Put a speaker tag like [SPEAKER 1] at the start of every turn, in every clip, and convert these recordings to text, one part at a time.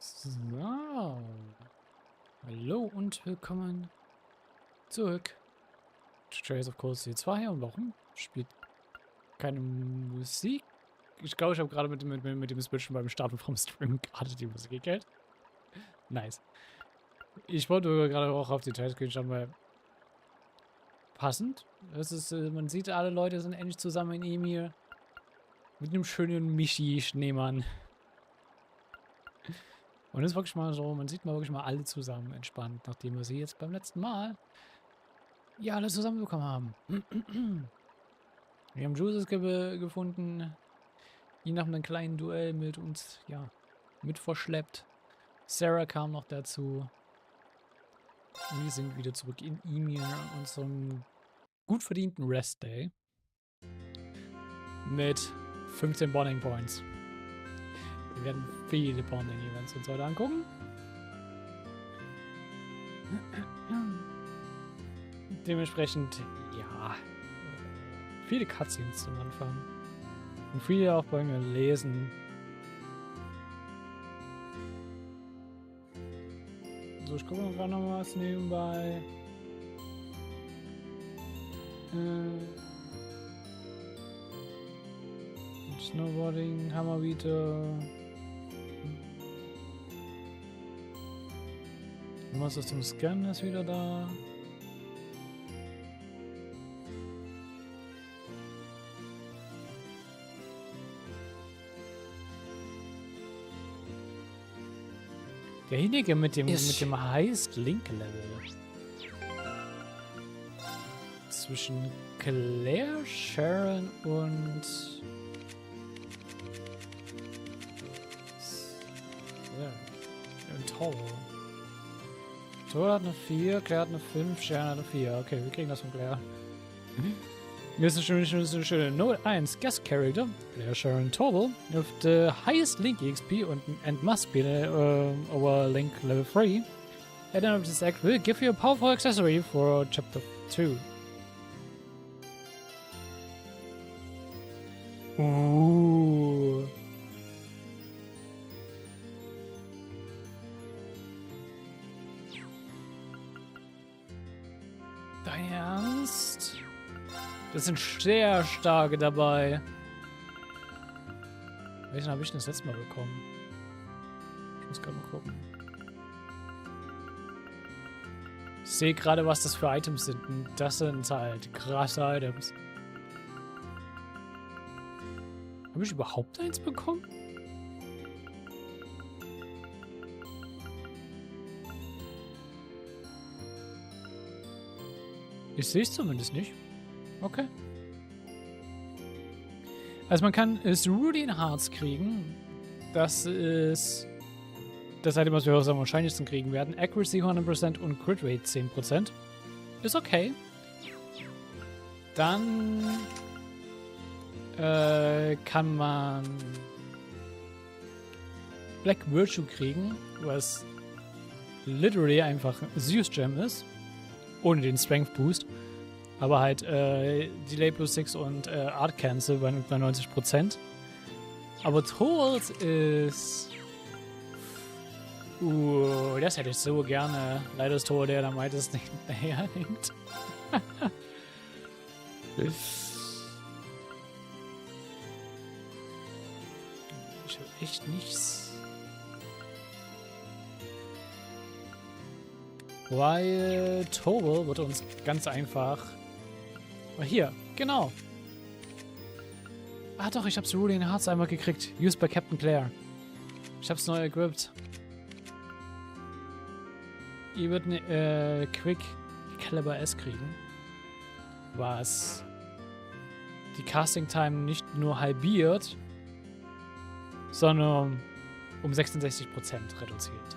[SPEAKER 1] So. Hallo und willkommen zurück. Trace of Course C2 und warum spielt keine Musik? Ich glaube, ich habe gerade mit dem Switchen beim Starten vom Stream gerade die Musik gekillt. Nice. Ich wollte gerade auch auf die Teilscreen schauen, weil passend. Es ist, man sieht, alle Leute sind endlich zusammen in ihm hier. Mit einem schönen Michi-Schneemann. Und es ist wirklich mal so, man sieht mal wirklich mal alle zusammen entspannt, nachdem wir sie jetzt beim letzten Mal ja alle zusammenbekommen haben. Wir haben Juices gefunden, ihn nach einem kleinen Duell mit uns, ja, mit verschleppt. Sarah kam noch dazu. Und wir sind wieder zurück in Emir, unserem gut verdienten Rest Day. Mit 15 Bonding Points. Wir werden viele Bonding Events uns heute angucken. Dementsprechend, ja, viele Cutscenes zum Anfang. Und viele auch bei mir lesen. So, ich gucke mal gerade noch was nebenbei. Snowboarding, Hammer wieder. Was ist zum Scannen ist wieder da. Derjenige mit dem Highest Link Level. Zwischen Claire, Sharon und Thor. Thor hat eine 4, Claire hat eine 5, Sharon hat eine 4. Okay, wir kriegen das von Claire. Mir ist eine schöne Note 1 Guest Character, Claire Sharon Torval, with the highest Link EXP and must be over Link Level 3. At the end of this act will give you a powerful accessory for Chapter 2. Dein Ernst? Das sind sehr starke dabei. Welchen habe ich denn das letzte Mal bekommen? Ich muss gerade mal gucken. Ich sehe gerade, was das für Items sind. Und das sind halt krasse Items. Habe ich überhaupt eins bekommen? Ich sehe es zumindest nicht. Okay. Also man kann Cerulean Hearts kriegen. Das ist das Item, was wir am wahrscheinlichsten kriegen werden. Accuracy 100% und Crit Rate 10%. Ist okay. Dann kann man Black Virtue kriegen, was literally einfach Zeus Gem ist. Ohne den Strength Boost. Aber halt Delay plus 6 und Art Cancel bei 90%. Aber Tools ist... das hätte ich so gerne. Leider ist Tor der am weitesten hinterher hängt. Ich will echt nichts. Weil Tobel wird uns ganz einfach... Hier, genau. Ah doch, ich habe Cerulean Hearts einmal gekriegt. Used by Captain Claire. Ich hab's neu equipped. Ihr wird eine Quick Caliber S kriegen. Was die Casting Time nicht nur halbiert, sondern um 66% reduziert.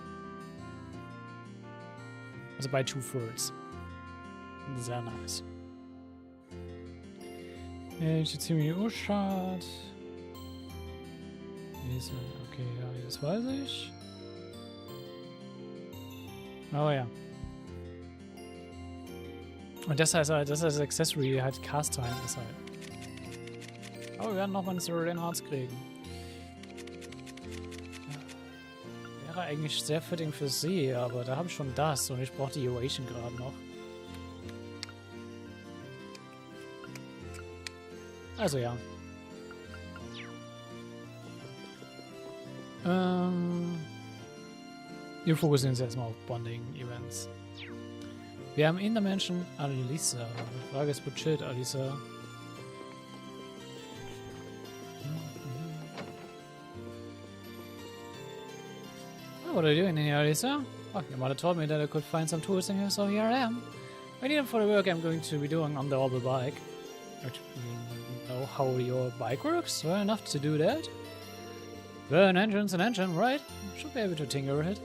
[SPEAKER 1] Also bei 2/3. Sehr nice. Ich ziehe mir die Urschad. Okay, ja, das weiß ich. Oh ja. Und das heißt halt, das als Accessory halt Cast Time ist halt. Aber wir werden nochmal eine Cerulean Hearts kriegen. wäre eigentlich sehr fitting für sie, aber da habe ich schon das und ich brauche die Equation gerade noch. Also ja. Wir fokussieren uns erstmal auf Bonding-Events. Wir haben in der Menschen Alisa. Die Frage ist, wo chillt Alisa? What are you doing in here, Alisa? Oh, your mother told me that I could find some tools in here, so here I am. I need them for the work I'm going to be doing on the orbital bike. You know how your bike works? Well enough to do that? Well, an engine's an engine, right? Should be able to tinker it.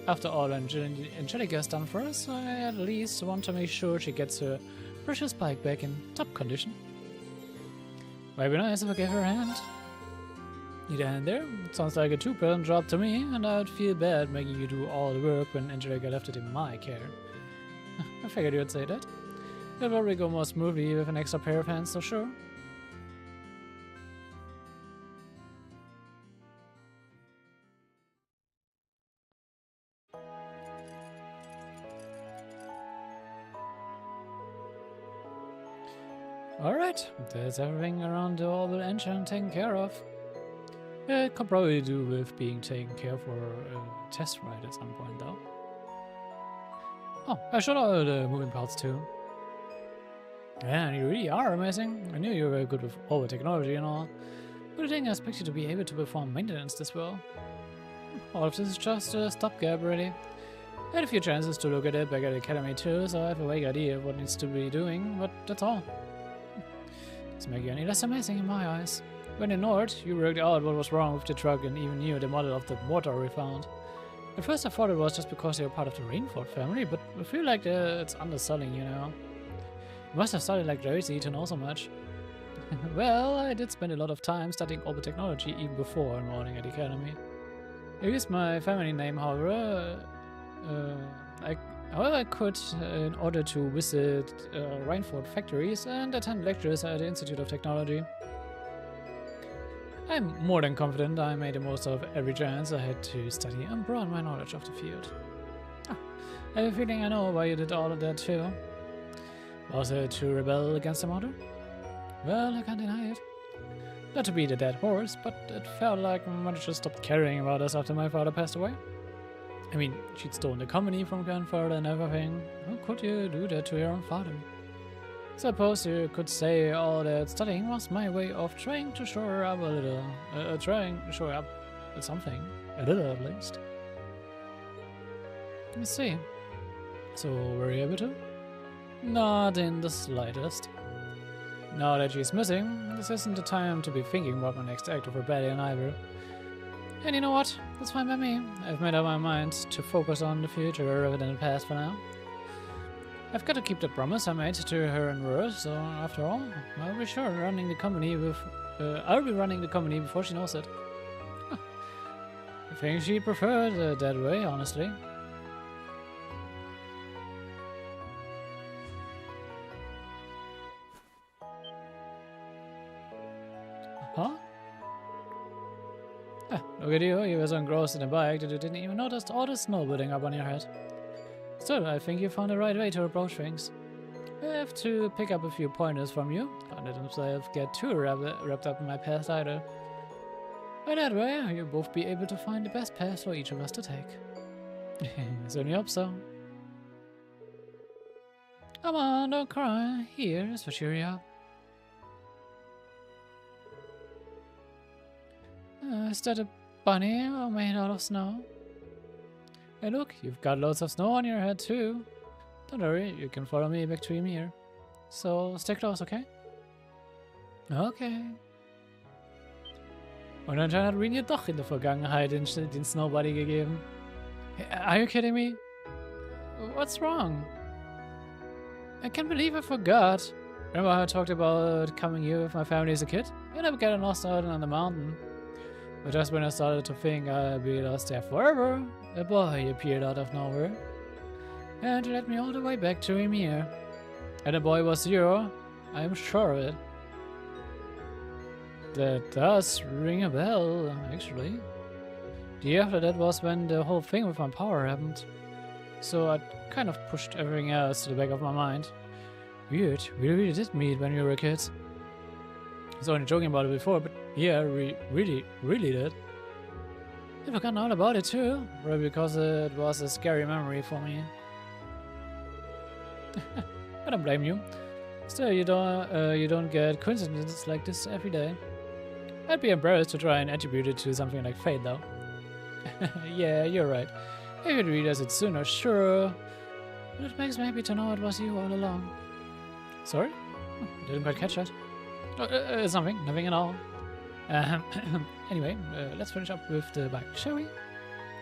[SPEAKER 1] After all, Angelica's done for us, I at least want to make sure she gets her precious bike back in top condition. Might be nice if I gave her a hand. Need a hand there? It sounds like a two-person job to me, and I'd feel bad making you do all the work when Angelica left it in my care. I figured you'd say that. It'll probably go more smoothly with an extra pair of hands, so sure. Alright, there's everything around the orbital engine taken care of. It could probably do with being taken care for a test ride at some point though. Oh, I showed all the moving parts too. Yeah, you really are amazing. I knew you were very good with all the technology and all. But I didn't expect you to be able to perform maintenance this well. All of this is just a stopgap really. I had a few chances to look at it back at the academy too, so I have a vague idea of what needs to be doing, but that's all. Doesn't make you any less amazing in my eyes. When in North, you worked out what was wrong with the truck and even knew the model of the motor we found. At first I thought it was just because you're part of the Rainford family, but I feel like it's underselling, you know. You must have studied like crazy to know so much. Well, I did spend a lot of time studying orbital technology even before enrolling at the academy. I used my family name, however, I could in order to visit Rainford factories and attend lectures at the Institute of Technology. I'm more than confident I made the most of every chance I had to study and broaden my knowledge of the field. I have a feeling I know why you did all of that too. Was it to rebel against the mother? Well, I can't deny it. Not to be the dead horse, but it felt like my mother just stopped caring about us after my father passed away. I mean, she'd stolen the company from grandfather and everything. How could you do that to your own father? Suppose you could say all that studying was my way of trying to shore up a little. Trying to shore up something. A little at least. Let me see. So, were you able to? Not in the slightest. Now that she's missing, this isn't the time to be thinking about my next act of rebellion either. And you know what? That's fine by me. I've made up my mind to focus on the future rather than the past for now. I've got to keep the promise I made to her and Rose, so after all, I'll be running the company before she knows it. Huh. I think she preferred it that way, honestly. Huh? Look at you, you were so engrossed in the bike that you didn't even notice all the snow building up on your head. Still, I think you found the right way to approach things. I have to pick up a few pointers from you. Can't let myself get too wrapped up in my past either. By that way, you'll both be able to find the best path for each of us to take. Certainly hope so. Come on, don't cry. Here's for cheer you up. Is that a bunny all made out of snow? Hey look, you've got loads of snow on your head too. Don't worry, you can follow me back to Ymir. So, stay close, okay? Okay. Und anscheinend hat Rini doch in der Vergangenheit den Snowbody gegeben. Are you kidding me? What's wrong? I can't believe I forgot. Remember how I talked about coming here with my family as a kid? You never get lost out on the mountain. But just when I started to think I'd be lost there forever, a boy appeared out of nowhere. And led me all the way back to Ymir. And the boy was you, I'm sure of it. That does ring a bell, actually. The year after that was when the whole thing with my power happened. So I kind of pushed everything else to the back of my mind. Weird, we really did meet when we were kids. I was only joking about it before, but yeah, we really did. I've forgotten all about it too, probably because it was a scary memory for me. I don't blame you. Still, you don't get coincidences like this every day. I'd be embarrassed to try and attribute it to something like fate, though. Yeah, you're right. I could realize it sooner, sure. But it makes me happy to know it was you all along. Sorry? Didn't quite catch that. Nothing at all. Anyway, let's finish up with the bike, shall we?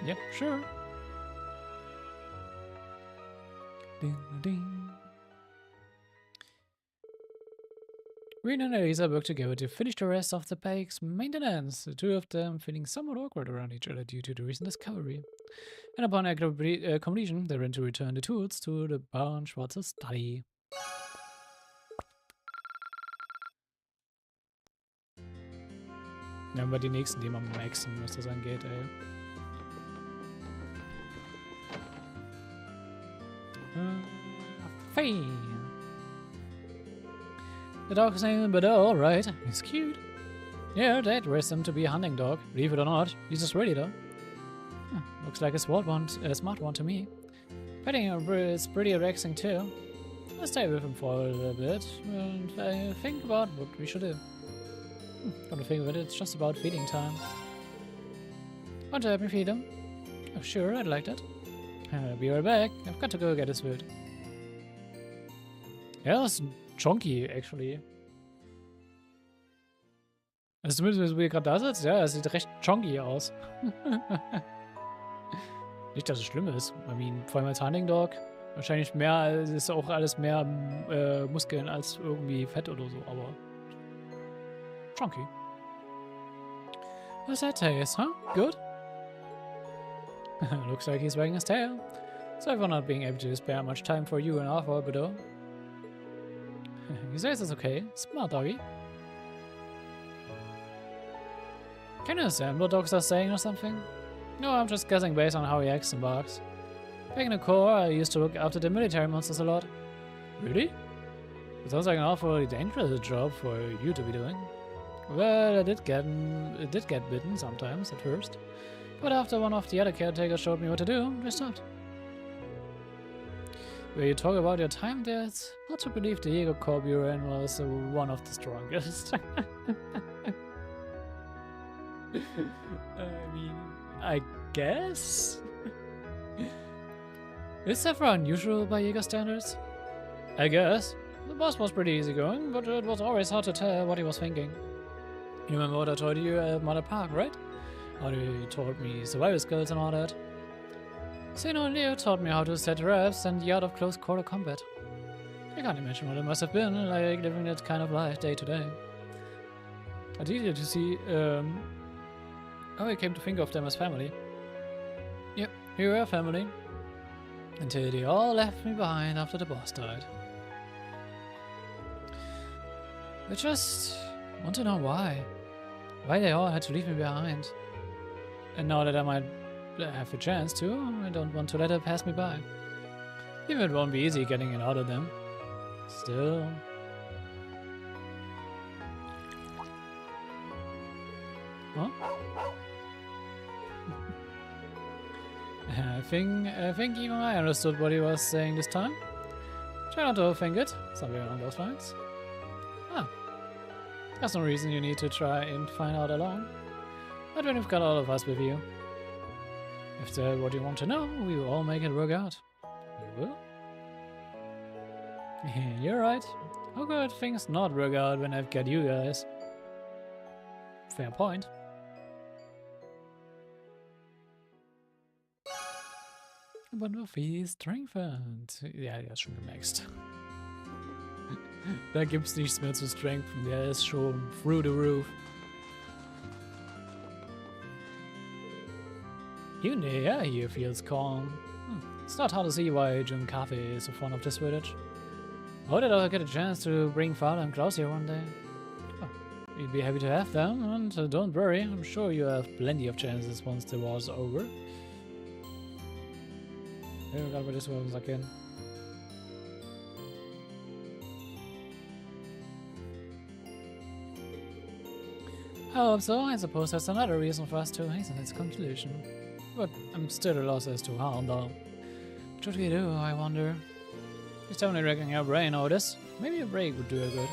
[SPEAKER 1] Yep, sure. Ding, ding. Reen and Elisa work together to finish the rest of the bike's maintenance, the two of them feeling somewhat awkward around each other due to the recent discovery. And upon completion, they ran to return the tools to the barn Schwarz's study. Nehmen wir die nächsten, die mal maxen, was das angeht, ey. Fine. The dog's name, but alright. He's cute. Yeah, Dad raised him to be a hunting dog. Believe it or not, he's just ready though. Looks like a smart one to me. Petting him is pretty relaxing too. I'll stay with him for a little bit and think about what we should do. Come to think of it, it's just about feeding time. Want to help me feed him? Oh, sure, I'd like that. I'll be right back. I've got to go get his food. Yeah, that's chunky, actually. Also zumindest, wie ihr gerade da sitzt, ja, es sieht recht chunky aus. Nicht, dass es schlimm ist. I mean, vor allem als Hunting Dog. Wahrscheinlich mehr, ist auch alles mehr Muskeln als irgendwie Fett oder so, aber chunky. What's that taste, huh? Good? Looks like he's wagging his tail. Sorry for not being able to spare much time for you and Arthur, but he says it's okay. Smart doggy. Can you understand what dogs are saying or something? No, I'm just guessing based on how he acts and barks. Back in the Corps, I used to look after the military monsters a lot. Really? It sounds like an awfully dangerous job for you to be doing. Well, it did get bitten sometimes at first. But after one of the other caretakers showed me what to do, we stopped. Where you talk about your time there, it's hard to believe the Jäger Corps you were in was one of the strongest. I mean, I guess? Is that for unusual by Jäger standards? I guess. The boss was pretty easygoing, but it was always hard to tell what he was thinking. You remember what I told you at Mother Park, right? How you taught me survival skills and all that. Sino and Leo taught me how to set traps and the art of close quarter combat. I can't imagine what it must have been like living that kind of life day to day. It's easier to see how I came to think of them as family. Yep, we were family. Until they all left me behind after the boss died. I just want to know why. Why they all had to leave me behind. And now that I might have a chance to, I don't want to let it pass me by. Even it won't be easy getting it out of them. Still. Huh? I think even I understood what he was saying this time. Try not to overthink it. Something along those lines. Ah. There's no reason you need to try and find out alone. But when you've got all of us with you. If that's what you want to know, we will all make it work out. You will? You're right. How could things not work out when I've got you guys? Fair point. But Murphy strengthened. Ja, der ist schon gemaxt. Da gibt's nichts mehr zu strengthen. Der ist schon through the roof. Even the air here feels calm. It's not hard to see why Jim Coffee is so fond of this village. How did I get a chance to bring Father and Klaus here one day? Oh. We'd be happy to have them, and don't worry, I'm sure you have plenty of chances once the war's over. I forgot what this was again. I hope so. I suppose that's another reason for us to hasten its conclusion. But I'm still lost as to how, though. What should we do, I wonder? It's only wrecking our brain over this. Maybe a break would do a good.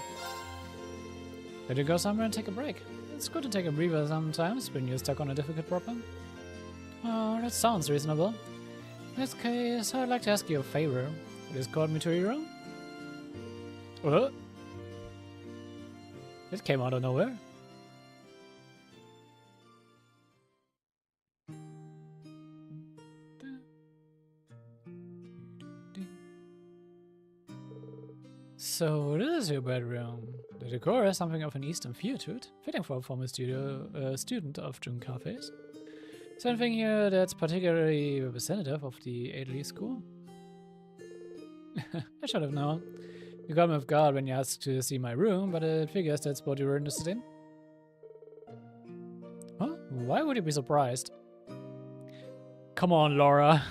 [SPEAKER 1] Let you go somewhere and take a break. It's good to take a breather sometimes when you're stuck on a difficult problem. Oh, that sounds reasonable. In this case, I'd like to ask you a favor. You just called me to your room? What? It came out of nowhere. So this is your bedroom. The decor has something of an Eastern feel to it, fitting for a former student of June cafes. Is there anything here that's particularly representative of the elite school? I should have known. You got me off guard when you asked to see my room, but it figures that's what you were interested in. Huh? Why would you be surprised? Come on, Laura.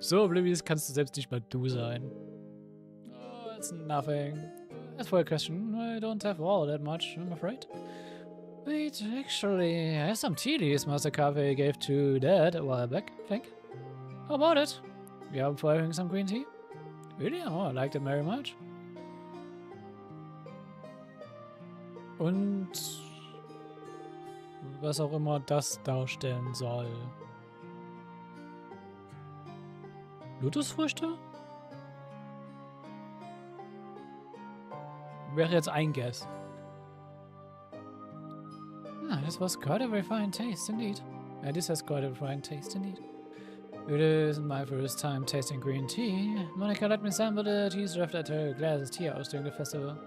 [SPEAKER 1] So oblivious kannst du selbst nicht mal du sein. It's nothing. As for a question, I don't have all that much, I'm afraid. Wait, actually, I have some tea leaves Master Cafe gave to Dad a while back, I think. How about it? You up for having some green tea? Really? Oh, I liked it very much. Und was auch immer das darstellen soll. Lotusfrüchte? Wäre jetzt ein Guess. Ah, this was quite a refined taste indeed. This has quite a refined taste indeed. It isn't my first time tasting green tea. Monica let me sample the tea served at her glass tea house during the festival.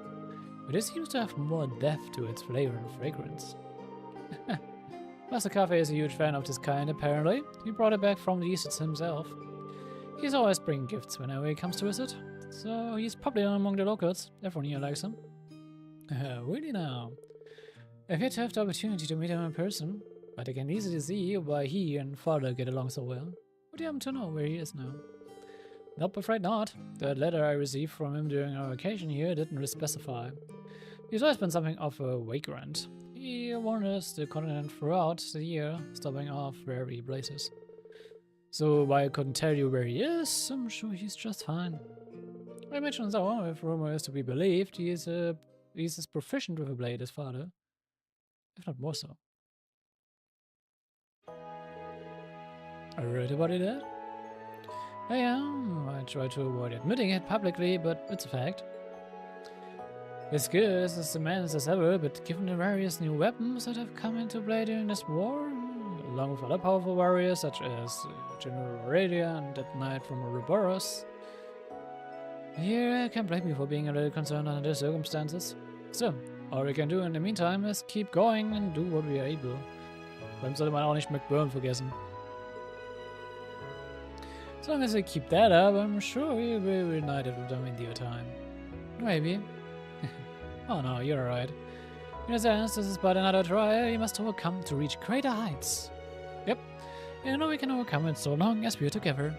[SPEAKER 1] But it seems to have more depth to its flavor and fragrance. Master Cafe is a huge fan of this kind, apparently. He brought it back from the East himself. He's always bringing gifts whenever he comes to visit. So he's probably among the locals. Everyone here likes him. Really now? I've yet to have the opportunity to meet him in person, but I can easily see why he and father get along so well. Would you happen to know where he is now? Nope, afraid not. That letter I received from him during our vacation here didn't specify. He's always been something of a vagrant. He wanders the continent throughout the year, stopping off various places. So while I couldn't tell you where he is, I'm sure he's just fine. I imagine so, if rumor is to be believed, he's as proficient with a blade as father, if not more so. I read about it, Dad? I am. I try to avoid admitting it publicly, but it's a fact. His skill is as immense as ever, but given the various new weapons that have come into play during this war, along with other powerful warriors such as General Aurelia and that knight from Ouroboros, here, I can't blame you for being a little concerned under the circumstances. So, all we can do in the meantime is keep going and do what we are able. Beim sollte man auch nicht McBurn vergessen. As long as we keep that up, I'm sure we will be reunited with them in due time. Maybe. Oh no, you're right. In a sense, this is but another trial you must overcome to reach greater heights. Yep, and I know we can overcome it so long as we are together.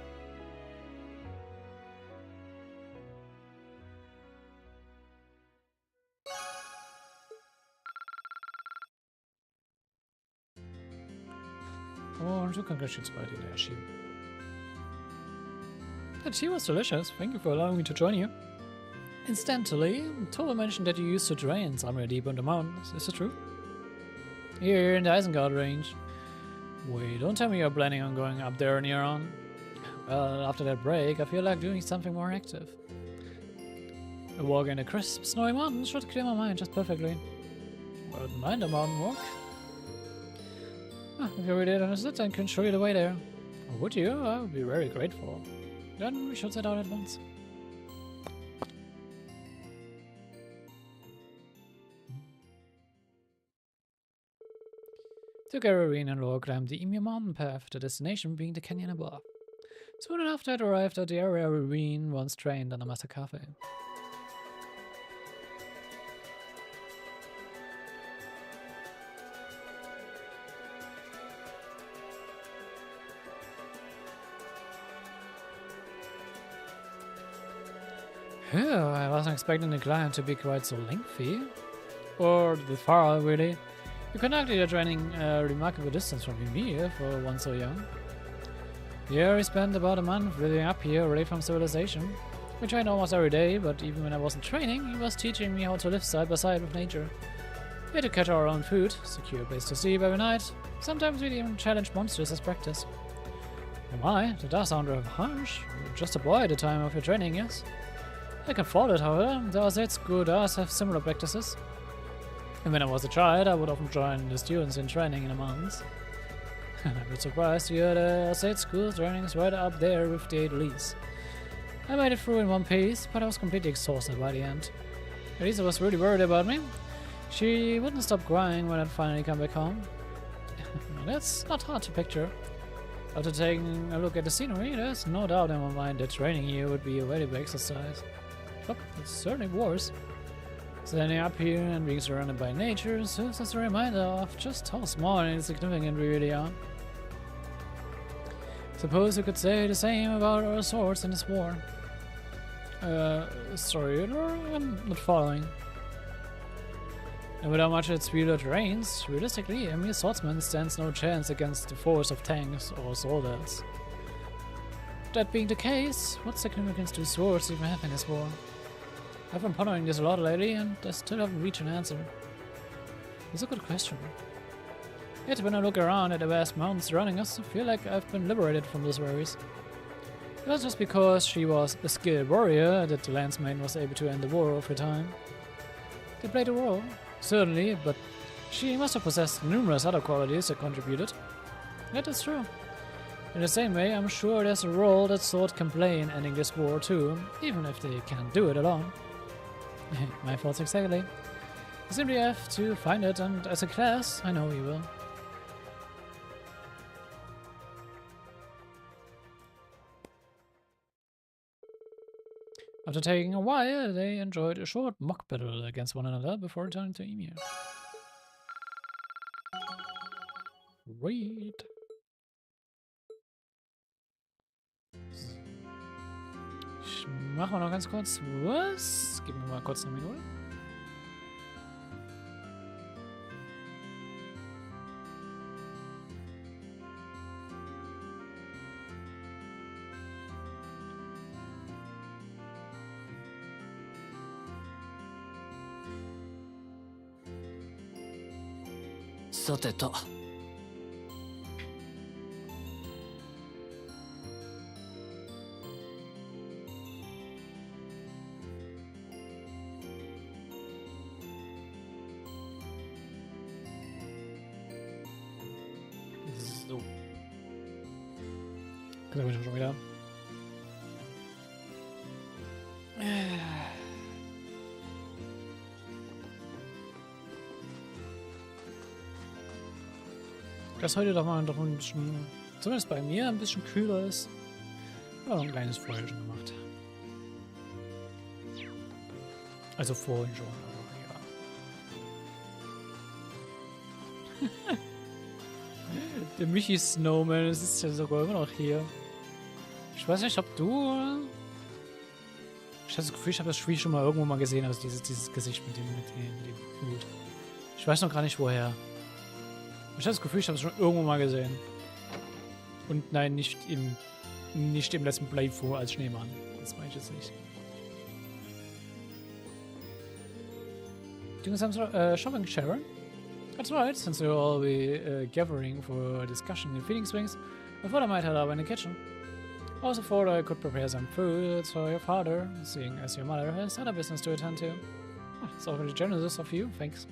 [SPEAKER 1] Und so Congratulations in der erschienen. The tea was delicious. Thank you for allowing me to join you. Incidentally, Tova mentioned that you used to train somewhere deep in the mountains. Is it true? Here in the Isengard range. Wait, don't tell me you're planning on going up there near on. Well, after that break, I feel like doing something more active. A walk in the crisp, snowy mountains should clear my mind just perfectly. Wouldn't mind a mountain walk. If you really understood, I can show you the way there. Or would you? I would be very grateful. Then we should set out at once. Together, Irene and Laura climbed the Emir mountain path, the destination being the canyon above. Soon enough, they had arrived at the area Irene once trained under Master Cafe. I wasn't expecting the climb to be quite so lengthy. Or the far, really. You conducted your training a remarkable distance from me for one so young. Here we spent about a month living up here away from civilization. We trained almost every day, but even when I wasn't training, he was teaching me how to live side by side with nature. We had to catch our own food, secure a place to sleep every night. Sometimes we'd even challenge monsters as practice. Am I? That does sound rather harsh. You're just a boy at the time of your training, yes? I can follow it, however. The Osage school does have similar practices. And when I was a child, I would often join the students in training in the mountains. And I'm a bit surprised to hear the Osage school training is right up there with the Elise. I made it through in one piece, but I was completely exhausted by the end. Elisa was really worried about me. She wouldn't stop crying when I'd finally come back home. That's not hard to picture. After taking a look at the scenery, there's no doubt in my mind that training here would be a valuable exercise. But it certainly was. Standing up here and being surrounded by nature serves as a reminder of just how small and insignificant we really are. Suppose you could say the same about our swords in this war. Sorry, I'm not following. No matter how much its wielder trains, realistically, a mere swordsman stands no chance against the force of tanks or soldiers. That being the case, what significance do swords even have in this war? I've been pondering this a lot lately, and I still haven't reached an answer. It's a good question. Yet when I look around at the vast mountains surrounding us, I feel like I've been liberated from those worries. It was just because she was a skilled warrior that the Landsmaid was able to end the war over time. They played a role, certainly, but she must have possessed numerous other qualities that contributed. That is true. In the same way, I'm sure there's a role that swords can play in ending this war too, even if they can't do it alone. My thoughts exactly. You simply have to find it, and as a class, I know we will. After taking a while, they enjoyed a short mock battle against one another before returning to Emir. Great. Machen wir noch ganz kurz was? Geben wir mal kurz eine Minute.
[SPEAKER 2] Sateta.
[SPEAKER 1] So. Können wir schon wieder. Dass heute doch mal ein bisschen, zumindest bei mir, ein bisschen kühler ist. Ja, ein kleines Feuer schon gemacht. Also vorhin schon, aber ja. Der Michi Snowman, das ist ja sogar immer noch hier. Ich weiß nicht, ob du... Ich habe das Gefühl, ich habe das Spiel schon mal irgendwo mal gesehen, also dieses Gesicht mit dem Hut. Ich weiß noch gar nicht, woher. Ich habe das Gefühl, ich habe es schon irgendwo mal gesehen. Und nein, nicht im letzten Playthrough als Schneemann. Das meine ich jetzt nicht. Doing some shopping, Sharon? That's right, since you'll all be gathering for a discussion in feeding swings, I thought I might head up in the kitchen. I also thought I could prepare some food for your father, seeing as your mother has other business to attend to. It's awfully generous of you, thanks.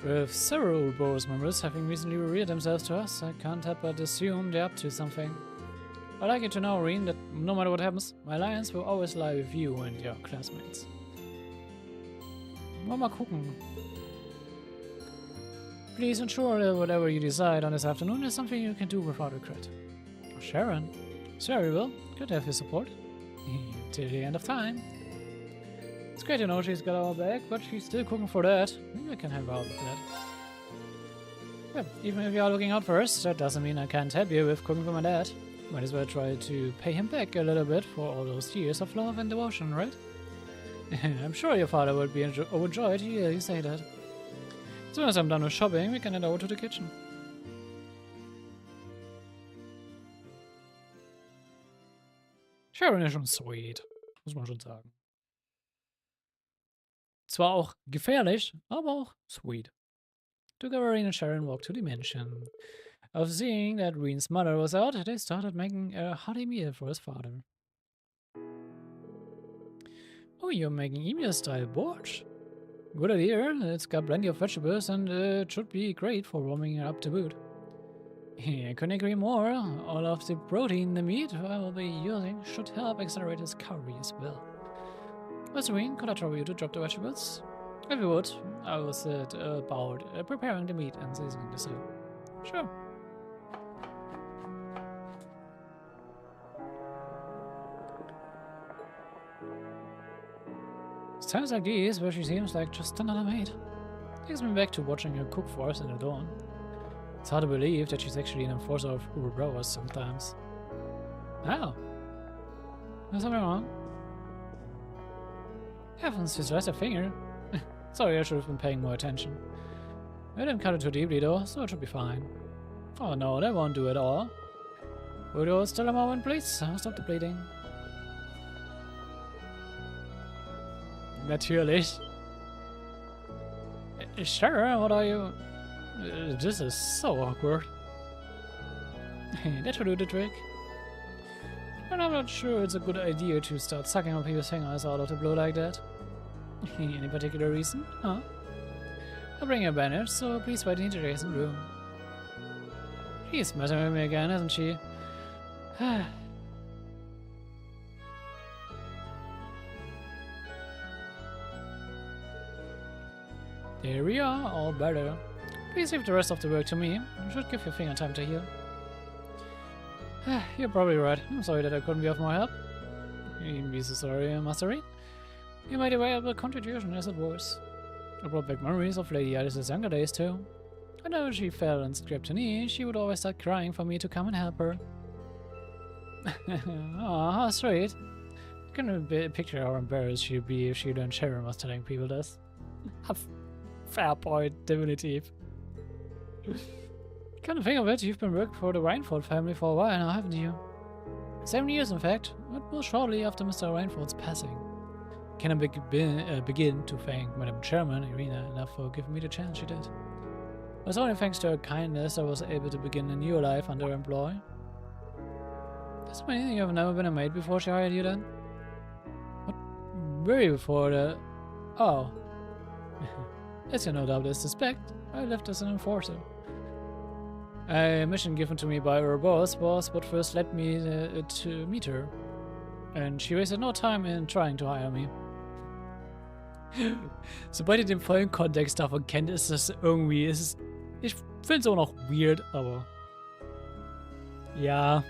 [SPEAKER 1] With several board members having recently revealed themselves to us, I can't help but assume they're up to something. I'd like you to know, Reen, that no matter what happens, my alliance will always lie with you and your classmates. Mal gucken. Please ensure that whatever you decide on this afternoon is something you can do without regret. Sharon? Sure, we will. Good to have your support. Till the end of time. It's great to know she's got our back, but she's still cooking for that. Maybe I can help out with that. Well, even if you are looking out first, that doesn't mean I can't help you with cooking for my dad. Might as well try to pay him back a little bit for all those years of love and devotion, right? I'm sure your father would be overjoyed to hear you say that. As soon as I'm done with shopping, we can head over to the kitchen. Sharon ist schon sweet, muss man schon sagen. Zwar auch gefährlich, aber auch sweet. Together, Reen and Sharon walked to the mansion. After seeing that Reen's mother was out, they started making a hearty meal for his father. Oh, you're making emu-style borscht? Good idea. It's got plenty of vegetables and it should be great for warming it up to boot. I couldn't agree more. All of the protein the meat I will be using should help accelerate his recovery as well. Mr. Reen, could I trouble you to drop the vegetables? If you would, I will set about preparing the meat and seasoning the soup. Sure. It's times like these where she seems like just another maid. Takes me back to watching her cook for us in the dawn. It's hard to believe that she's actually an enforcer of Uber sometimes. Oh. There's something wrong. Heavens, she's lost her finger. Sorry, I should have been paying more attention. I didn't cut it too deeply though, so it should be fine. Oh no, that won't do at all. Would you hold still a moment, please? I'll stop the bleeding. Natürlich. Sure, what are you? This is so awkward. That should do the trick. And I'm not sure it's a good idea to start sucking on people's fingers out of the blue like that. Any particular reason? Huh? I'll bring you a bandage, so please wait in the adjacent room. She's messing with me again, isn't she? There we are, all better. Please leave the rest of the work to me. You should give your finger time to heal. You're probably right. I'm sorry that I couldn't be of more help. You needn't be so sorry, Master Reen. You made a valuable contribution as it was. I brought back memories of Lady Alice's younger days too. Whenever she fell and scraped her knee, she would always start crying for me to come and help her. Aw, how sweet. I can picture how embarrassed she'd be if she learned Sharon was telling people this. Fair point, definitive. Come to think of it, you've been working for the Reinfeld family for a while now, haven't you? 7 years, in fact. It was shortly after Mr. Reinfeld's passing. Can I begin to thank Madam Chairman, Irina, enough for giving me the chance she did. It was only thanks to her kindness I was able to begin a new life under her employ. Does it mean you have never been a maid before she hired you then? What? Were you before the... Oh. As you no doubt suspect, I left as an enforcer. A mission given to me by her boss was what first led me to meet her. And she wasted no time in trying to hire me. Sobald ihr den vollen Kontext davon kennt, ist das irgendwie... ich finde es auch noch weird, aber... Ja.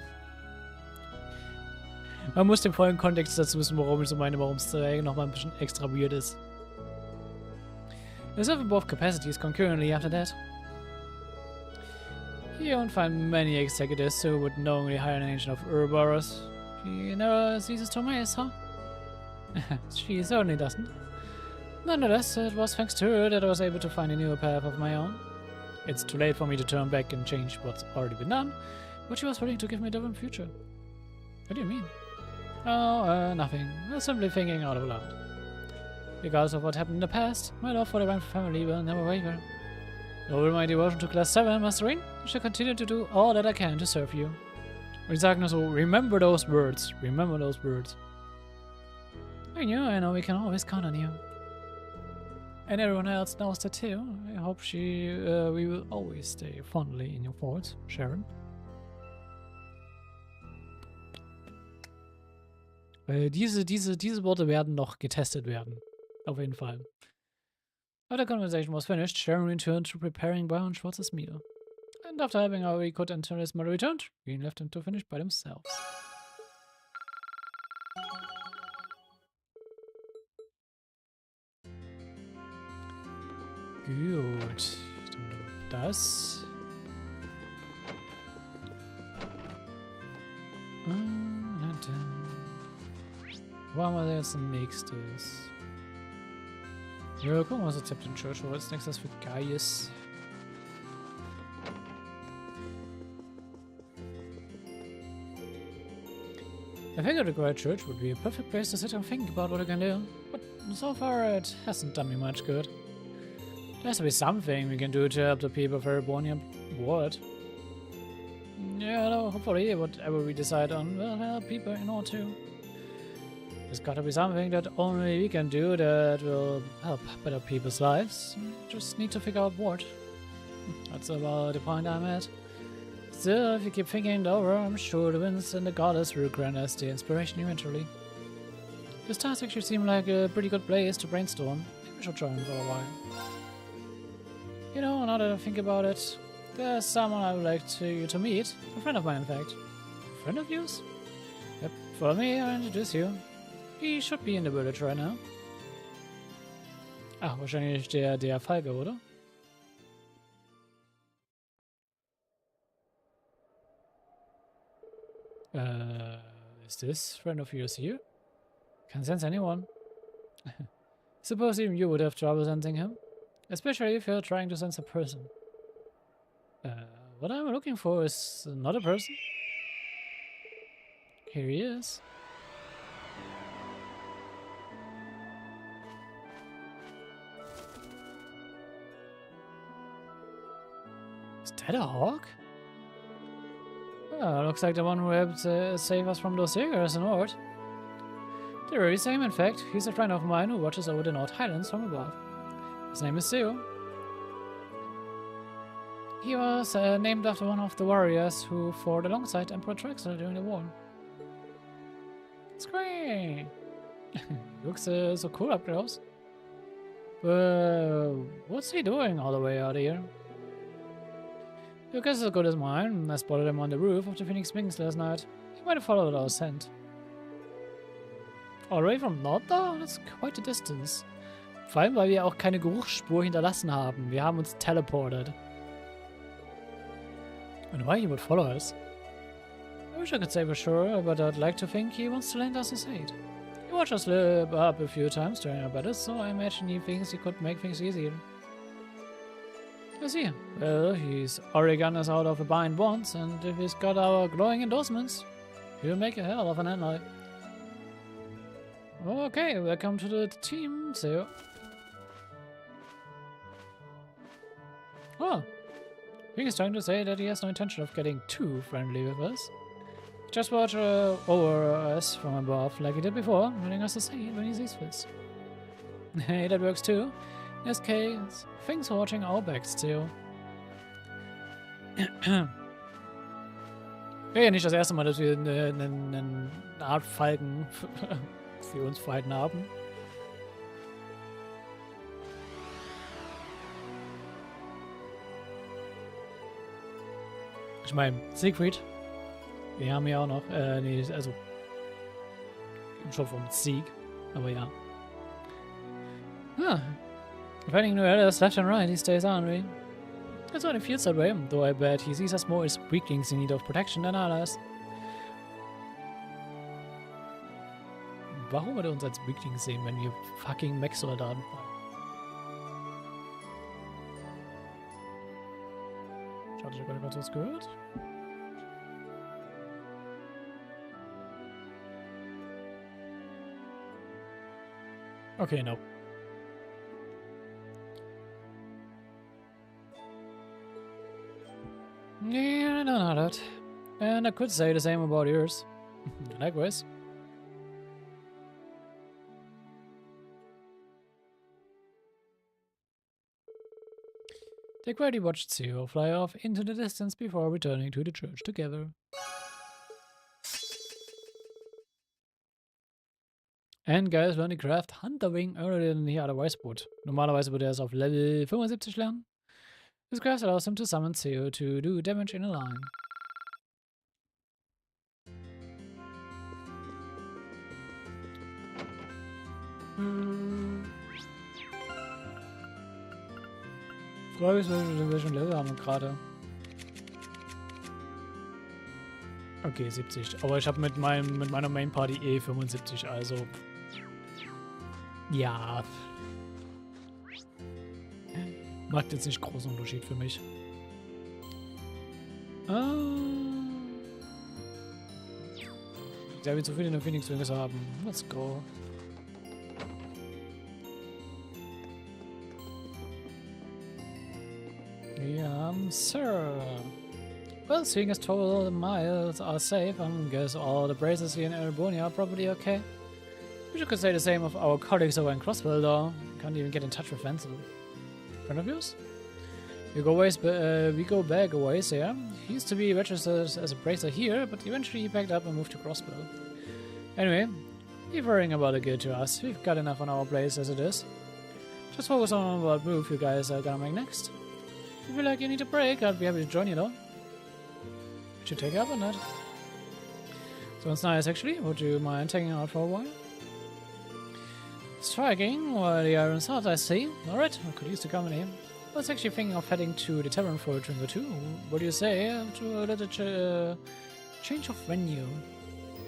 [SPEAKER 1] Man muss den vollen Kontext dazu wissen, warum ich so meine, warum es nochmal ein bisschen extra weird ist. We serve in both capacities concurrently after that. You won't find many executives who would knowingly hire an agent of Ouroboros. She never ceases to amaze, huh? She certainly doesn't. Nonetheless, it was thanks to her that I was able to find a newer path of my own. It's too late for me to turn back and change what's already been done, but she was willing to give me a different future. What do you mean? Oh, nothing. I was simply thinking out loud. Regardless of what happened in the past, my love for the Reinfeldt family will never waver. Over my devotion to Class 7, Master Reen, I shall continue to do all that I can to serve you. Wir sagen nur so, remember those words. Remember those words. I know we can always count on you. And everyone else knows that too. I hope we will always stay fondly in your thoughts, Sharon. Diese Worte werden noch getestet werden. Auf jeden Fall. After the conversation was finished, Sharon returned to preparing Brown Schwartz's meal. And after having our record until his mother returned, Green left him to finish by themselves. Gut. Das. Und dann... Wo haben wir jetzt nächstes? Ja, gucken wir uns jetzt den Church als nächstes für Geist. I figured a great church would be a perfect place to sit and think about what I can do, but so far it hasn't done me much good. There has to be something we can do to help the people of Erebonian. What? Yeah, no, hopefully whatever we decide on will help people in order to. There's gotta be something that only we can do that will help better people's lives. Just need to figure out what. That's about the point I'm at. Still, if you keep thinking it over, I'm sure the winds and the goddess will grant us the inspiration eventually. This task actually seemed like a pretty good place to brainstorm. Maybe we should join for a while. You know, now that I think about it, there's someone I would like you to meet. A friend of mine, in fact. A friend of yours? Yep, follow me, I'll introduce you. He should be in the village right now. Ach, wahrscheinlich der Falke, oder? Is this friend of yours here? Can't sense anyone. Suppose even you would have trouble sensing him. Especially if you're trying to sense a person. What I'm looking for is not a person. Here he is. Is that a hawk? Oh, looks like the one who helped save us from those diggers in Ord. The very same, in fact. He's a friend of mine who watches over the North Highlands from above. His name is Theo. He was named after one of the warriors who fought alongside Emperor Traxler during the war. It's great! Looks so cool up close. What's he doing all the way out here? Your guess is as good as mine. I spotted him on the roof of the Phoenix Wings last night. He might have followed our scent. All the way from Nord da? That's quite a distance. Vor allem, weil wir auch keine Geruchsspur hinterlassen haben. Wir haben uns teleported. And why he would follow us? I wish I could say for sure, but I'd like to think he wants to lend us his aid. He watched us slip up a few times during our battles, so I imagine he thinks he could make things easier. I see. Well, he's already gotten us out of a bind once, and if he's got our glowing endorsements, he'll make a hell of an ally. Okay, welcome to the team, Theo. Oh, he's trying to say that he has no intention of getting too friendly with us. Just watch over us from above, like he did before, letting us to when he sees fit. Hey, that works too. In this case, thanks for watching our backs, Theo. Ja, nicht das erste Mal, dass wir eine Art Falken für uns verhalten haben. Ich meine, Siegfried. Wir haben ja auch noch, nee, also schon vom Sieg, aber ja. Finding new areas left and right, he stays ornery. It only feels that way, though I bet he sees us more as weaklings in need of protection than allies. Warum würde er uns als Weaklings sehen, wenn wir fucking Mech-Soldaten fahren? Schade, ich habe gerade was gehört. Okay, no. Yeah, I don't know that. And I could say the same about yours. Likewise. They quietly watched Theo fly off into the distance before returning to the church together. And guys learned to craft Hunter Wing earlier than he otherwise would. Normalerweise würde er es auf Level 75 lernen. This craft allows him to summon Theo to do damage in a line. Frage ist, welchen Level haben wir gerade? Okay, 70. Aber ich habe mit meiner Main Party eh 75, also. Ja. Macht jetzt nicht großen Unterschied für mich. Der will zu viel in den Phoenix Wings haben. Let's go. Wir haben Sir. Well, seeing as total miles are safe, I guess all the braces here in Erebonia are probably okay. Wish you could say the same of our colleagues over in Crossville, though. Can't even get in touch with Wenzel. Friend of yours? We go back a ways, yeah. He used to be registered as a bracer here, but eventually he packed up and moved to Crossville. Anyway, keep worrying about the guild to us. We've got enough on our plates as it is. Just focus on what move you guys are gonna make next. If you feel like you need a break, I'd be happy to join you, though. Should take up on that. Sounds nice, actually. Would you mind taking out for a while? Striking, while the iron's hot, I see. Alright, I could use the company. I was actually thinking of heading to the tavern for a drink or two. What do you say to a little change of venue?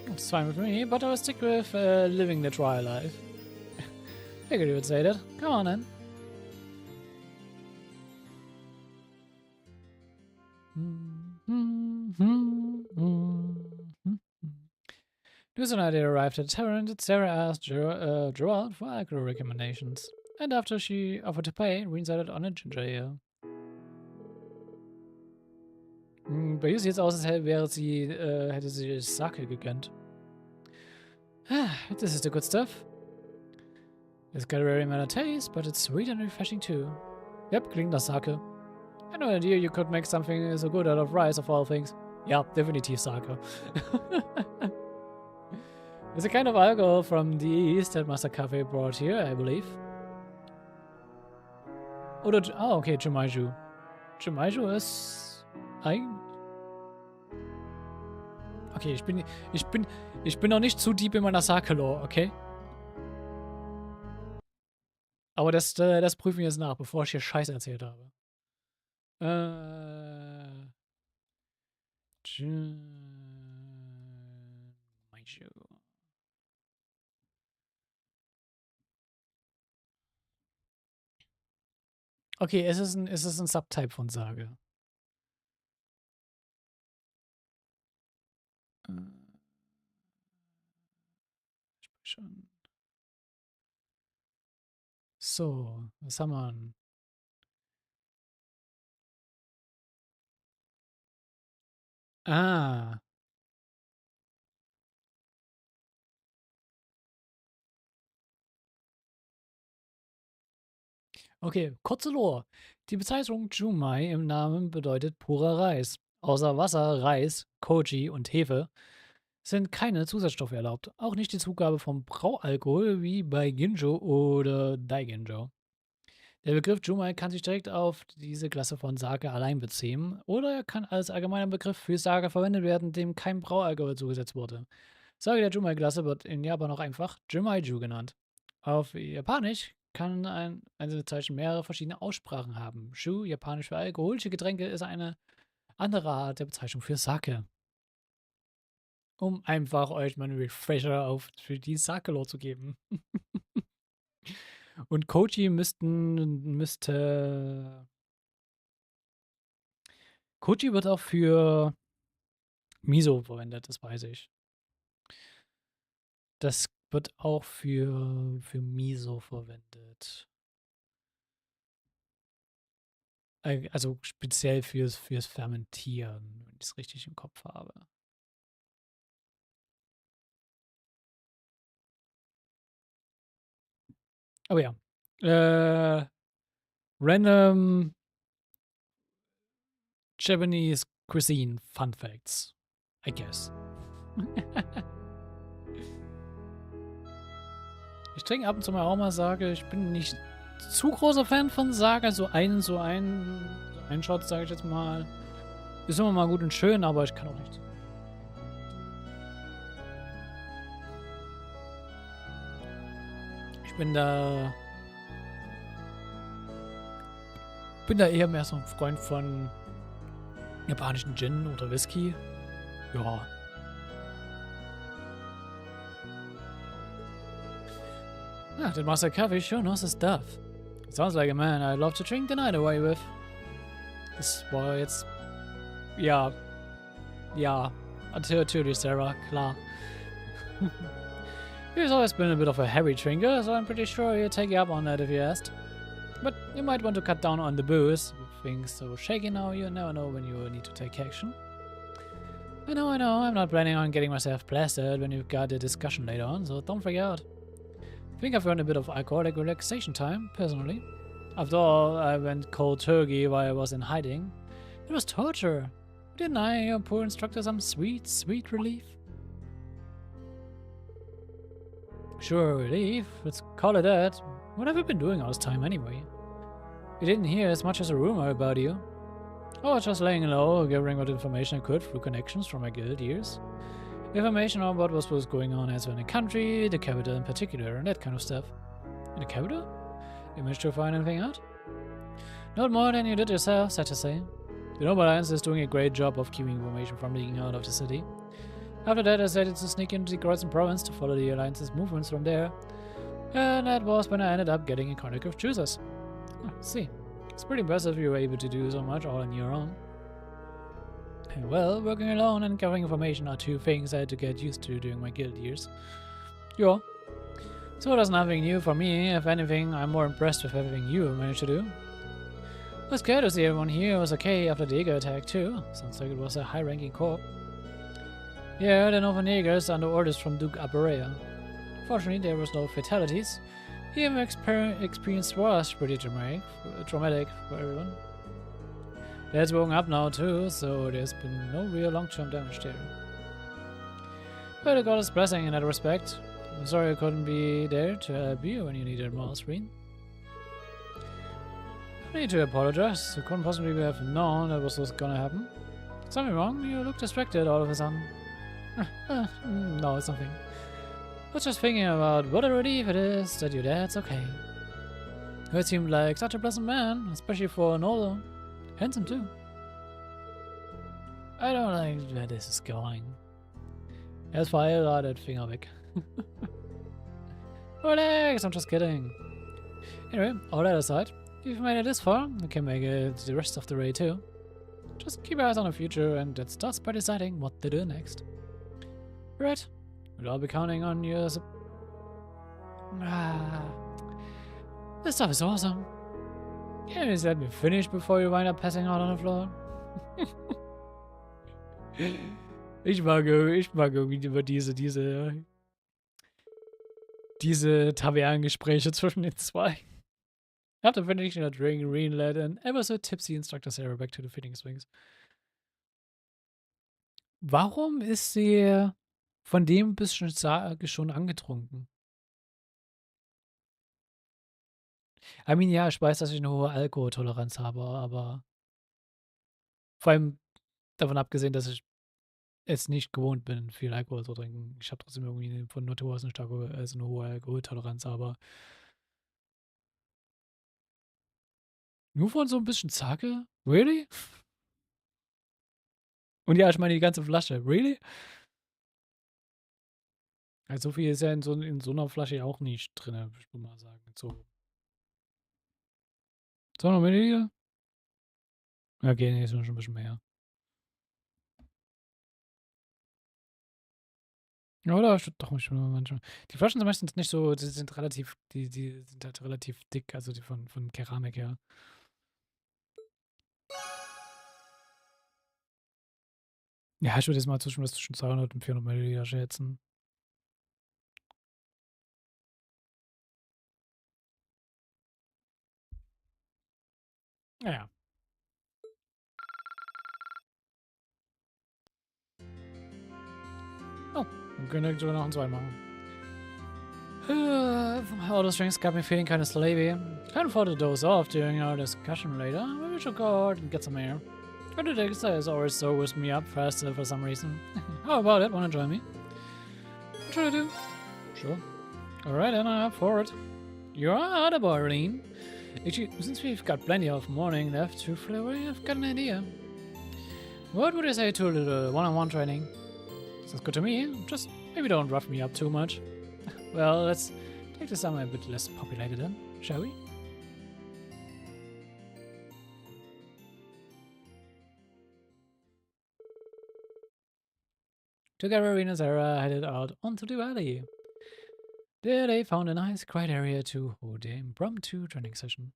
[SPEAKER 1] It's fine with me, but I will stick with living the dry life. Figured you would say that. Come on then. News and idea arrived at the tavern that Sarah asked Gerald for alcohol recommendations. And after she offered to pay, we decided on a ginger ale. Bei ihr sieht es aus, als hätte sie Sake gegönnt. This is the good stuff. It's got a very mellow taste, but it's sweet and refreshing too. Yep, klingt nach Sake. I had no idea you could make something so good out of rice of all things. Yeah, definitiv Sake. It's a kind of alcohol from the east that Master Cafe brought here, I believe. Oder, okay, Jumaiju. Jumaiju ist okay, ich bin noch nicht zu deep in meiner Sake-Lore, okay? Aber das prüfen wir jetzt nach, bevor ich hier Scheiße erzählt habe. Jumaiju. Okay, es ist ein Subtype von Sage. Schon. So, was haben wir denn? Ah. Okay, kurze Lore. Die Bezeichnung Jumai im Namen bedeutet purer Reis. Außer Wasser, Reis, Koji und Hefe sind keine Zusatzstoffe erlaubt. Auch nicht die Zugabe von Braualkohol wie bei Ginjo oder Daiginjo. Der Begriff Jumai kann sich direkt auf diese Klasse von Sake allein beziehen oder er kann als allgemeiner Begriff für Sake verwendet werden, dem kein Braualkohol zugesetzt wurde. Sake der Jumai-Klasse wird in Japan auch einfach Jumaiju genannt. Auf Japanisch kann ein Einzelzeichen mehrere verschiedene Aussprachen haben. Shu, japanisch für alkoholische Getränke, ist eine andere Art der Bezeichnung für Sake. Um einfach euch mal einen Refresher für die Sake-Lore zu geben. Und Koji Koji wird auch für Miso verwendet, das weiß ich. Das wird auch für Miso verwendet. Also speziell fürs Fermentieren, wenn ich es richtig im Kopf habe. Oh ja. Random Japanese cuisine Fun Facts. I guess. Ich trinke ab und zu mal auch mal Sake. Ich bin nicht zu großer Fan von Sake. So ein Shot, sage ich jetzt mal. Ist immer mal gut und schön, aber ich kann auch nicht. Ich bin da eher mehr so ein Freund von japanischen Gin oder Whisky. Ja, Ah, that Master Coffee sure knows his stuff. Sounds like a man I'd love to drink the night away with. This boy, it's... Ja. Ja. Natürlich, Sarah, klar. He's always been a bit of a heavy drinker, so I'm pretty sure he'll take you up on that if you asked. But you might want to cut down on the booze. With things so shaky now, you never know when you need to take action. I know, I'm not planning on getting myself blasted when you've got a discussion later on, so don't freak out. I think I've earned a bit of alcoholic relaxation time, personally. After all, I went cold turkey while I was in hiding. It was torture. Didn't I, your poor instructor, some sweet, sweet relief? Sure, relief. Let's call it that. What have you been doing all this time anyway? You didn't hear as much as a rumor about you. I was just laying low, gathering what information I could through connections from my guild years. Information on what was going on elsewhere in the country, the capital in particular, and that kind of stuff. In the capital? You managed to find anything out? Not more than you did yourself, sad to say. The Noble Alliance is doing a great job of keeping information from leaking out of the city. After that, I decided to sneak into the Croydon province to follow the Alliance's movements from there. And that was when I ended up getting in contact with choosers. Oh, see. It's pretty impressive you were able to do so much all on your own. Well, working alone and gathering information are two things I had to get used to during my guild years. Yeah. So that's nothing new for me. If anything, I'm more impressed with everything you managed to do. I was glad to see everyone here was okay after the Jäger attack too. Sounds like it was a high-ranking corps. Yeah, the Northern Jägers under orders from Duke Aberea. Fortunately, there was no fatalities. Even experience was pretty traumatic for everyone. Dad's woken up now too, so there's been no real long-term damage there. But I got his blessing in that respect. I'm sorry I couldn't be there to help you when you needed more screen. I need to apologize. You couldn't possibly have known that was gonna happen. Something wrong? You look distracted all of a sudden. No, it's nothing. I was just thinking about what a relief it is that your dad's okay. He seemed like such a pleasant man, especially for an older. Handsome too. I don't like where this is going. Erst war that Finger weg. Relax, I'm just kidding. Anyway, all that aside, if you've made it this far, you can make it the rest of the raid too. Just keep your eyes on the future, and that starts by deciding what to do next. Right? We'll all be counting on your this stuff is awesome. Can you just let me finish before you wind up passing out on the floor? Ich mag irgendwie über diese Tavernengespräche zwischen den zwei. After finishing a drink, Reen led an ever so tipsy instructor Sarah back to the fitting swings. Warum ist sie von dem bisschen schon angetrunken? I mean, ja, ich weiß, dass ich eine hohe Alkoholtoleranz habe, aber vor allem davon abgesehen, dass ich es nicht gewohnt bin, viel Alkohol zu trinken. Ich habe trotzdem irgendwie von Natur aus eine hohe Alkoholtoleranz, aber nur von so ein bisschen Sake? Really? Und ja, ich meine die ganze Flasche. Really? Also so viel ist ja in so einer Flasche auch nicht drin, würde ich mal sagen. So. 200 Milliliter? Okay, nee, ist schon ein bisschen mehr. Oder? Doch, manchmal. Die Flaschen sind meistens nicht so, die sind halt relativ dick, also die von Keramik her. Ja, ich würde jetzt mal zwischen 200 und 400 Milliliter schätzen. Naja. Oh, wir können direkt sogar noch einen zweiten machen. All those drinks got me feeling kind of slavey. Can't afford to doze off during our discussion later. Maybe we should go out and get some air. But the exercise always so whips me up faster for some reason. How about it? Wanna join me? What should I do? Sure. Alright, then I'm up for it. You're out of Arlene. Actually, since we've got plenty of morning left to fly away, I've got an idea. What would you say to a little one-on-one training? Sounds good to me. Just maybe don't rough me up too much. Well, let's Take this somewhere a bit less populated then, shall we? Together, Rena and Sarah headed out onto the valley. There they found a nice quiet area to hold the impromptu training session.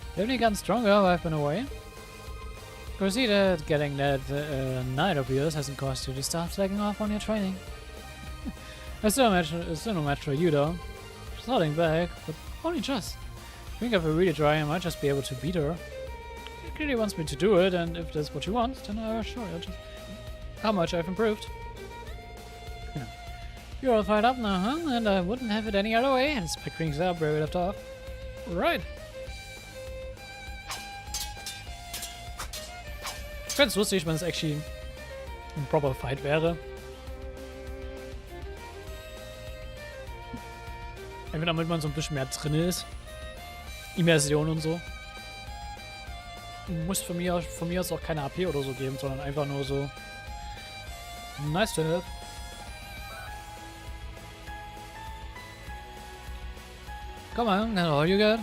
[SPEAKER 1] Definitely gotten stronger while I've been away. Could see that getting that night of yours hasn't caused you to start slacking off on your training. It's still no match for you though. She's holding back, but only just. I think if I really try, I might just be able to beat her. She clearly wants me to do it, and if that's what she wants, then I'll show her just how much I've improved. You're all fired up now, huh? And I wouldn't have it any other way. And let's pick things up where we left off. Right. Ich fände es lustig, wenn es actually ein proper Fight wäre. Einfach damit man so ein bisschen mehr drin ist. Immersion und so. Muss von mir aus auch keine AP oder so geben, sondern einfach nur so nice to have. Come on, that's all you got.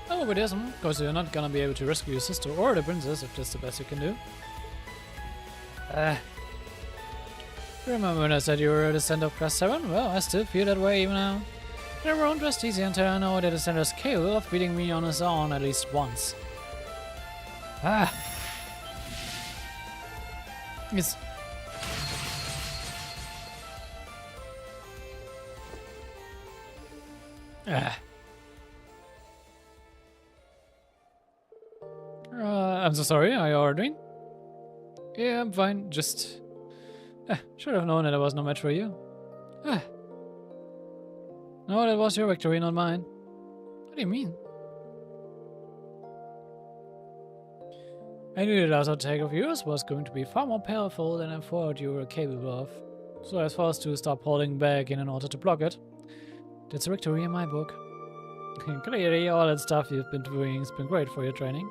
[SPEAKER 1] Oh, but it isn't, because you're not gonna be able to rescue your sister or the princess if that's the best you can do. Remember when I said you were a descendant of class 7? Well, I still feel that way even now. Never won't rest easy until I know that the descendant is capable of beating me on his own at least once. It's... I'm so sorry, are you ordering? Yeah, I'm fine, just... should have known that I was no match for you. No, that was your victory, not mine. What do you mean? I knew that our attack of yours was going to be far more powerful than I thought you were capable of. So I was forced to stop holding back in order to block it. That's a victory in my book. Clearly, all that stuff you've been doing has been great for your training.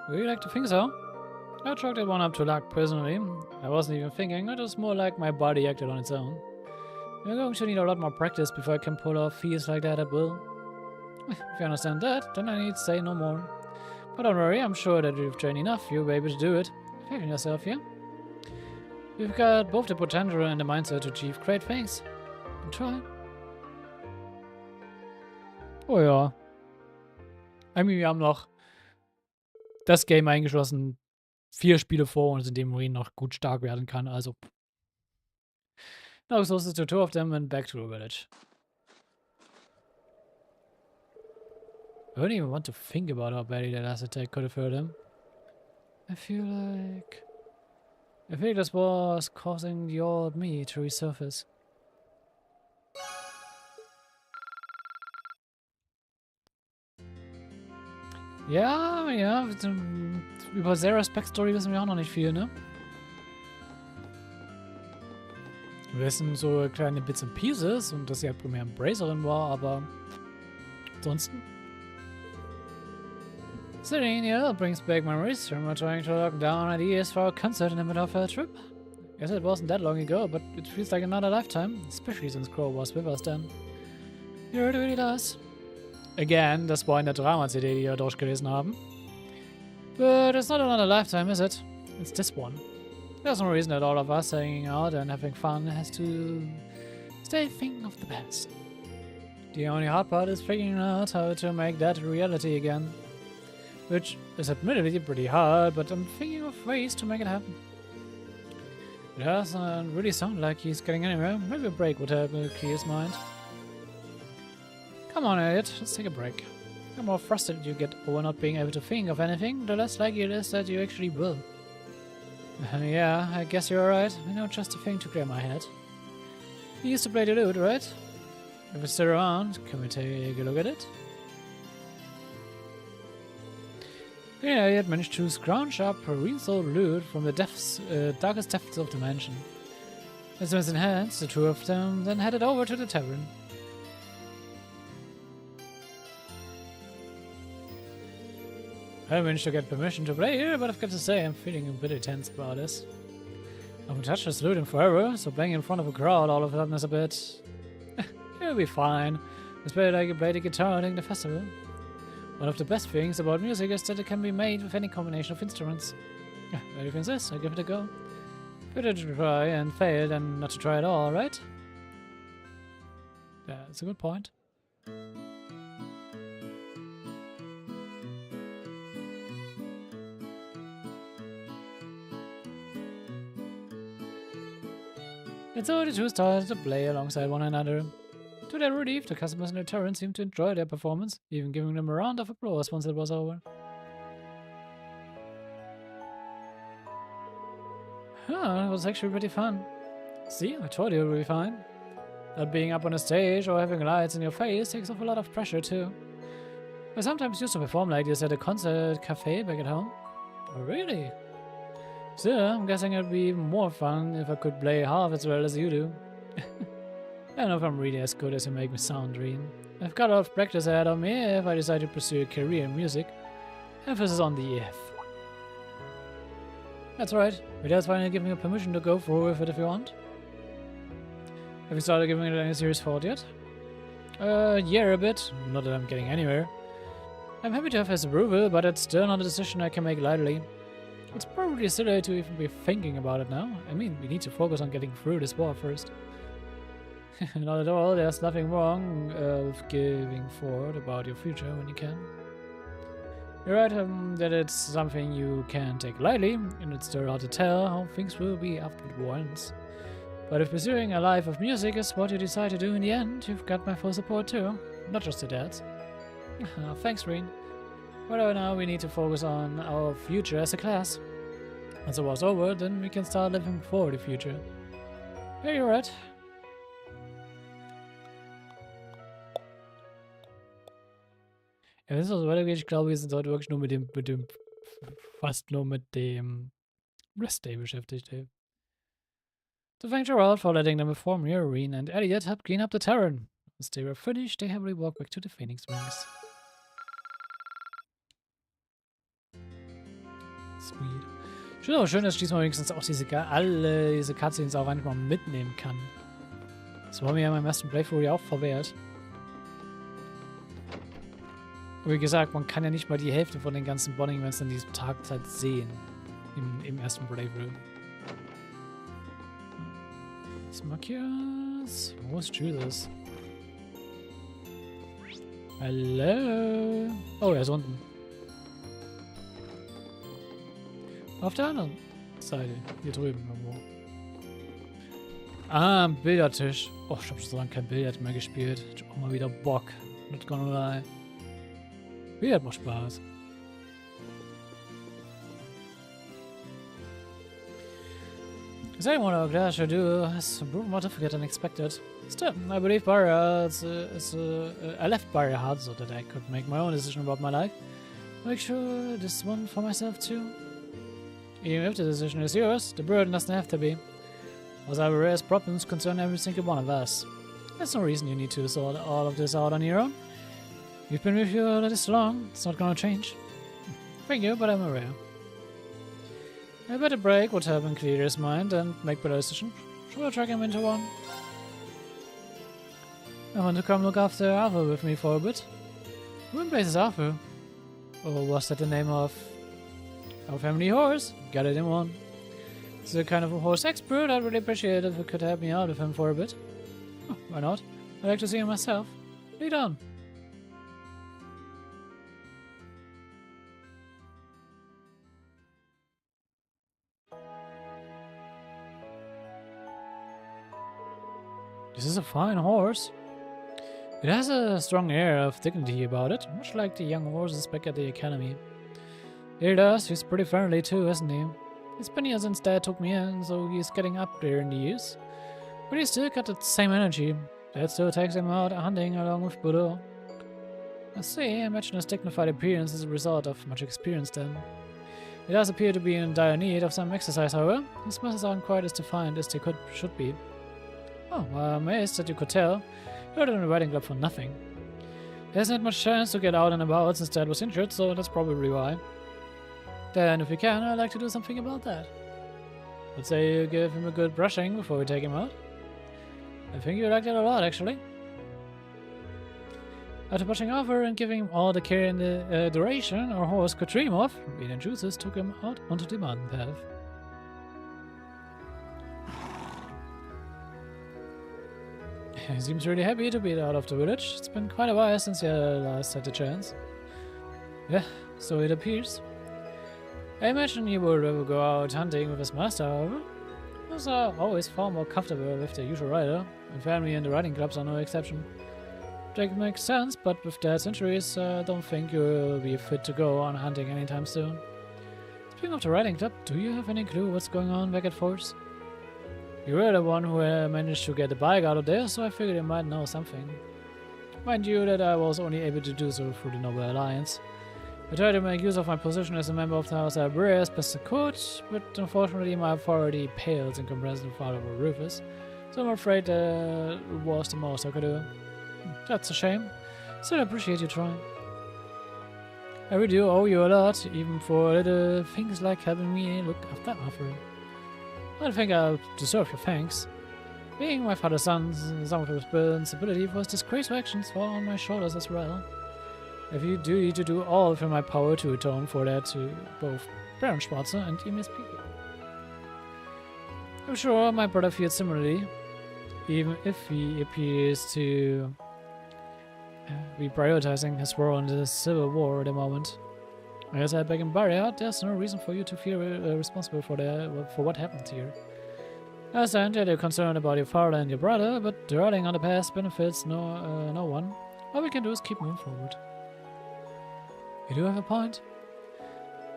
[SPEAKER 1] Would you like to think so? I chalked that one up to luck, personally. I wasn't even thinking, it was more like my body acted on its own. You're going to need a lot more practice before I can pull off feats like that at will. If you understand that, then I need to say no more. But don't worry, I'm sure that if you've trained enough, you'll be able to do it. Faith in yourself, yeah? You've got both the potential and the mindset to achieve great things. Try. Oh ja. Wir haben noch das Game eingeschlossen. 4 Spiele vor uns, in dem Marine noch gut stark werden kann. Also. Now it's also to 2 of them and back to the village. I don't even want to think about how badly that last attack could have hurt him. I feel like this was causing the old me to resurface. Ja, über Sarahs Backstory wissen wir auch noch nicht viel, ne? Wir wissen so kleine Bits and Pieces und dass sie halt primär Embracerin war, aber ansonsten. Sitting here brings back memories from trying to lock down ideas for a concert in the middle of a trip. Guess it wasn't that long ago, but it feels like another lifetime, especially since Crow was with us then. It really does. Again, das war in der Drama-CD, die wir durchgelesen haben. But it's not another lifetime, is it? It's this one. There's no reason that all of us hanging out and having fun has to stay thinking of the past. The only hard part is figuring out how to make that a reality again. Which is admittedly pretty hard, but I'm thinking of ways to make it happen. It doesn't really sound like he's getting anywhere. Maybe a break would help clear his mind. Come on, Elliot, let's take a break. The more frustrated you get over not being able to think of anything, the less likely it is that you actually will. Yeah, I guess you're right. I know just a thing to clear my head. You used to play the lute, right? If it's still around, can we take a look at it? Yeah, Elliot managed to scrounge up a real-soul lute from the darkest depths of the mansion. As soon as in hands, the 2 of them then headed over to the tavern. I managed to get permission to play here, but I've got to say I'm feeling a bit tense about this. I haven't touched this lute in forever, so playing in front of a crowd all of a sudden is a bit... It'll be fine. Especially like I play the guitar during the festival. One of the best things about music is that it can be made with any combination of instruments. The difference is, I give it a go. Better to try and fail than not to try at all, right? Yeah, that's a good point. And so the two started to play alongside one another. To their relief, the customers in the tavern seemed to enjoy their performance, even giving them a round of applause once it was over. It was actually pretty fun. See, I told you it would be fine. Not being up on a stage or having lights in your face takes off a lot of pressure too. I sometimes used to perform like this at a concert cafe back at home. Oh, really? Still, I'm guessing it'd be even more fun if I could play half as well as you do. I don't know if I'm really as good as you make me sound, Dream. I've got a lot of practice ahead of me if I decide to pursue a career in music. Emphasis on the if. That's right. Vida's finally giving you permission to go through with it if you want. Have you started giving it any serious thought yet? Yeah, a bit. Not that I'm getting anywhere. I'm happy to have his approval, but it's still not a decision I can make lightly. It's probably silly to even be thinking about it now. I mean, we need to focus on getting through this war first. Not at all, there's nothing wrong with giving thought about your future when you can. You're right that it's something you can't take lightly, and it's still hard to tell how things will be after the war ends. But if pursuing a life of music is what you decide to do in the end, you've got my full support too, not just your dad's. Thanks, Reen. But now we need to focus on our future as a class. Once the war's over, then we can start living for the future. Yeah, you're right. Ja, wenn es noch so weitergeht, ich glaube, wir sind heute wirklich nur fast nur mit dem Rest Day beschäftigt, ey. To thank Gerald for letting them perform here, Reen and Elliot helped clean up the tavern. Once they were finished, they happily walked back to the Phoenix Wings. Sweet. Ich finde auch schön, dass ich diesmal wenigstens auch alle diese Cutscenes auch einfach mal mitnehmen kann. Das war mir ja beim ersten Playthrough ja auch verwehrt. Und wie gesagt, man kann ja nicht mal die Hälfte von den ganzen Bonding-Events an diesem Tag halt sehen. Im ersten Playthrough. Smuckers. Wo ist Jesus? Hallo? Oh, er ist unten. Auf der anderen Seite. Hier drüben irgendwo. Ah, ein Billardtisch. Oh, ich hab schon so lange kein Billard mehr gespielt. Ich hab auch mal wieder Bock. Not gonna lie. Billard macht Spaß. Saying what I'm glad I do has proven more difficult than expected. Still, I believe Barrier I left Barrier hard so that I could make my own decision about my life. Make sure this one for myself too. Even if the decision is yours, the burden doesn't have to be. As our various problems concern every single one of us. There's no reason you need to sort all of this out on your own. You've been with you this long, it's not gonna change. Thank you, but I'm aware. A better break would help him clear his mind and make better decisions. Should I track him into one? I want to come look after Arthur with me for a bit. Who places Arthur? Or was that the name of our family horse? Got it in one. He's the kind of a horse expert. I'd really appreciate it if you could help me out with him for a bit. Oh, why not? I'd like to see him myself. Lead on. This is a fine horse. It has a strong air of dignity about it, much like the young horses back at the academy. He does, he's pretty friendly too, isn't he? It's been years since Dad took me in, so he's getting up there in the years. But he's still got that same energy. Dad still takes him out hunting along with Budo. I see, I imagine his dignified appearance is a result of much experience then. He does appear to be in dire need of some exercise, however. His muscles aren't quite as defined as they should be. Oh, well, I'm amazed that you could tell. You're in a riding club for nothing. He hasn't had much chance to get out and about since Dad was injured, so that's probably why. Then, if we can, I'd like to do something about that. Let's say you give him a good brushing before we take him out. I think you like that a lot, actually. After brushing over and giving him all the care and the duration our horse could dream of, Reed and Juices took him out onto the mountain path. He seems really happy to be out of the village. It's been quite a while since he last had the chance. Yeah, so it appears. I imagine he would rather go out hunting with his master, however. Those are always far more comfortable with the usual rider, and family and the riding clubs are no exception. That makes sense, but with Dad's injuries, I don't think you'll be fit to go on hunting anytime soon. Speaking of the riding club, do you have any clue what's going on back at Thors? You were the one who managed to get the bike out of there, so I figured you might know something. Mind you that I was only able to do so through the Noble Alliance. I tried to make use of my position as a member of the House Library as best I could, but unfortunately my authority pales in comparison to Father Rufus, so I'm afraid that was the most I could do. That's a shame. Still appreciate you trying. I really do owe you a lot, even for little things like helping me look after Arthur. I think I deserve your thanks. Being my father's son, some of the responsibility for his disgraceful actions fall on my shoulders as well. I feel duty to do all within my power to atone for that to both Baron Schwarzer and MSP. I'm sure my brother feels similarly, even if he appears to be prioritizing his role in the Civil War at the moment. As I said back in Barrier, there's no reason for you to feel responsible for what happened here. I understand that you're concerned about your father and your brother, but dwelling on the past benefits no one. All we can do is keep moving forward. You do have a point.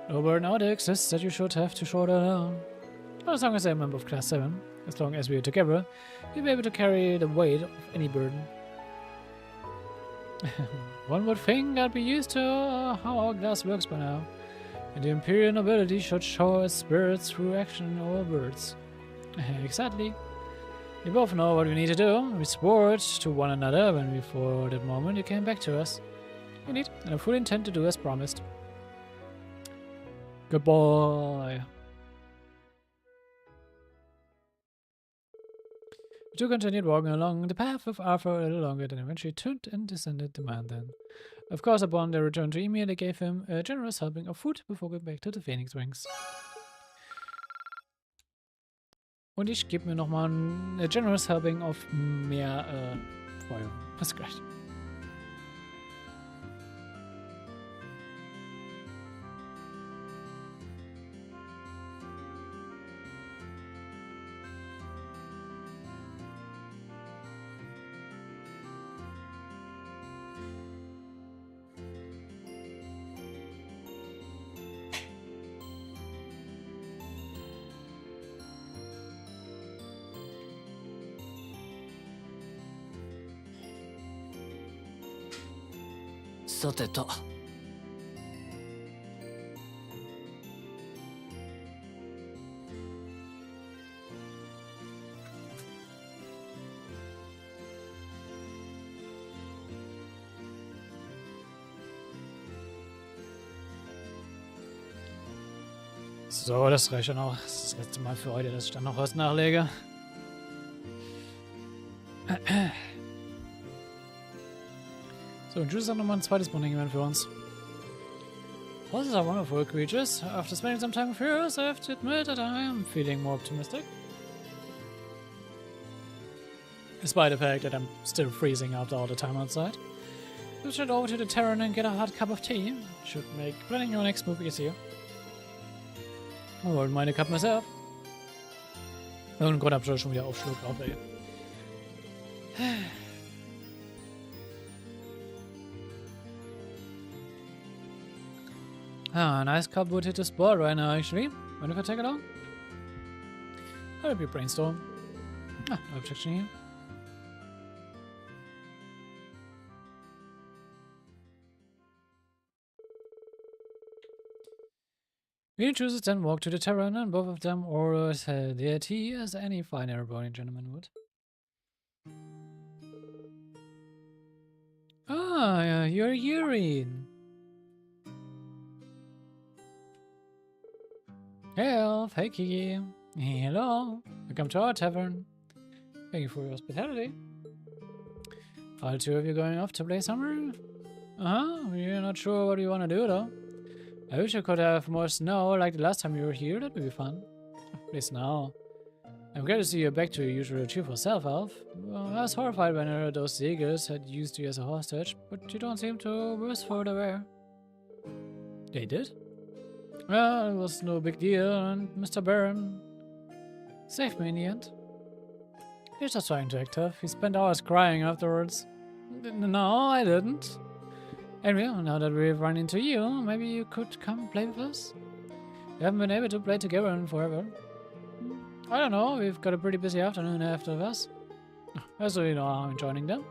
[SPEAKER 1] No burden out exists that you should have to shoulder alone. Not as long as I'm a member of Class 7. As long as we are together, you'll be able to carry the weight of any burden. One would think I'd be used to how our class works by now, and the Imperial nobility should show its spirit through action over words. Exactly. We both know what we need to do. We swore it to one another when before that moment you came back to us. Indeed, and I fully intend to do as promised. Goodbye. The two continued walking along the path with Arthur a little longer, then eventually turned and descended the mountain. Of course, upon their return to Emir, they gave him a generous helping of food before going back to the Phoenix Wings. Und ich gebe mir nochmal ein generous helping of mehr Feuer. Das ist gleich.
[SPEAKER 2] さてと。
[SPEAKER 1] So, das reicht dann auch. Das ist das letzte Mal für heute, dass ich dann noch was nachlege. So, und Juice hat nochmal ein zweites Bonding-Event für uns. Horses are wonderful creatures. After spending some time with yours, I have to admit that I am feeling more optimistic. Despite the fact that I'm still freezing after all the time outside. Let's head over to the Terran and get a hot cup of tea. Should make planning your next move easier. I wouldn't mind a cup myself. Und Gott, hab ich schon wieder aufschluckt. Auf, ey. Ah, a nice cup would hit the spot right now, actually. Mind if I take it on? That'll be a brainstorm. Ah, no objection here. We chooses then walk to the Terran, and both of them ordered their tea as any fine Erebonian gentleman would. Ah, You're urine. Hey Elf, hey Kiki. Hello. Welcome to our tavern. Thank you for your hospitality. All two of you going off to play summer? You're not sure what you want to do though. I wish I could have more snow like the last time you were here. That would be fun. Play snow. I'm glad to see you back to your usual cheerful self, Elf. Well, I was horrified when I heard those Seagulls had used you as a hostage, but you don't seem to worse for the wear. They did? Well, it was no big deal, and Mr. Baron saved me in the end. He's just trying to act tough. He spent hours crying afterwards. No, I didn't. Anyway, now that we've run into you, maybe you could come play with us? We haven't been able to play together in forever. I don't know, we've got a pretty busy afternoon ahead of us. So you know I'm joining them.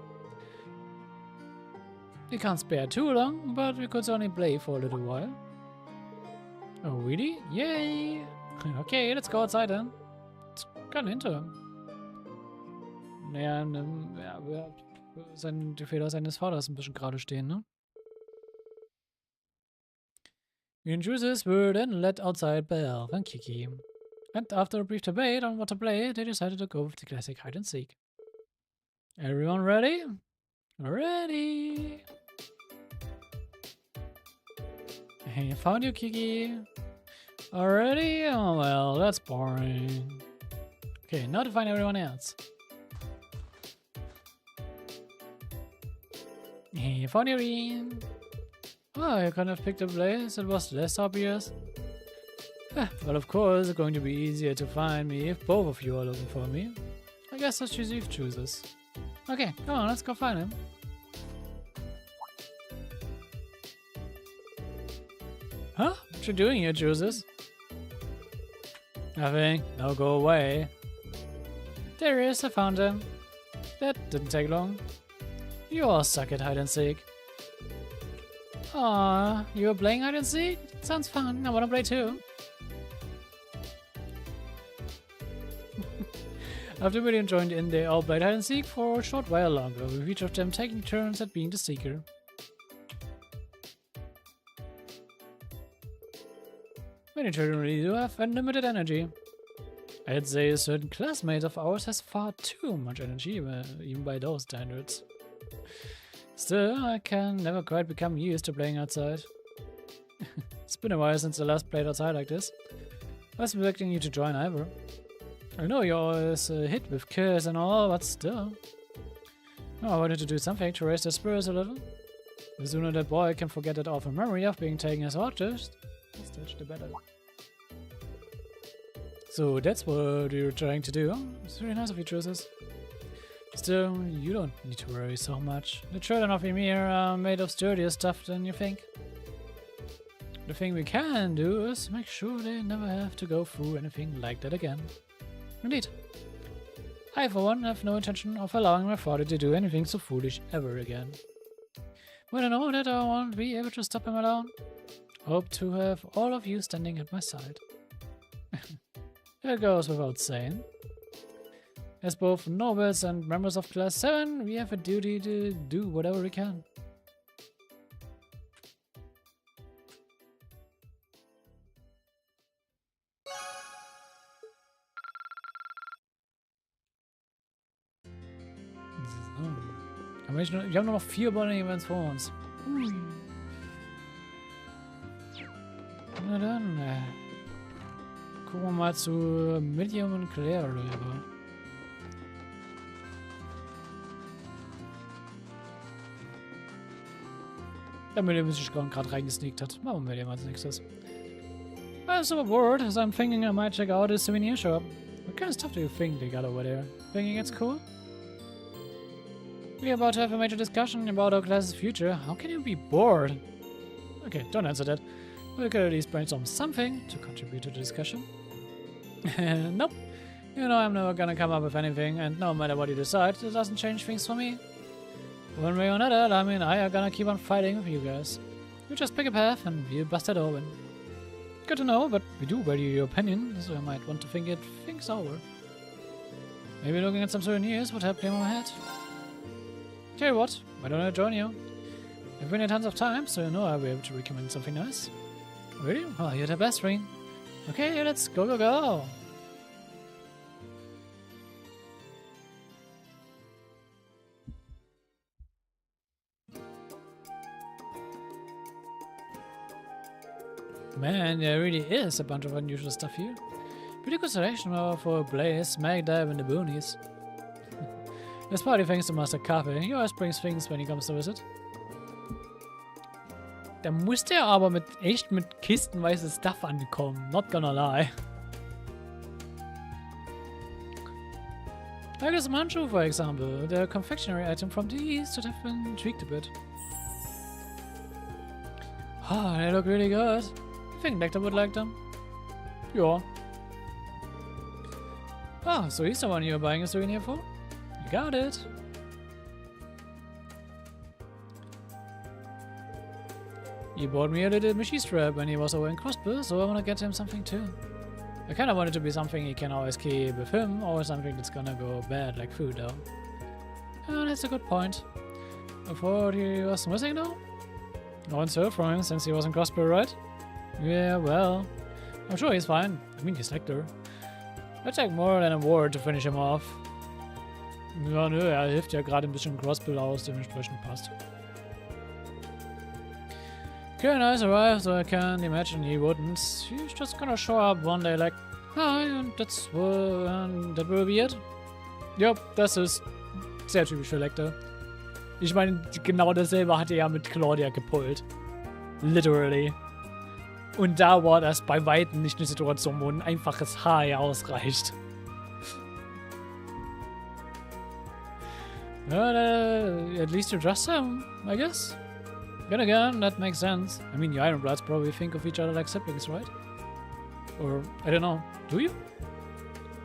[SPEAKER 1] We can't spare too long, but we could only play for a little while. Oh, really? Yay! Okay, let's go outside then. Let's get into him. Naja, die Feder seines Vaters ein bisschen gerade stehen, ne? The intruders were then led outside by Elf and Kiki. And after a brief debate on what to play, they decided to go with the classic hide and seek. Everyone ready? Ready! Hey, you found you, Kiki. Already? Oh well, that's boring. Okay, now to find everyone else. Hey, you found your Ian. Oh, you could have picked a place that was less obvious. Well, of course, it's going to be easier to find me if both of you are looking for me. I guess that's just Eve chooses. Okay, come on, let's go find him. Huh? What you doing here, chooses? Nothing. Now go away. There he is, I found him. That didn't take long. You all suck at hide and seek. Aww, you were playing hide and seek? Sounds fun, I wanna play too. After William joined in, they all played hide and seek for a short while longer, with each of them taking turns at being the seeker. Many children really do have unlimited energy. I'd say a certain classmate of ours has far too much energy, even by those standards. Still, I can never quite become used to playing outside. It's been a while since I last played outside like this. I was expecting you to join either. I know you're always hit with kids and all, but still. Oh, I wanted to do something to raise their spirits a little. The sooner that boy can forget that awful memory of being taken as hostage, the better. So that's what you're trying to do. It's really nice of you, Joseph. Still, you don't need to worry so much. The children of Valimar are made of sturdier stuff than you think. The thing we can do is make sure they never have to go through anything like that again. Indeed. I, for one, have no intention of allowing my father to do anything so foolish ever again. When I know that I won't be able to stop him alone, hope to have all of you standing at my side. That goes without saying. As both nobles and members of Class 7, we have a duty to do whatever we can. So. Wir haben nur noch 4 Bonding Events vor uns. Na dann, gucken wir mal zu Medium und Claire rüber. Der Medium sich gerade reingesneakt hat. Machen wir Medium als nächstes. I'm so bored, as I'm thinking I might check out a souvenir shop. What kind of stuff do you think they got over there? Thinking it's cool? We're about to have a major discussion about our class's future. How can you be bored? Okay, don't answer that. We could at least brainstorm something to contribute to the discussion. Nope. You know I'm never gonna come up with anything, and no matter what you decide, it doesn't change things for me. One way or another, I mean, I are gonna keep on fighting with you guys. You just pick a path and we'll bust it open. Good to know, but we do value your opinion, so I might want to think things over. Maybe looking at some souvenirs would help clear my head. Tell you what, why don't I join you? I've been here tons of times, so you know I'll be able to recommend something nice. Really? Oh, you're the best, Ring. Okay, let's go, go, go! Man, there really is a bunch of unusual stuff here. Pretty good selection for a place smack dab in the boonies. This party thanks to Master Kaffee. He always brings things when he comes to visit. Da muss der aber echt mit kistenweise Stuff ankommen. Not gonna lie. Like this manchu, for example. The confectionery item from the east should have been tweaked a bit. Ah, they look really good. I think Nectar would like them. Yeah. Oh, so he's the one you're buying a souvenir for? You got it. He bought me a little machine strap when he was over in Crossbill, so I want to get him something too. I kind of want it to be something he can always keep with him, or something that's gonna go bad, like food though. Oh, that's a good point. I thought he was missing though? No one's heard from him since he was in Crossbill, right? Yeah, well, I'm sure he's fine. I mean, he's Lecter. I'd take more than a word to finish him off. Ja, nö, hilft ja gerade ein bisschen Crossbill aus, dementsprechend passt. Okay, nice arrived, so I can't imagine he wouldn't. He's just gonna show up one day like, hi, and that will be it. Yep, das ist sehr typisch für Lecter. Ich meine, genau dasselbe hat er ja mit Claudia gepult. Literally. Und da war das bei Weitem nicht eine Situation, wo ein einfaches Hi ausreicht. Well, at least you trust him, I guess. Then again, that makes sense. I mean, you Ironbloods probably think of each other like siblings, right? Or, I don't know, do you?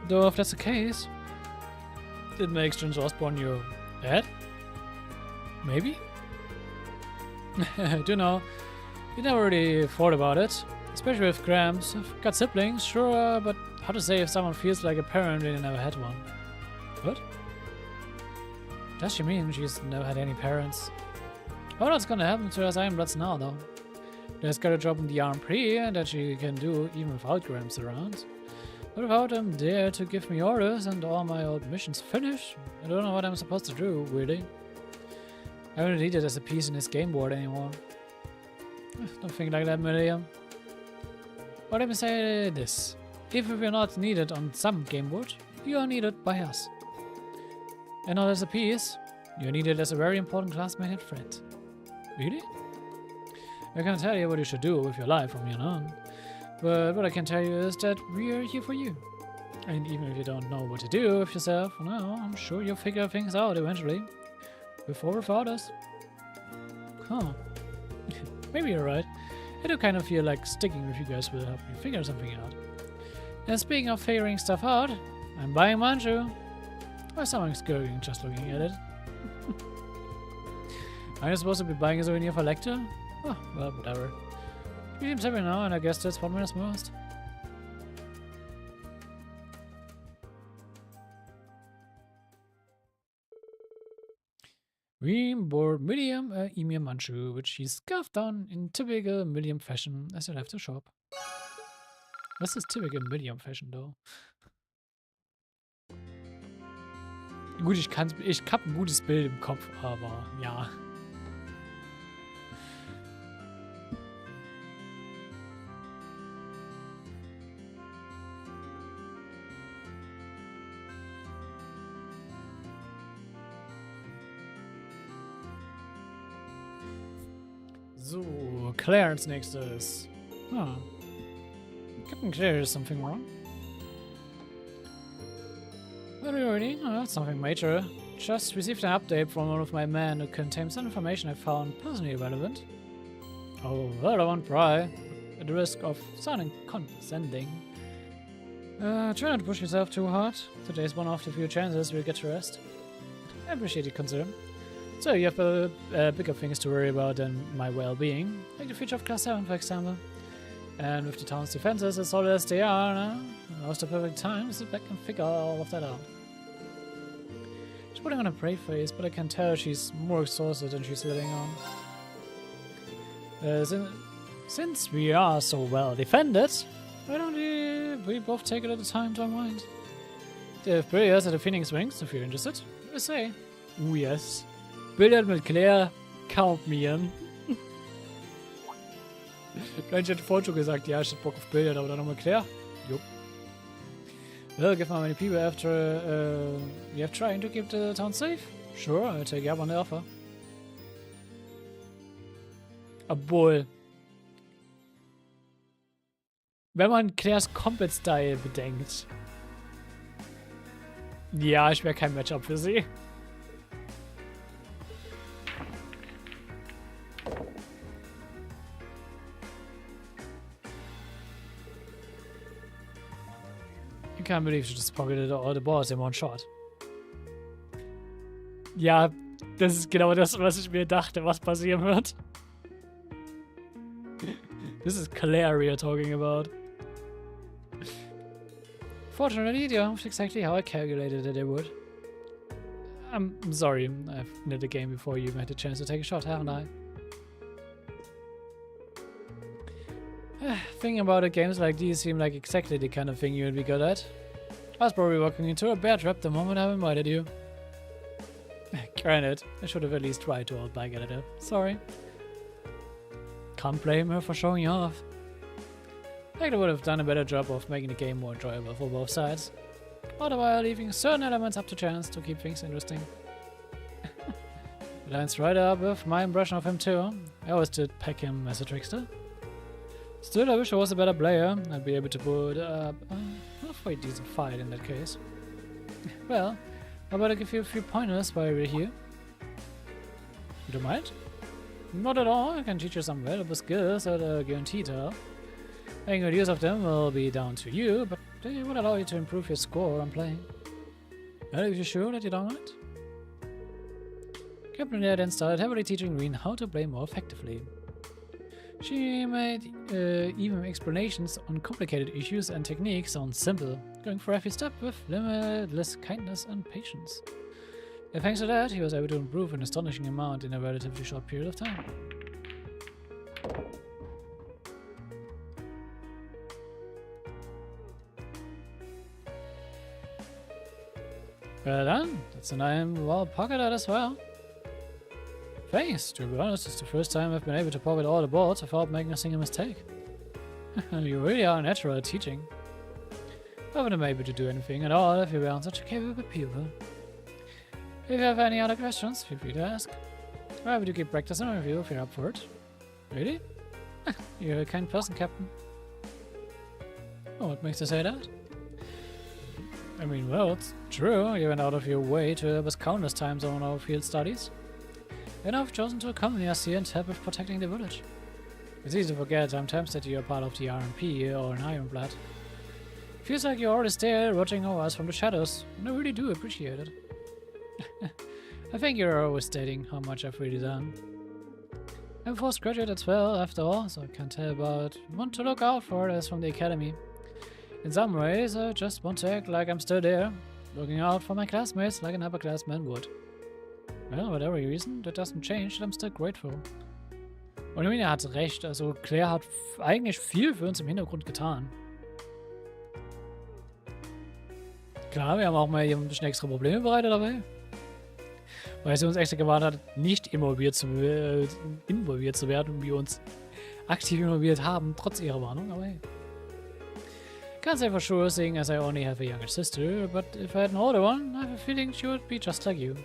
[SPEAKER 1] Though if that's the case, it makes James Osborne your dad? Maybe? I don't know. You never really thought about it. Especially with Gramps. I've got siblings, sure, but how to say if someone feels like a parent when they never had one? What? Does she mean she's never had any parents? Oh, that's gonna happen to us Ironbloods now, though. There's got a job in the RP that she can do even without Gramps around. But without him there to give me orders and all my old missions finished, I don't know what I'm supposed to do, really. I don't need it as a piece in his game board anymore. Don't think like that, Miriam. But let me say this. If you're not needed on some game board, you are needed by us. And not as a piece, you're needed as a very important classmate and friend. Really? I can't tell you what you should do with your life from here on. But what I can tell you is that we are here for you. And even if you don't know what to do with yourself, well, I'm sure you'll figure things out eventually. With or without us. Huh. Maybe you're right. I do kind of feel like sticking with you guys will help me figure something out. And speaking of figuring stuff out, I'm buying manju. Or someone's going just looking at it. Am I supposed to be buying a souvenir for Lecter? Oh, well, whatever. He seems happy now, and I guess that's what matters most. We bought Medium Emir Manchu, which he scarfed on in typical Medium fashion as he left the shop. What's this typical Medium fashion, though? Gut, ich hab ein gutes Bild im Kopf, aber ja. So, Claire als nächstes. Ah. Captain Claire, is something wrong? What are you reading? Oh, that's something major. Just received an update from one of my men who contains some information I found personally relevant. Oh, well, I won't pry. At the risk of sounding condescending. Try not to push yourself too hard. Today's one of the few chances we'll get to rest. I appreciate your concern. So you have bigger things to worry about than my well-being, like the future of Class 7, for example. And with the town's defenses as solid as they are, now's the perfect time to sit back and figure all of that out. She's putting on a brave face, but I can tell she's more exhausted than she's letting on. Since we are so well defended, why don't we both take a little time to unwind? They have billiards at the Phoenix Wings, if you're interested. I say. Oh yes. Billard mit Claire, count me in. Ich hätte vorhin schon gesagt, ja, ich hätte Bock auf Billard, aber dann nochmal Claire. Jupp. Well, give how many people after you have trying to keep the town safe? Sure, I'll take you up on the offer. Obwohl, wenn man Claires Combat-Style bedenkt, ja, ich wäre kein Matchup für sie. I can't believe she just pocketed all the balls in one shot. Ja, das ist genau das, was ich mir dachte, was passieren wird. This is Claire we are talking about. Fortunately, you moved exactly how I calculated that it would. I'm sorry, I've played the game before you had a chance to take a shot, haven't I? Thinking about it, games like these seem like exactly the kind of thing you would be good at. I was probably walking into a bear trap the moment I invited you. Granted, I should have at least tried to hold back at it. Sorry. Can't blame her for showing you off. I think I would have done a better job of making the game more enjoyable for both sides. All the while leaving certain elements up to chance to keep things interesting. Lines right up with my impression of him too. I always did peg him as a trickster. Still, I wish I was a better player. I'd be able to put up a halfway decent fight in that case. Well, how about I give you a few pointers while we're here? You don't mind? Not at all. I can teach you some valuable skills at a guaranteed help. Making good use of them will be down to you, but they would allow you to improve your score on playing. Are you sure that you don't mind? Captain there then started heavily teaching Green how to play more effectively. She made even explanations on complicated issues and techniques sound simple, going for every step with limitless kindness and patience. And thanks to that, he was able to improve an astonishing amount in a relatively short period of time. Well done, that's a name well pocketed as well. Thanks, to be honest, it's the first time I've been able to pocket all the boards without making a single mistake. You really are natural at teaching. I wouldn't be able to do anything at all if you weren't such a capable pupil. If you have any other questions, feel free to ask. Or happy to keep practicing with you if you're up for it. Really? You're a kind person, Captain. Oh, what makes you say that? I mean, well, it's true. You went out of your way to help us countless times on our field studies. And I've chosen to accompany us here and help with protecting the village. It's easy to forget sometimes that you're part of the RMP or an Ironblood. Feels like you're always there watching over us from the shadows, and I really do appreciate it. I think you're always stating how much I've really done. I'm a postgraduate as well, after all, so I can't tell about want to look out for us from the academy. In some ways, I just want to act like I'm still there, looking out for my classmates like an upperclassman would. Well, whatever reason, that doesn't change that I'm still grateful. Und er hat recht, also Claire hat eigentlich viel für uns im Hintergrund getan. Klar, wir haben auch mal ein bisschen extra Probleme bereitet dabei. Weil sie uns extra gewarnt hat, nicht involviert zu werden und wir uns aktiv involviert haben, trotz ihrer Warnung, aber hey. Can't say for sure, seeing as I only have a younger sister, but if I had an older one, I have a feeling she would be just like you.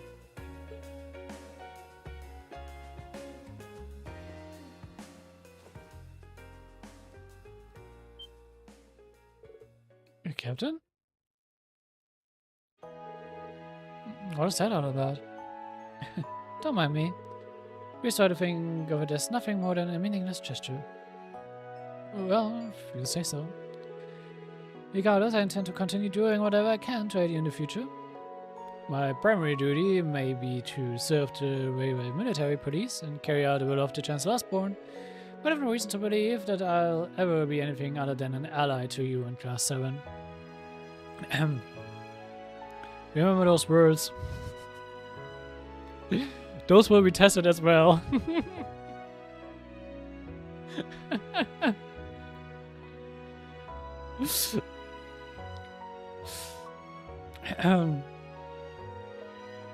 [SPEAKER 1] Captain? What is that all about? Don't mind me. We started to think of it as nothing more than a meaningless gesture. Well, if you say so. Regardless, I intend to continue doing whatever I can to aid you in the future. My primary duty may be to serve the railway military police and carry out the will of the Chancellor Osborne, but I have no reason to believe that I'll ever be anything other than an ally to you in Class 7. Remember those words. Those will be tested as well.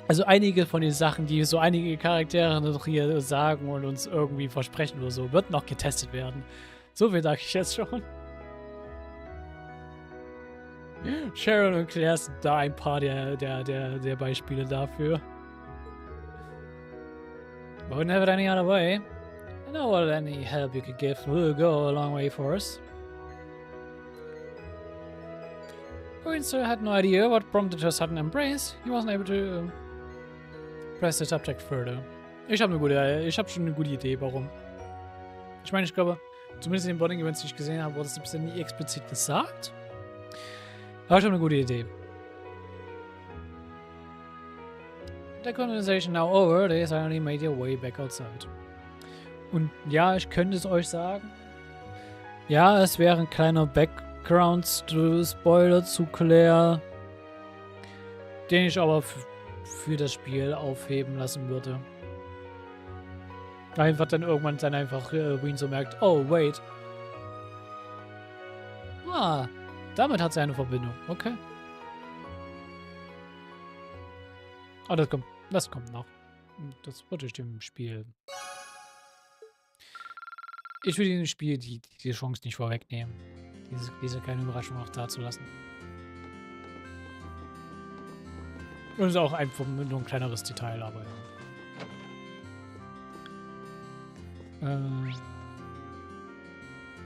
[SPEAKER 1] Also einige von den Sachen, die so einige Charaktere noch hier sagen und uns irgendwie versprechen oder so, wird noch getestet werden. So viel sage ich jetzt schon. Sharon und Claire sind da ein paar der Beispiele dafür. Wouldn't have it any other way. I know what any help you could give will go a long way for us. Unser had no idea what prompted her sudden embrace. He wasn't able to press the subject further. Ich habe schon eine gute Idee, warum. Ich meine, ich glaube, zumindest in den Bonding Events, die ich gesehen habe, wurde es ein bisschen nie explizit gesagt. Aber ich habe eine gute Idee. The conversation now over, they suddenly made their way back outside. Und ja, ich könnte es euch sagen. Ja, es wäre ein kleiner Background-Spoiler zu Claire, den ich aber für das Spiel aufheben lassen würde. Einfach dann irgendwann einfach Wien so merkt, oh, wait. Ah, damit hat sie eine Verbindung. Okay. Oh, das kommt noch. Das wird durch dem Spiel. Ich will diesem Spiel diese Chance nicht vorwegnehmen. Diese kleine Überraschung auch da zu lassen. Und es ist auch einfach nur ein kleineres Detail, aber ja.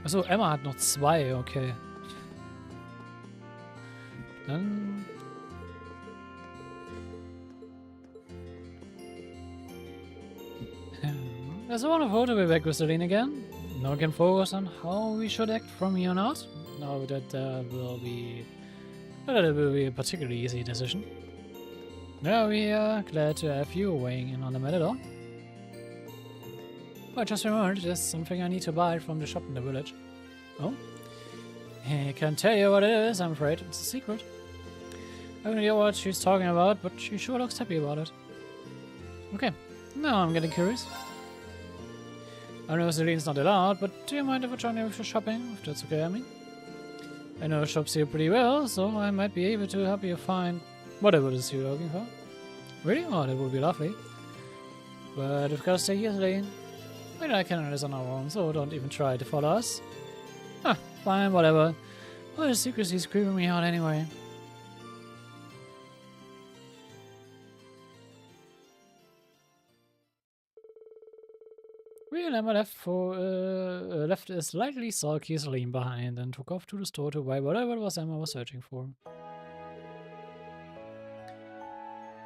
[SPEAKER 1] Achso, Emma hat noch 2, okay. Dann... It's wonderful to be back with Celine again. Now we can focus on how we should act from here on out. Now that will be a particularly easy decision. Now we are glad to have you weighing in on the matter. I just remembered there's something I need to buy from the shop in the village. Oh? I can't tell you what it is, I'm afraid. It's a secret. I have no idea what she's talking about, but she sure looks happy about it. Okay, now I'm getting curious. I know Celine's not allowed, but do you mind if I join you for shopping? If that's okay, I mean. I know shops here pretty well, so I might be able to help you find whatever it is you're looking for. Really? Oh, that would be lovely. But we've got to stay here, Celine. We know Kanal is on our own, so don't even try to follow us. Ah, fine, whatever. Well, the secrecy's creeping me out anyway. Real Emma left a slightly sulky Celine behind and took off to the store to buy whatever it was Emma was searching for.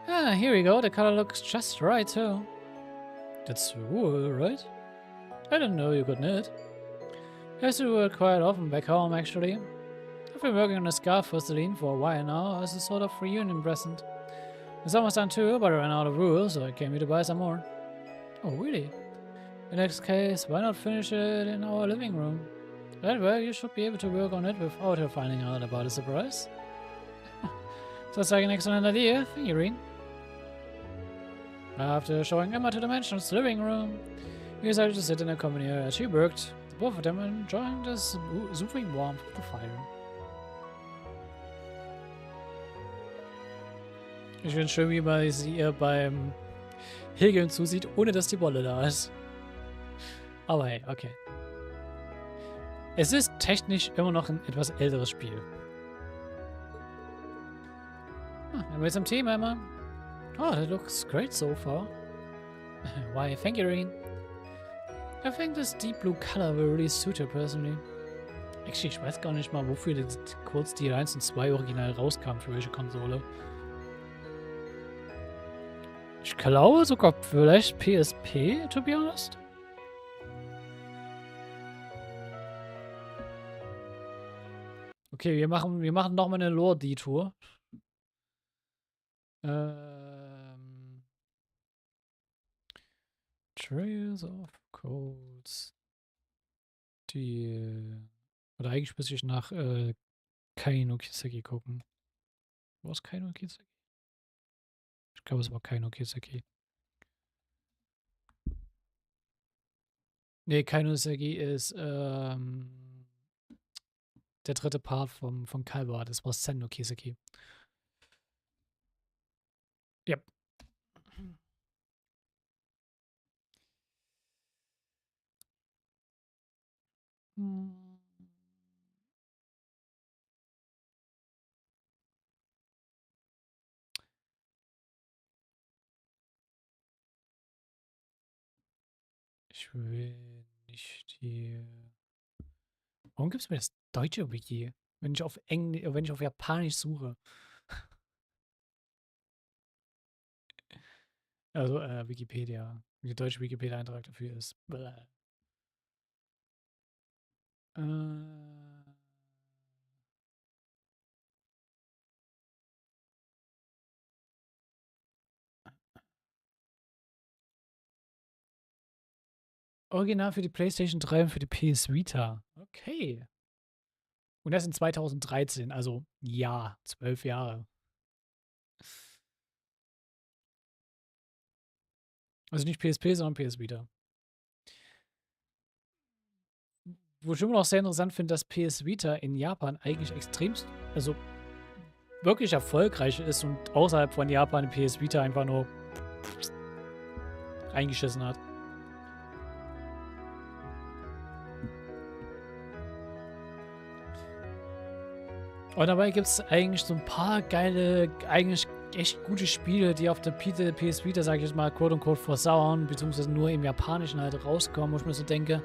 [SPEAKER 1] Ah, here we go. The color looks just right, too. That's wool, right? I didn't know you could knit. I used to work quite often back home, actually. I've been working on a scarf for Celine for a while now as a sort of reunion present. It's almost done too, but I ran out of wool, so I came here to buy some more. Oh, really? In that case, why not finish it in our living room? That way, you should be able to work on it without her finding out about the surprise. Sounds like an excellent idea, figurine. After showing Emma to the mansion's living room, we decided to sit and accompany her as she worked, both of them enjoying the soothing warmth of the fire. Ich finde schön, wie man sie ihr beim Häkeln zusieht, ohne dass die Wolle da ist. Aber hey, okay. Es ist technisch immer noch ein etwas älteres Spiel. And with some tea, Emma. Oh, that looks great so far. Why, thank you, Irene. I think this deep blue color will really suit her personally. Actually, ich weiß gar nicht mal, wofür kurz die 1 und 2 original rauskam, für welche Konsole. Ich glaube sogar vielleicht PSP, to be honest. Okay, wir machen nochmal eine Lore-Detour. Trails of Codes. Oder eigentlich müsste ich nach Kaino Kiseki gucken. Wo ist Kaino Kiseki? Ich glaube, es war Kaino Kiseki. Nee, Kainoseki ist der dritte Part vom Kalber. Das war Sen no Kiseki. Yep. Ich will nicht hier. Warum gibt es mir das deutsche Wiki, wenn ich auf wenn ich auf Japanisch suche? Also Wikipedia. Der deutsche Wikipedia-Eintrag dafür ist. Äh, Original für die PlayStation 3 und für die PS Vita. Okay. Und das in 2013, also ja, 12 Jahre. Also nicht PSP, sondern PS Vita. Wo ich immer noch sehr interessant finde, dass PS Vita in Japan eigentlich extremst, also wirklich erfolgreich ist und außerhalb von Japan die PS Vita einfach nur reingeschissen hat. Und dabei gibt es eigentlich so ein paar geile, eigentlich echt gute Spiele, die auf der PS Vita, sag ich jetzt mal, quote unquote versauern, beziehungsweise nur im Japanischen halt rauskommen, wo ich mir so denke,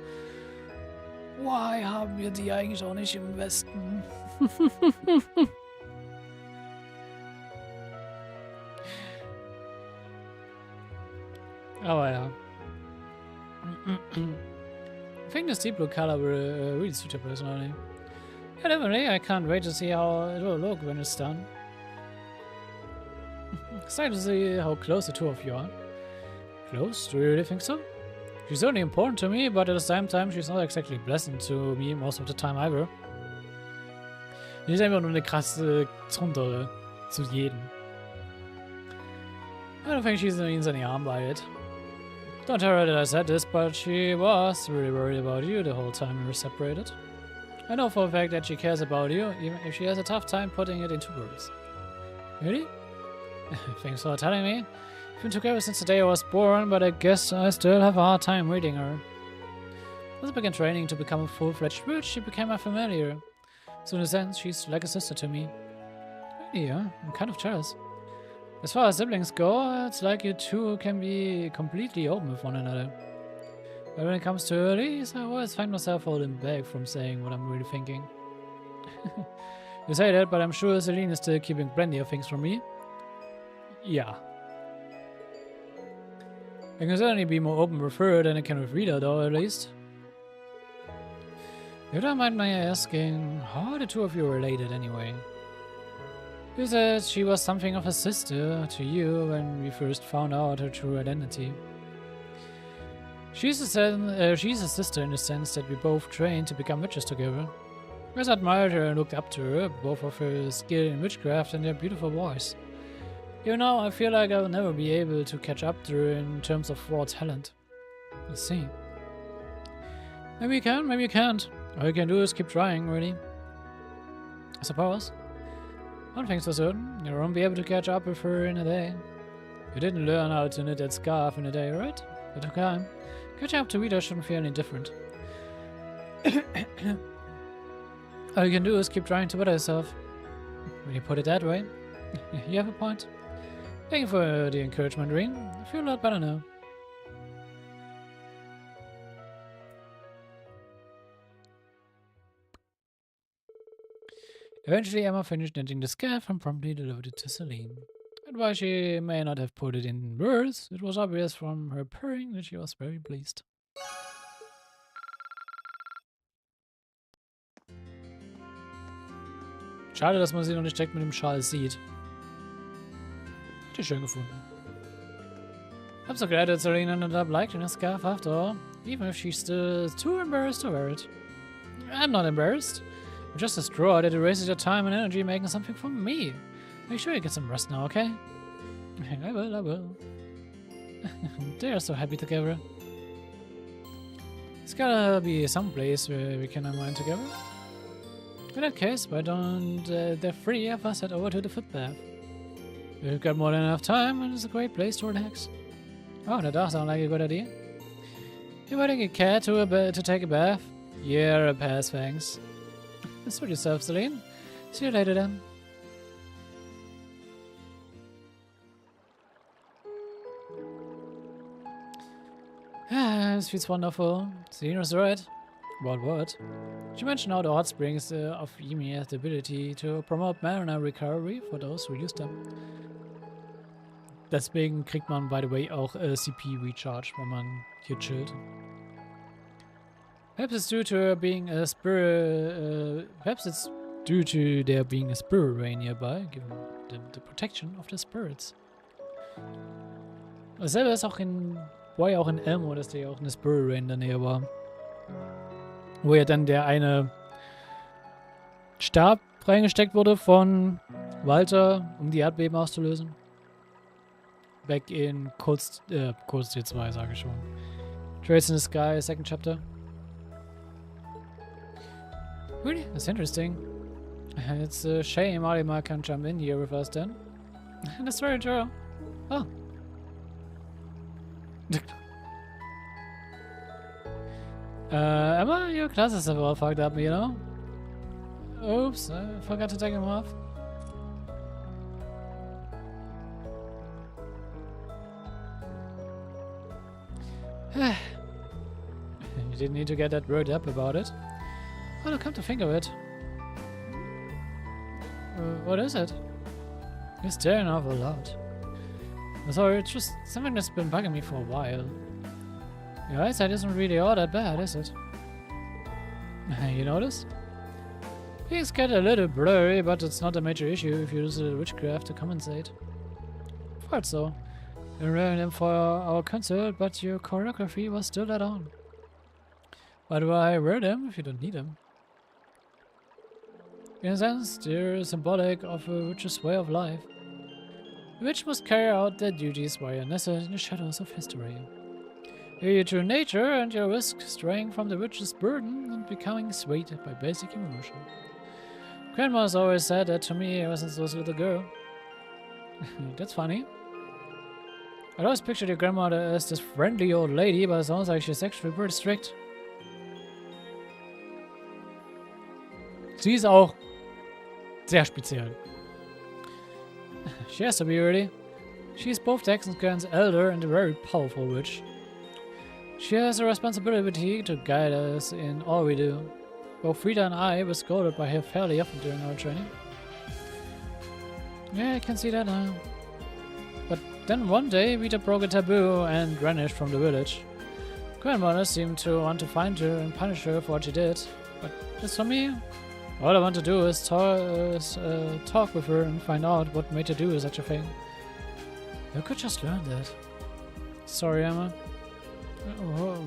[SPEAKER 1] why haben wir die eigentlich auch nicht im Westen? Aber ja. I think this deep blue color will really suit your personality. Yeah, definitely. I can't wait to see how it will look when it's done. Excited to see how close the two of you are. Close? Do you really think so? She's certainly important to me, but at the same time, she's not exactly pleasant to me most of the time either. Die ist einfach nur eine krasse Zundere zu jedem. I don't think she's in any harm by it. Don't tell her that I said this, but she was really worried about you the whole time we were separated. I know for a fact that she cares about you, even if she has a tough time putting it into words. Really? Thanks for telling me. We've been together since the day I was born, but I guess I still have a hard time reading her. As I began training to become a full-fledged witch, she became my familiar. So in a sense, she's like a sister to me. Really, yeah? I'm kind of jealous. As far as siblings go, it's like you two can be completely open with one another. But when it comes to Elise, I always find myself holding back from saying what I'm really thinking. You say that, but I'm sure Celine is still keeping plenty of things from me. Yeah. I can certainly be more open with her than I can with Rita, though, at least. If you don't mind my asking, how are the two of you related anyway? You said she was something of a sister to you when we first found out her true identity. She's a sister in the sense that we both trained to become witches together. I always admired her and looked up to her, both of her skill in witchcraft and their beautiful voice. You know, I feel like I'll never be able to catch up to her in terms of raw talent. Let's see. Maybe you can, maybe you can't. All you can do is keep trying, really. I suppose. One thing's for certain, you won't be able to catch up with her in a day. You didn't learn how to knit that scarf in a day, right? It took time. Catching up to Vida shouldn't feel any different. All you can do is keep trying to better yourself. When you put it that way, you have a point. Thank you for the encouragement, Ring. I feel a lot better now. Eventually, Emma finished knitting the scarf and promptly delivered it to Celine. And while she may not have put it in words, it was obvious from her purring that she was very pleased. Schade, dass man sie noch nicht direkt mit dem Schal sieht. Hätte ich schön gefunden. I'm so glad that Celine ended up liking the scarf after all, even if she's still too embarrassed to wear it. I'm not embarrassed. I'm just distraught that it wasted your time and energy making something for me. Make sure you get some rest now, okay? I will. They are so happy together. It's gotta be some place where we can unwind together. In that case, why don't the three of us head over to the footpath? We've got more than enough time, and it's a great place to relax. Oh, that does sound like a good idea. Inviting a cat to take a bath? Yeah, a pass, thanks. Suit yourself, Celine. See you later then. This feels wonderful. Celine was right. About what? She mentioned how the hot springs of Emi have the ability to promote mana recovery for those who use them. Deswegen kriegt man, by the way, auch CP Recharge, wenn man hier chillt. Perhaps it's due to being a spirit. Perhaps it's due to there being a spirit rain nearby, given the protection of the spirits. Dasselbe ist auch war ja auch in Elmo, dass da ja auch eine Spirit Rain in der Nähe war. Wo ja dann der eine Stab reingesteckt wurde von Walter, um die Erdbeben auszulösen. Back in Kurz D2, sage ich schon. Trails in the Sky, second chapter. Really? That's interesting. It's a shame Valimar can't jump in here with us then. That's very true. Oh. Emma, your classes have all fucked up, you know? Oops, I forgot to take him off. You didn't need to get that worked up about it. Well, come to think of it. What is it? You're staring awful lot. Sorry, it's just something that's been bugging me for a while. Your eyesight isn't really all that bad, is it? You notice? Things get a little blurry, but it's not a major issue if you use a little witchcraft to compensate. Thought so. You're wearing them for our concert, but your choreography was still let on. Why do I wear them if you don't need them? In a sense, they're symbolic of a witch's way of life. The witch must carry out their duties while nestled in the shadows of history. You're your true nature, and you risk straying from the witch's burden and becoming swayed by basic emotion. Grandma's always said that to me ever since I was a little girl. That's funny. I always pictured your grandmother as this friendly old lady, but it sounds like she's actually pretty strict. Sie ist auch sehr speziell. She has to be, really. She's both Texan's elder and a very powerful witch. She has a responsibility to guide us in all we do. Both Frida and I were scolded by her fairly often during our training. Yeah, I can see that now. But then one day, Vita broke a taboo and vanished from the village. Grandmother seemed to want to find her and punish her for what she did. But as for me, all I want to do is talk with her and find out what made her do such a thing. You could just learn that. Sorry, Emma.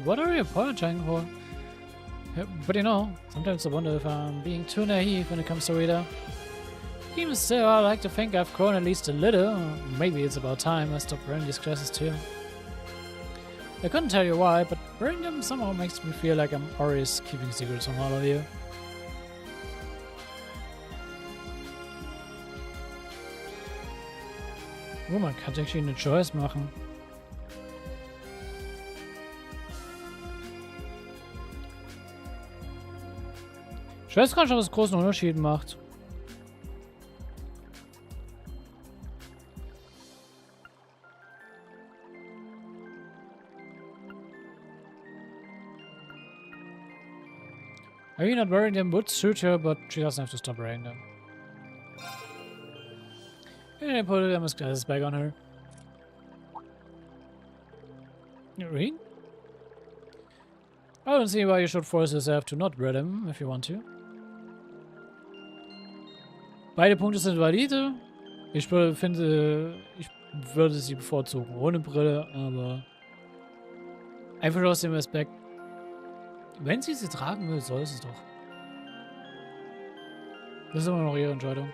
[SPEAKER 1] What are you apologizing for? But you know, sometimes I wonder if I'm being too naive when it comes to Rita. Even still, I like to think I've grown at least a little. Maybe it's about time I stopped wearing these classes too. I couldn't tell you why, but wearing them somehow makes me feel like I'm always keeping secrets from all of you. Oh, man kann actually eine Choice machen. Ich weiß gar nicht, ob es großen Unterschied macht. Maybe not wearing them would suit her, but she doesn't have to stop wearing them. And I put Emma's glasses back on her. Really? I don't see why you should force yourself to not wear them if you want to. Beide Punkte sind valide. Ich würde sie bevorzugen ohne Brille, aber einfach aus dem Aspekt, wenn sie tragen will, soll sie es doch. Das ist immer noch ihre Entscheidung.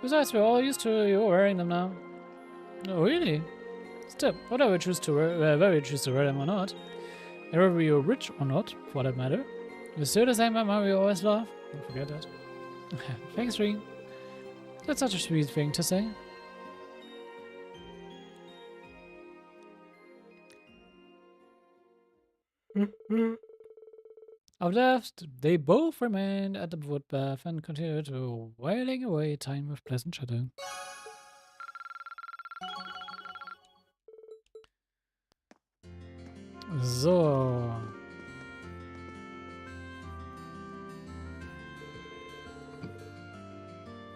[SPEAKER 1] Besides, we're all used to you wearing them now. No, really? Still, whatever you choose to wear, whether you choose to wear them or not, Whether you're rich or not, for that matter. You're still the same man we always love. Don't forget that. Thanks, Ring. That's such a sweet thing to say. Out left, they both remained at the wood bath and continued to whiling away time with pleasant chatting. So.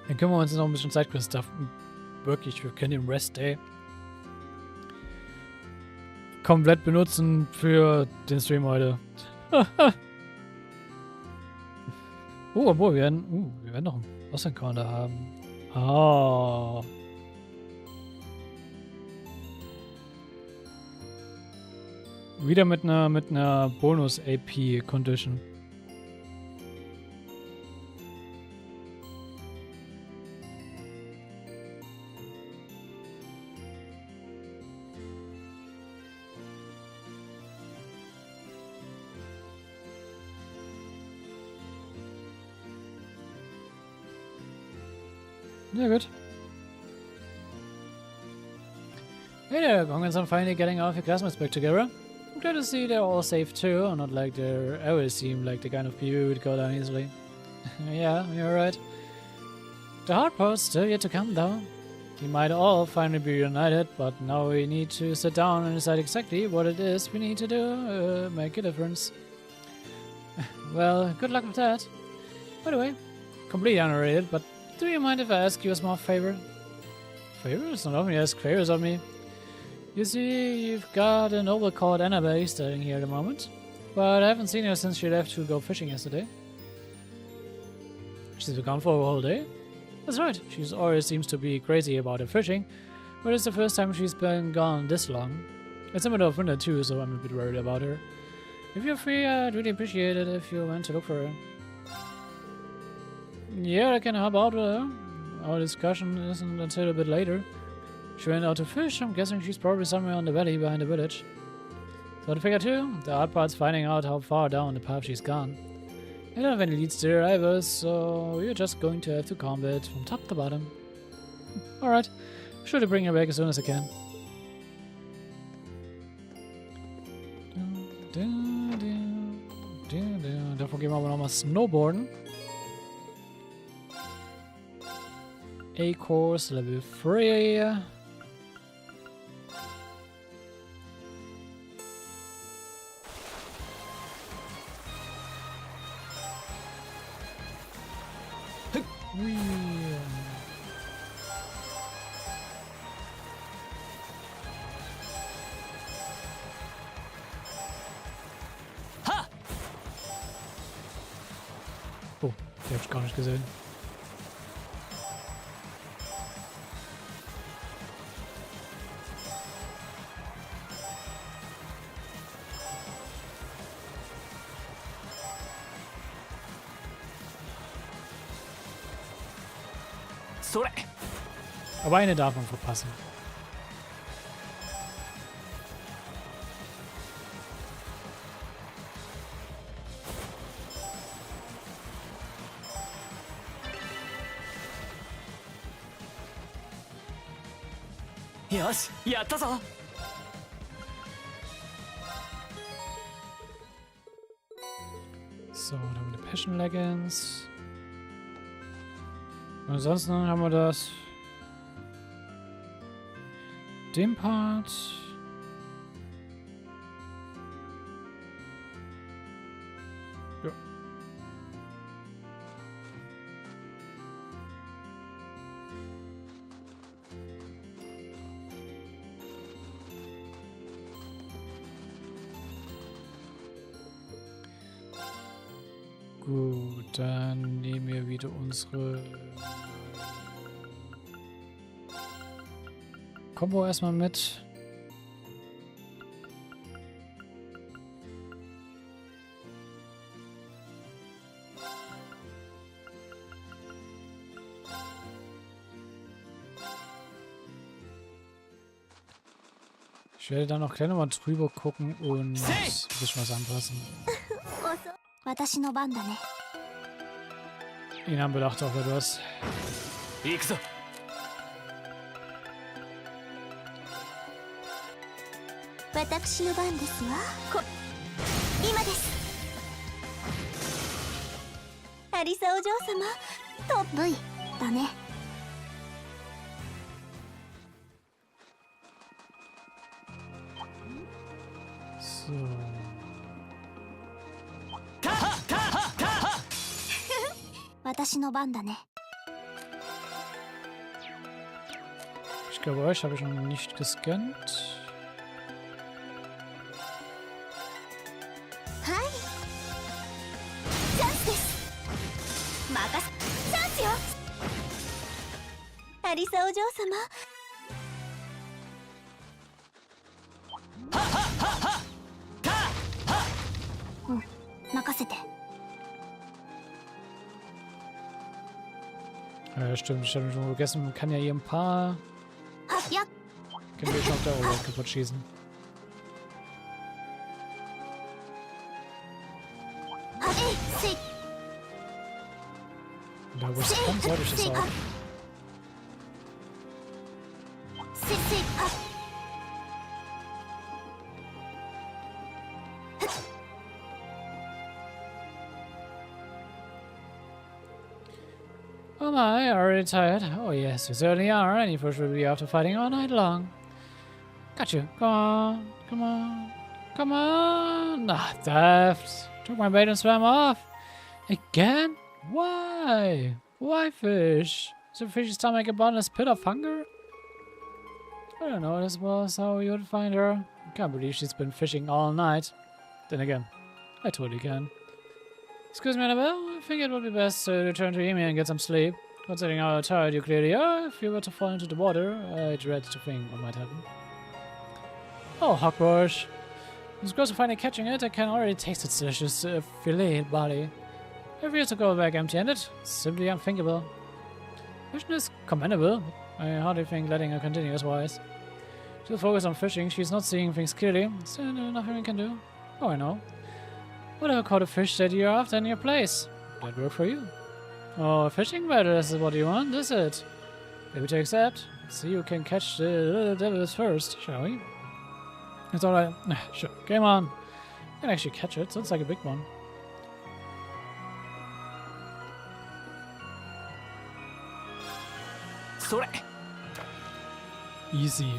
[SPEAKER 1] Dann können wir uns noch ein bisschen Sidequest wirklich, wir können den Rest Day komplett benutzen für den Stream heute. Obwohl wir werden noch einen Boss-Encounter haben. Oh. Wieder mit einer Bonus-AP-Condition. Ja, gut. Hey there, congrats on finally getting all of your classmates back together. I'm glad to see they're all safe too, and not like they always seem like the kind of people who would go down easily. Yeah, you're right. The hard part's still yet to come though. We might all finally be united, but now we need to sit down and decide exactly what it is we need to do, make a difference. Well, good luck with that. By the way, completely unrelated, but do you mind if I ask you a small favor? Favors? Don't often ask favors of me. You see, you've got a noble called Annabelle staying here at the moment, but I haven't seen her since she left to go fishing yesterday. She's been gone for a whole day? That's right, she always seems to be crazy about her fishing, but it's the first time she's been gone this long. It's a middle of winter too, so I'm a bit worried about her. If you're free, I'd really appreciate it if you went to look for her. Yeah, I can help out with her. Our discussion isn't until a bit later. She went out to fish. I'm guessing she's probably somewhere on the valley behind the village. So to figure too, the hard part's finding out how far down the path she's gone. I don't have any leads to her either, so we're just going to have to comb it from top to bottom. Alright, I'm sure to bring her back as soon as I can. Davor gehen wir aber nochmal Snowboarden. A-Course, Level 3. Oh, die hab ich gar nicht gesehen. Aber eine darf man verpassen.
[SPEAKER 2] Yoshi, yatta zo!
[SPEAKER 1] So, dann haben wir die Passion Leggings. Und ansonsten haben wir das. Den Part. Ja. Gut, dann nehmen wir wieder unsere Combo erstmal mit. Ich werde dann noch gleich nochmal drüber gucken und ein bisschen was anpassen. In Anbetracht auf etwas.
[SPEAKER 2] 行くぞ。
[SPEAKER 3] 私の番ですわ。今です。アリサお嬢様、トップ V だね。
[SPEAKER 1] So.
[SPEAKER 3] 私の番だね。
[SPEAKER 1] Ich glaube, euch habe ich noch nicht gescannt.
[SPEAKER 3] はい。チャンスです。任せ、チャンスよ。アリサお嬢様。うん、任せて。
[SPEAKER 1] Ja, stimmt, ich habe mich schon vergessen. Man kann ja hier ein paar.
[SPEAKER 3] Ja.
[SPEAKER 1] Können wir schon auf der Oberfläche kaputt schießen. Und da, wo es kommt, sollte ich das auch. Oh my, already tired? Oh yes, you certainly are. Any push will be after fighting all night long. Got you. Come on, come on, come on. Ah, theft. Took my bait and swam off. Again? Why? Why fish? Is a fish's stomach a bottomless pit of hunger? I don't know, this was how you would find her. I can't believe she's been fishing all night. Then again, I totally can. Excuse me, Annabelle. I think it would be best to return to Amy and get some sleep. Considering how tired you clearly are, if you were to fall into the water, I dread to think what might happen. Oh, hogwash. It's gross to finally catching it. I can already taste its delicious filleted body. If you to go back empty-handed, simply unthinkable. Mission is commendable. I hardly think letting her continue is wise. She'll focus on fishing. She's not seeing things clearly. Still, nothing we can do. Oh, I know. Whatever caught a fish that you're after in your place. That work for you? Oh, a fishing battle, this is what you want, is it? Maybe to accept. See who can catch the little devils first, shall we? It's alright. Sure, game on. I can actually catch it, so it's like a big one. Easy.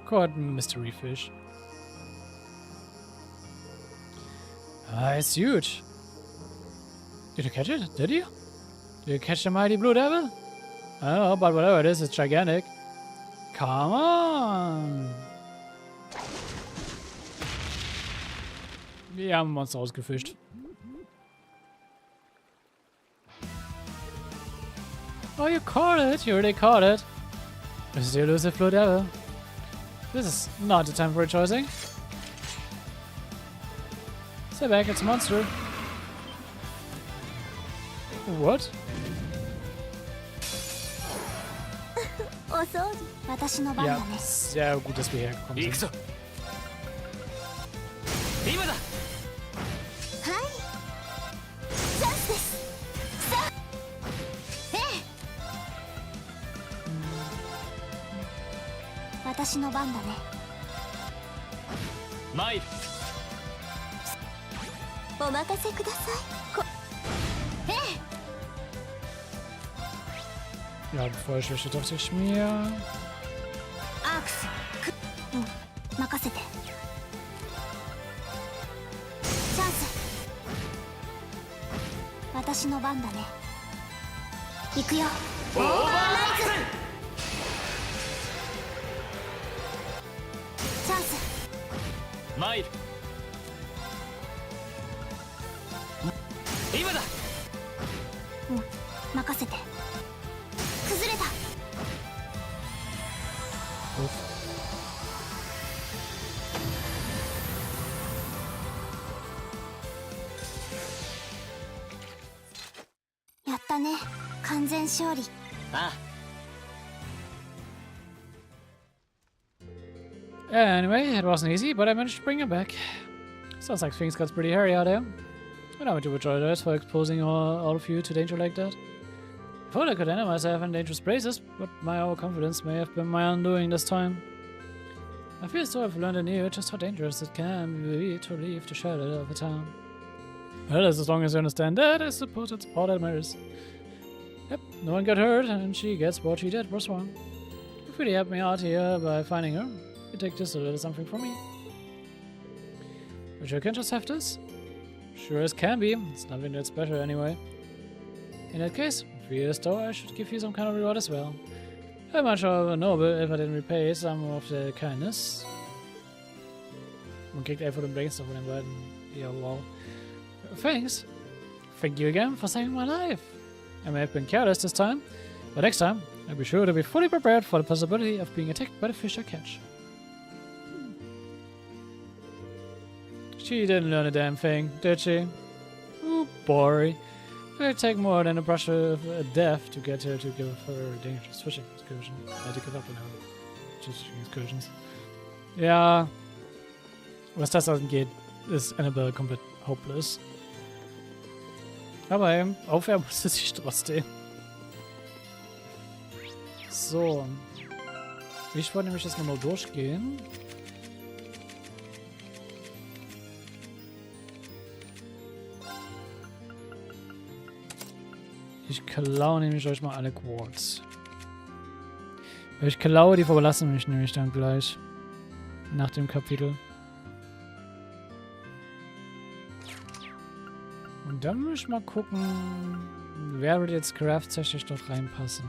[SPEAKER 1] Caught mystery fish. Ah, it's huge. Did you catch it? Did you? Did you catch the mighty blue devil? I don't know, but whatever it is, it's gigantic. Come on! Wir haben ein Monster ausgefischt. Oh, you caught it! You already caught it! This is the elusive blue devil. This is not the time for rejoicing. Stay back, it's a monster. What? Ja, sehr gut, dass wir hergekommen sind. Ja, bevor ich welche dachte ich mir. Uff.
[SPEAKER 3] やったね。完全勝利。
[SPEAKER 2] あ
[SPEAKER 1] Anyway, it wasn't easy, but I managed to bring him back. Sounds like things got pretty hairy out there. I don't want to apologize for exposing all of you to danger like that. I thought I could enter myself in dangerous places, but my overconfidence may have been my undoing this time. I feel as though I've learned anew just how dangerous it can be to leave the shadow of a town. Well, as long as you understand that, I suppose it's all that matters. Yep, no one got hurt, and she gets what she did was wrong. You've really helped me out here by finding her. You take just a little something from me. But you can just have this? Sure as can be. It's nothing that special anyway. In that case, I feel as though I should give you some kind of reward as well. How much of a noble if I didn't repay some of the kindness. Man kriegt einfach den Blängster von den beiden. Ja, wow. Thanks. Thank you again for saving my life. I may have been careless this time, but next time, I'll be sure to be fully prepared for the possibility of being attacked by the fish I catch. She didn't learn a damn thing, did she? Oh boy. It'd take more than a brush of death to get her to give her a dangerous fishing excursion. I had to give up on her fishing excursions. Ja, was das angeht, ist Annabelle komplett hopeless. Aber eben, aufwärmen musste sich trotzdem. So. Ich wollte nämlich jetzt mal nur durchgehen. Ich klaue nämlich euch mal alle Quartz. Weil ich klaue, die verlassen mich nämlich dann gleich. Nach dem Kapitel. Und dann muss ich mal gucken, wer wird jetzt crafttechnisch doch reinpassen.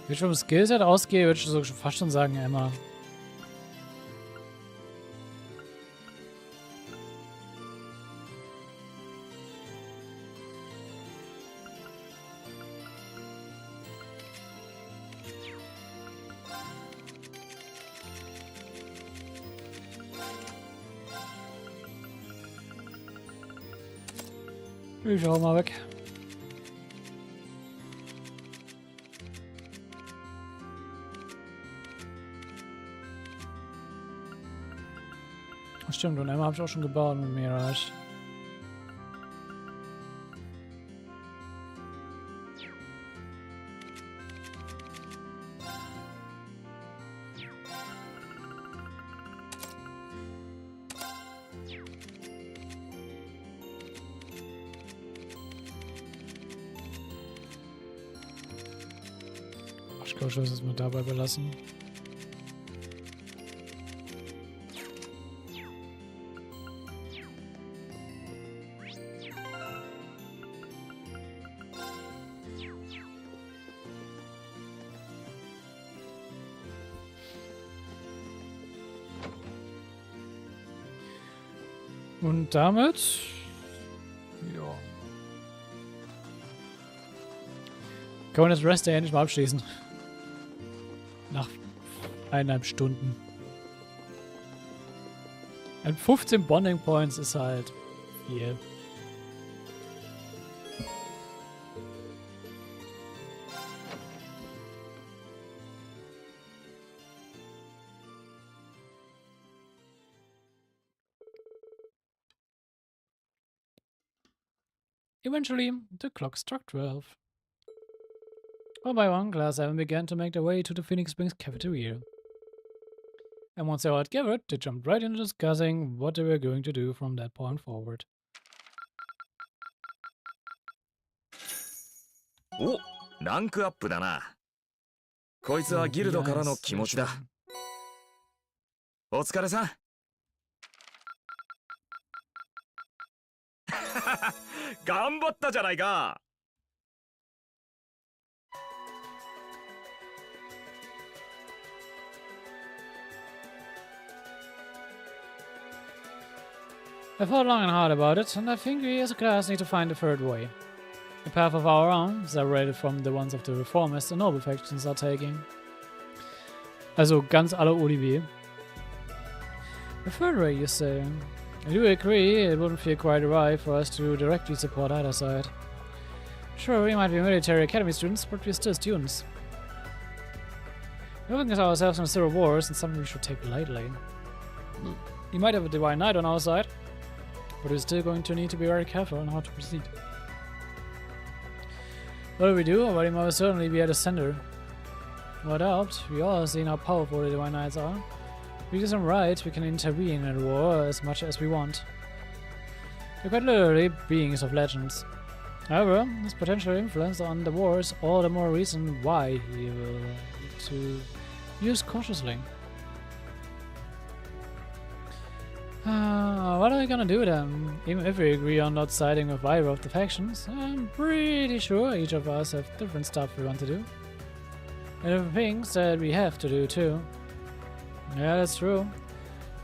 [SPEAKER 1] Wenn ich vom Skillset ausgehe, würde ich so fast schon sagen, Emma. Ich schau mal weg. Stimmt, und Emma habe ich auch schon gebaut mit Mirage. Ich glaube, ich will es mal dabei belassen. Und damit, ja, können wir das Rest Day endlich mal abschließen. Nach 1,5 Stunden. Und 15 Bonding Points ist halt viel. Eventually, the clock struck 12. One by one, Class 7 began to make their way to the Phoenix Springs cafeteria. And once they all had gathered, they jumped right into discussing what they were going to do from that point forward.
[SPEAKER 4] お、ランクアップだな。こいつはギルドからの気持ちだ。お疲れさん。頑張ったじゃないか。
[SPEAKER 1] I thought long and hard about it, and I think we as a class need to find a third way. A path of our own, separated from the ones of the reformists and noble factions are taking. Also ganz alle ODB. A third way, you say? I do agree, it wouldn't feel quite right for us to directly support either side. Sure, we might be military academy students, but we're still students. We haven't got ourselves in civil wars and something we should take lightly. We might have a divine knight on our side, but we're still going to need to be very careful on how to proceed. What do we do? Valimar will certainly be at the center. No doubt, we all have seen how powerful the divine knights are. If we get them right, we can intervene in the war as much as we want. They're quite literally beings of legends. However, his potential influence on the war is all the more reason why he will need to use cautiously. What are we gonna do then? Even if we agree on not siding with either of the factions, I'm pretty sure each of us have different stuff we want to do. And different things that we have to do too. Yeah, that's true.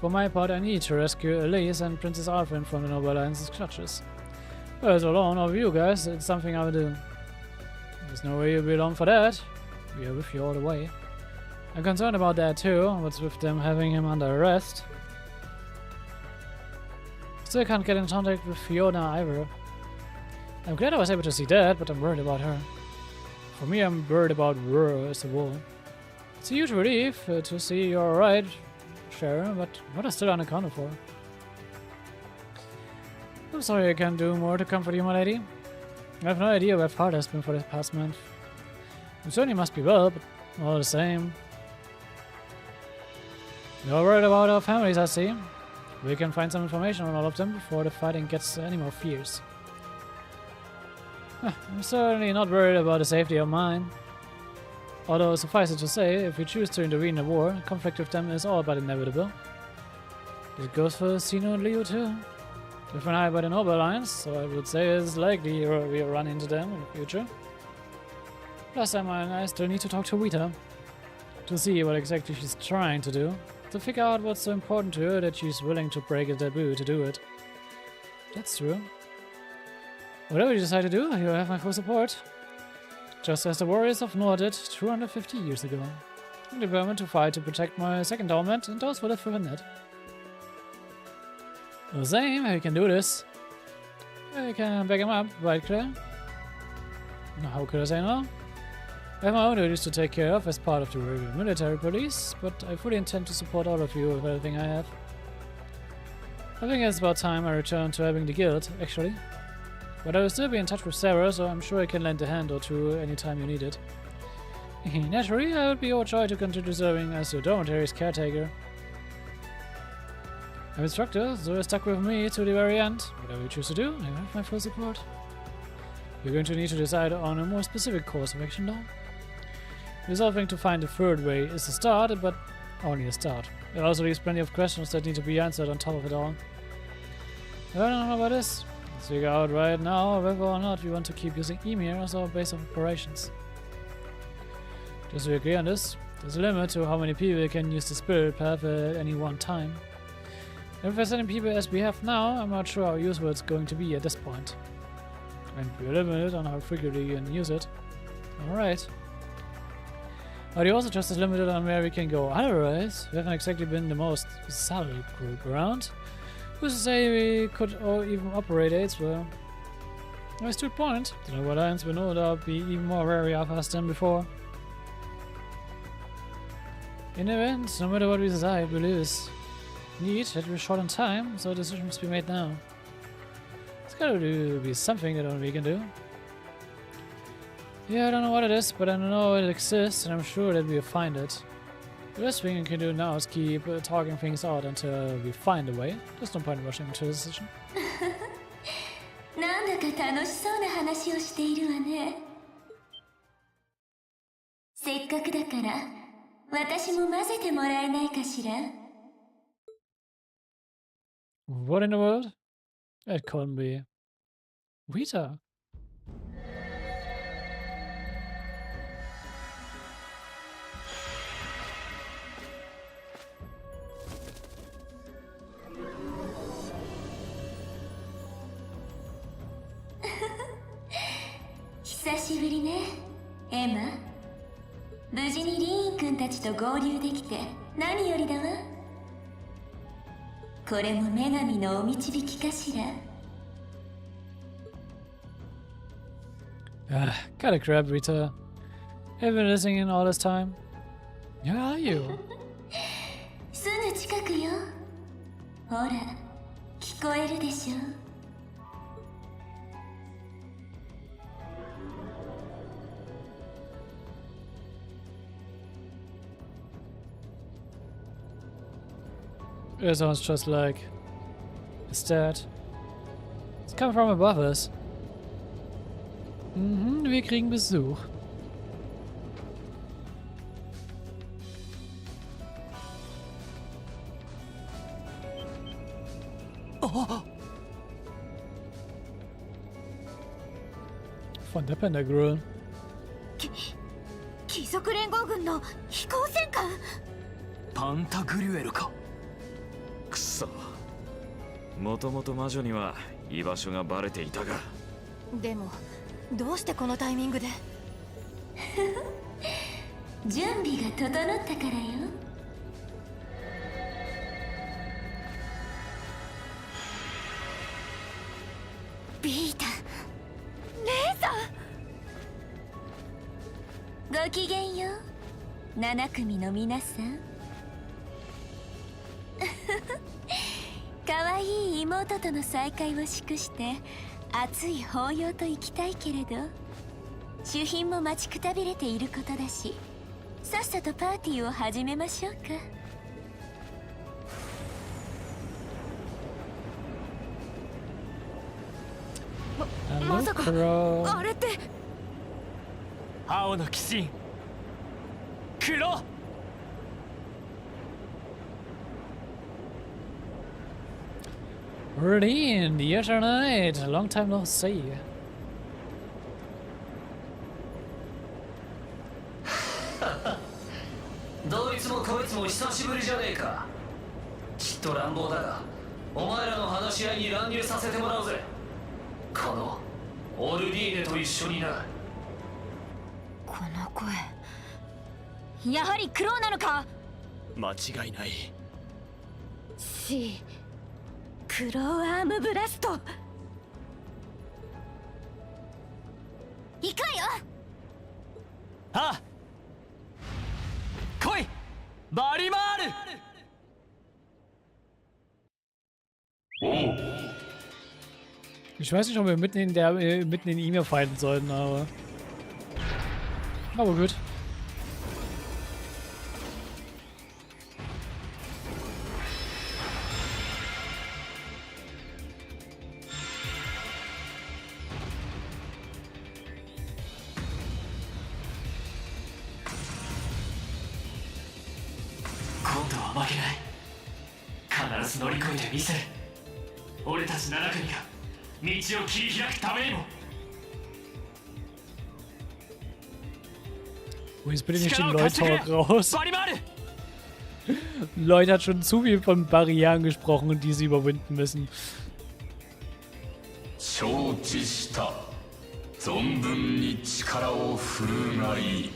[SPEAKER 1] For my part, I need to rescue Elise and Princess Arthur from the Noble Alliance's clutches. But as alone of you guys, it's something I will do. There's no way you'll be alone for that. We are with you all the way. I'm concerned about that too, what's with them having him under arrest. Still can't get in contact with Fiona either. I'm glad I was able to see that, but I'm worried about her. For me, I'm worried about her as a whole. It's a huge relief to see you're alright, Sharon, but what is still unaccounted for? I'm sorry I can't do more to comfort you, my lady. I have no idea where Father has been for the past month. You certainly must be well, but all the same. You're worried about our families, I see. We can find some information on all of them before the fighting gets any more fierce. I'm certainly not worried about the safety of mine. Although, suffice it to say, if we choose to intervene in the war, conflict with them is all but inevitable. It goes for Sino and Leo too. If we're not by the Noble Alliance, so I would say it's likely we'll run into them in the future. Plus, I still need to talk to Rita to see what exactly she's trying to do. To figure out what's so important to her that she's willing to break a taboo to do it. That's true. Whatever you decide to do, you have my full support. Just as the warriors of Nord did 250 years ago. I'm determined to fight to protect my second torment and those who live within it. The same, we can do this. I can back him up, right, Claire? How could I say no? I have my own duties to take care of as part of the regular military police, but I fully intend to support all of you with everything I have. I think it's about time I return to having the guild, actually. But I will still be in touch with Sarah, so I'm sure I can lend a hand or two anytime you need it. Naturally, I would be overjoyed to continue serving as your dormitory's caretaker. I'm instructor, so you're stuck with me to the very end. Whatever you choose to do, I have my full support. You're going to need to decide on a more specific course of action now. Resolving to find a third way is a start, but only a start. It also leaves plenty of questions that need to be answered on top of it all. I don't know about this. Let's figure out right now whether or not we want to keep using Emir as our base of operations. Just so we agree on this, there's a limit to how many people can use the spirit path at any one time. If there's any people as we have now, I'm not sure how useful it's going to be at this point. And we're limited on how frequently you can use it. Alright. But you're also just as limited on where we can go. Otherwise, we haven't exactly been the most solid group around. Who's to say we could even operate aids well? Nice to point. The Noble Alliance will no doubt be even more wary of us than before. In the end, no matter what we decide, we lose. Need that we're short on time, so a decision must be made now. It's gotta be something that only we can do. Yeah, I don't know what it is, but I know it exists, and I'm sure that we'll find it. The best thing we can do now is keep talking things out until we find a way. There's no point in rushing into a decision.
[SPEAKER 3] なんだか楽しそうな話をしているわね。せっかくだから私も混ぜてもらえないかしら。
[SPEAKER 1] What in the world? It couldn't be. Rita.
[SPEAKER 3] 「久しぶりね、エマ。無事にリーン君たちと合流できて何よりだわ。これも女神のお導きかしら。
[SPEAKER 1] Gotta grab Rita. Have been listening in all this time. Where are you?
[SPEAKER 3] すぐ近くよ。ほら、聞こえるでしょ。
[SPEAKER 1] It sounds just like... Is that... It's coming from above us. Wir kriegen Besuch. Von der Pentagram.
[SPEAKER 3] 貴族連合軍の飛行戦艦。
[SPEAKER 2] パンタグリュエルか。
[SPEAKER 4] くそ、もともと魔女には居場所がバレていたが。
[SPEAKER 3] でもどうしてこのタイミングで？準備が整ったからよ。ビータ、姉さん。ごきげんよう、7組の皆さん。かわいい妹との再会を祝して熱い抱擁と行きたいけれど、主賓も待ちくたびれていることだし、さっさとパーティーを始めましょうか。まさかあれって
[SPEAKER 2] 青の鬼神黒。
[SPEAKER 1] Rudin, yes or night? Long time no see.
[SPEAKER 5] どいつもこいつも久しぶりじゃねえか。ちっと乱暴だが、お前らの話し合いに乱入させてもらうぜ。このオルディーネと一緒にな。
[SPEAKER 3] この声、やはりクローなのか。
[SPEAKER 2] 間違いない。
[SPEAKER 3] クローアームブラスト。行くわよ。
[SPEAKER 2] ああ、来いバリマール。
[SPEAKER 1] Ich weiß nicht, ob wir mitten in ihm fighten sollten, aber gut. Oh, jetzt bitte nicht den Leute-Talk raus. Leute hat schon zu viel von Barrieren gesprochen, die sie überwinden müssen.
[SPEAKER 6] 承知した。存分に力を振るがいい。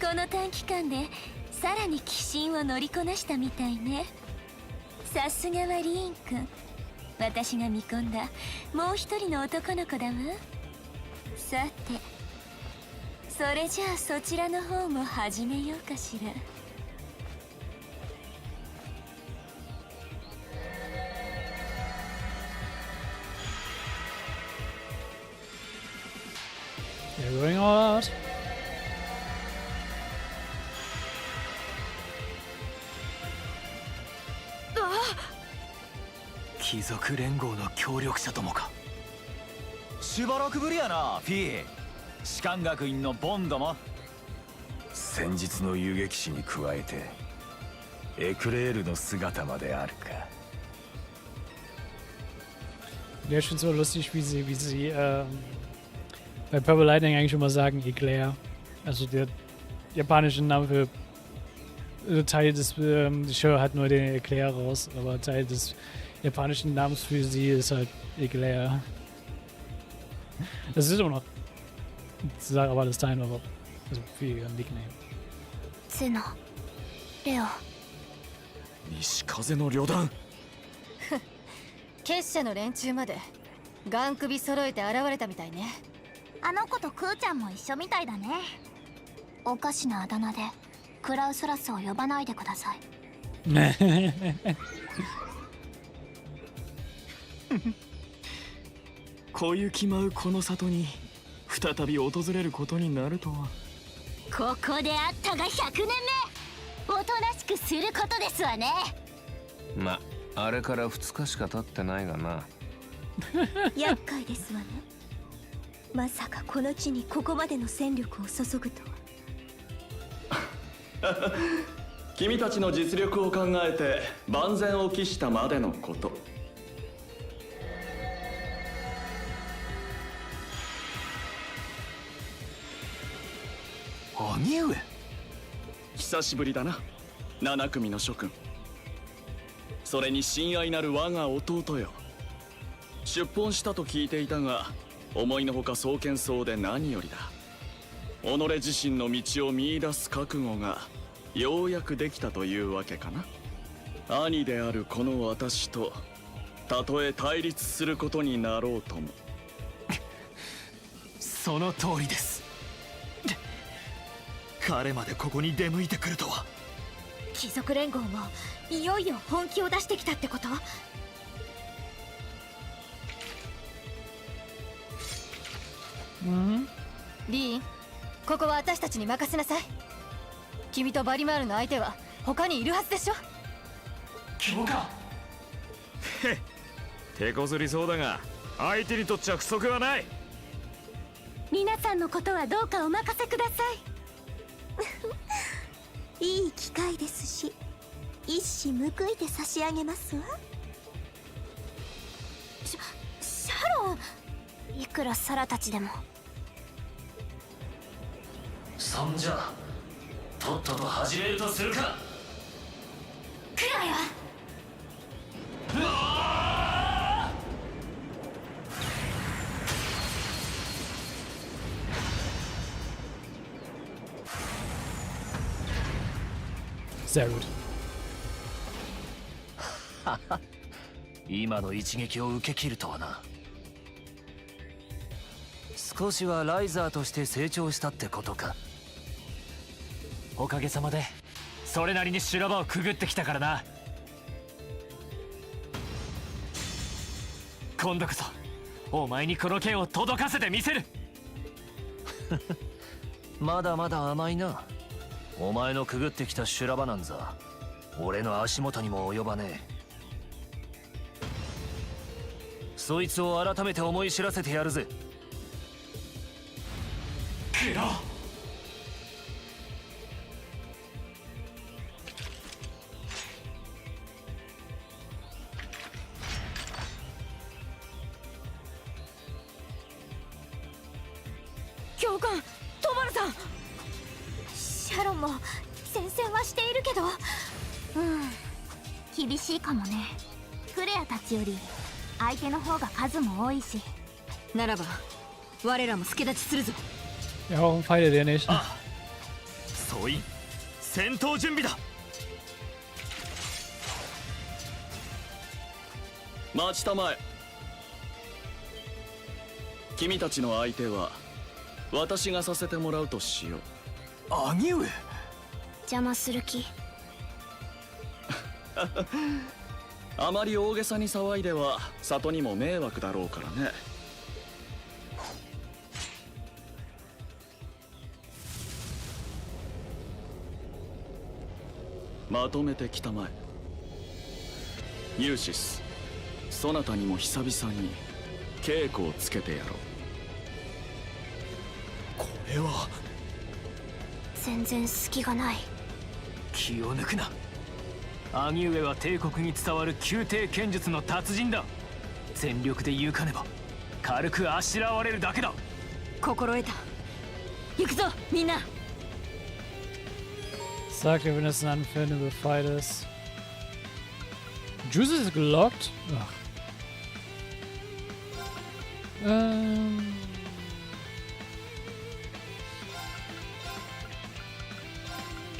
[SPEAKER 3] この短期間でさらに鬼神を乗りこなしたみたいね。さすがはリーン君。私が見込んだもう一人の男の子だわ。さて、それじゃあそちらの方も始めようかしら。
[SPEAKER 1] We're going all out.
[SPEAKER 2] 貴族連合の協力者ともか。
[SPEAKER 7] しばらくぶりやなフィー。士官学院のボンドも
[SPEAKER 6] 先日の遊撃士に加えてエクレールの姿まであるか。
[SPEAKER 1] Ja, ich finde es so lustig, wie sie bei Purple Lightning eigentlich immer sagen Eclair. Also der japanische Name für Teil des, ich höre halt nur den Eclair raus, aber Teil des japanischen Namens für sie ist halt Eclair. Das ist immer noch, sie sagen aber alles Teil, aber also für ihr Nickname.
[SPEAKER 3] ツノレオ
[SPEAKER 4] 西風の旅団。
[SPEAKER 8] 結社の連中までガン首揃えて現れたみたいね。
[SPEAKER 3] あの子とクーちゃんも一緒みたいだね。おかしなあだ名でクラウスラスを呼ばないでください。
[SPEAKER 2] 小雪舞うこの里に再び訪れることになるとは。
[SPEAKER 3] ここであったが100年目。おとなしくすることですわね。
[SPEAKER 9] ま、あれから2日しか経ってないがな。
[SPEAKER 3] 厄介ですわね。まさかこの地にここまでの戦力を注ぐとは。
[SPEAKER 10] 君たちの実力を考えて万全を期したまでのこと。
[SPEAKER 2] 兄上、
[SPEAKER 10] 久しぶりだな、7組の諸君。それに親愛なる我が弟よ。出奔したと聞いていたが、思いのほか壮健そうで何よりだ。己自身の道を見出す覚悟がようやくできたというわけかな。兄であるこの私とたとえ対立することになろうとも。
[SPEAKER 2] その通りです。彼までここに出向いてくるとは。
[SPEAKER 8] 貴族連合もいよいよ本気を出してきたってこと？リーン、ここは私たちに任せなさい。君とバリマールの相手は他にいるはずでしょ。
[SPEAKER 2] 教官。
[SPEAKER 4] へっ、手こずりそうだが相手にとっちゃ不足はない。
[SPEAKER 3] 皆さんのことはどうかお任せください。いい機会ですし、一矢報いて差し上げますわ。シャロン、いくらサラたちでも。
[SPEAKER 5] そんじゃとっとと始めるとするか。
[SPEAKER 3] くらいは
[SPEAKER 1] Sehr gut.
[SPEAKER 5] 今の一撃を受け切るとはな。少しはライザーとして成長したってことか。おかげさまでそれなりに修羅場をくぐってきたからな。今度こそお前にこの剣を届かせてみせる。まだまだ甘いな。お前のくぐってきた修羅場なんざ俺の足元にも及ばねえ。そいつを改めて思い知らせてやるぜ。
[SPEAKER 2] クロ。
[SPEAKER 8] 教官、トマルさん。
[SPEAKER 3] シャロンも戦線はしているけど、厳しいかもね。クレアたちより相手の方が数も多いし。
[SPEAKER 8] ならば我らも助立ちするぞ。
[SPEAKER 1] Ja, warum feiert ihr nicht?
[SPEAKER 2] 総員、戦闘準備だ。
[SPEAKER 10] 待ちたまえ。君たちの相手は私がさせてもらうとしよう。
[SPEAKER 2] 兄上。
[SPEAKER 3] 邪魔する気？
[SPEAKER 10] あまり大げさに騒いでは里にも迷惑だろうからね。まとめてきたまえ。ユーシス、そなたにも久々に稽古をつけてやろう。
[SPEAKER 2] これは
[SPEAKER 3] 全然隙がない。
[SPEAKER 2] 気を抜くな。兄上は帝国に伝わる宮廷剣術の達人だ。全力で行かねば軽くあしらわれるだけだ。
[SPEAKER 8] 心得た。行くぞみんな。
[SPEAKER 1] Sagt er, wenn es ein Anfänger befreit ist. Juice ist gelockt. Ach.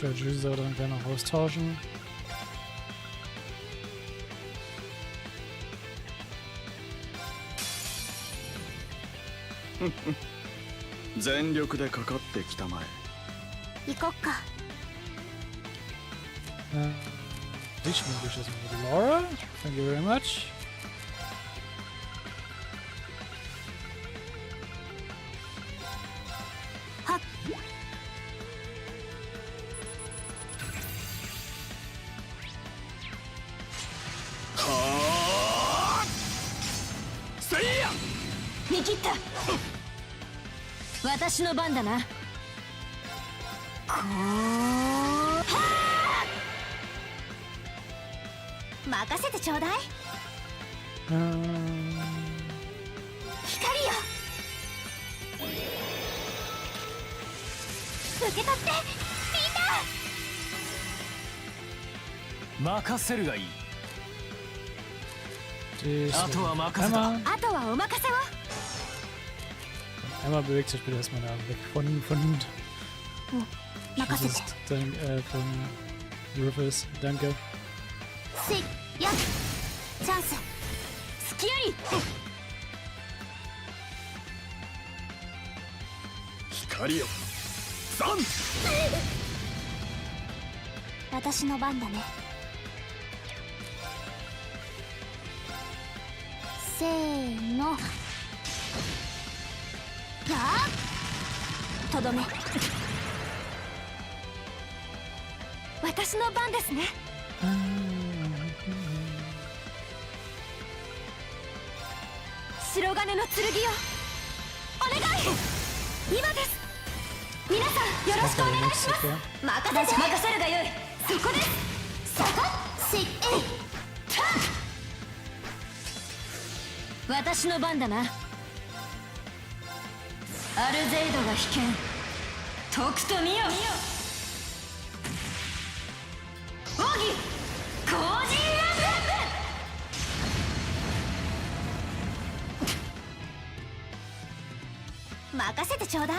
[SPEAKER 1] Juice soll dann gerne noch austauschen.
[SPEAKER 10] 全力でかかってきたまえ。
[SPEAKER 3] 行こっか。
[SPEAKER 1] Ich bin durch das mit Laura. Thank you very much.
[SPEAKER 10] Se ya!
[SPEAKER 8] 見切った。私の番だな。こう任せてちょうだい。光よ。受け取ってみんな。
[SPEAKER 2] 任せるがいい。
[SPEAKER 1] Die
[SPEAKER 2] あとは任せた。
[SPEAKER 8] あとはお任せを。
[SPEAKER 1] Einmal bewegt sich bitte erstmal da weg von
[SPEAKER 8] 任せて。
[SPEAKER 1] von Rufus. Danke.
[SPEAKER 3] せいやチャンス。
[SPEAKER 8] 隙あり。
[SPEAKER 10] 光よ。
[SPEAKER 3] 私の番だね。せーの。とどめ。
[SPEAKER 8] 私の番ですね。白金の剣よ。お願い。今です。皆さんよろしくお願いします。任せるがよい。そこです。そこ。せい。私の番だな。アルゼイドが危険。とくと見よ。奥義工事
[SPEAKER 3] 任せてちょうだい。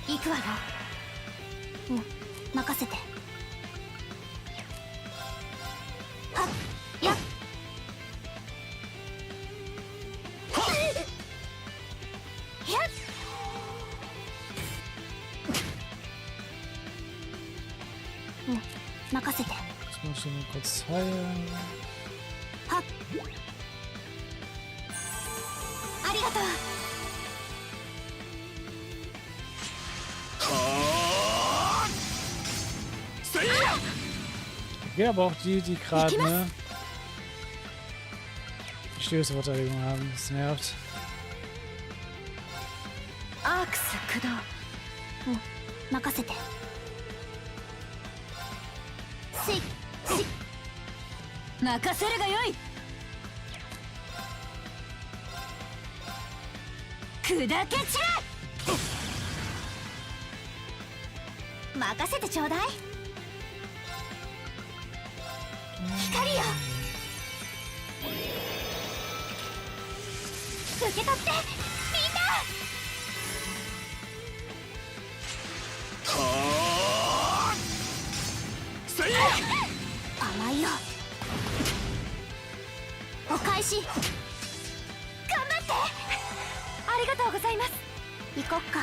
[SPEAKER 3] 行くわよ。任せて。はっやっ。任せて。
[SPEAKER 1] Jetzt muss ich nur kurz heilen.
[SPEAKER 3] はっ。ありがとう。
[SPEAKER 1] Okay, aber auch die gerade ne, die Stößverteidigung haben, das nervt.
[SPEAKER 8] アークス駆動。
[SPEAKER 3] 任せて。せい。
[SPEAKER 8] 任せるがよい。砕け散れ。
[SPEAKER 3] 任せてちょうだい。光よ。受け取ってみんな。甘いよ。お返し。頑張って。
[SPEAKER 8] ありがとうございます。
[SPEAKER 3] 行こっか。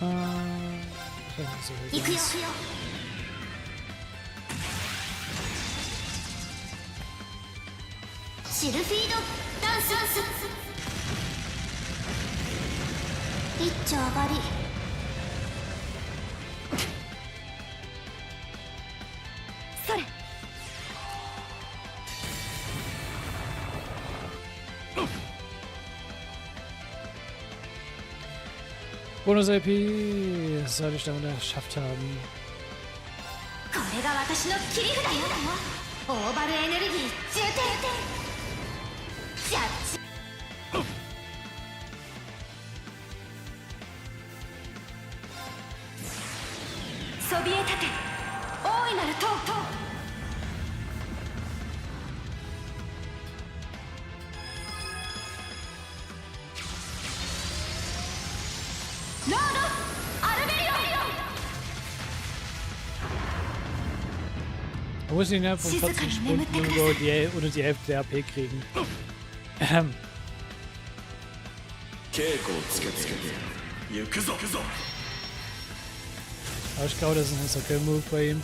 [SPEAKER 8] 行くよ。シルフィードダンス。一丁上がり。それ。
[SPEAKER 1] Bonus-AP, das sollte ich damit geschafft haben.
[SPEAKER 8] これが私の切り札よ。オーバルエネルギー充填。ジャッジ。そびえ立て大いなる塔。ロードアルベリオ。
[SPEAKER 1] Da muss ich innerhalb von 40 Stunden nur unter die Hälfte der AP kriegen. Aber ich glaube, das ist ein Insta-Kill-Move bei ihm.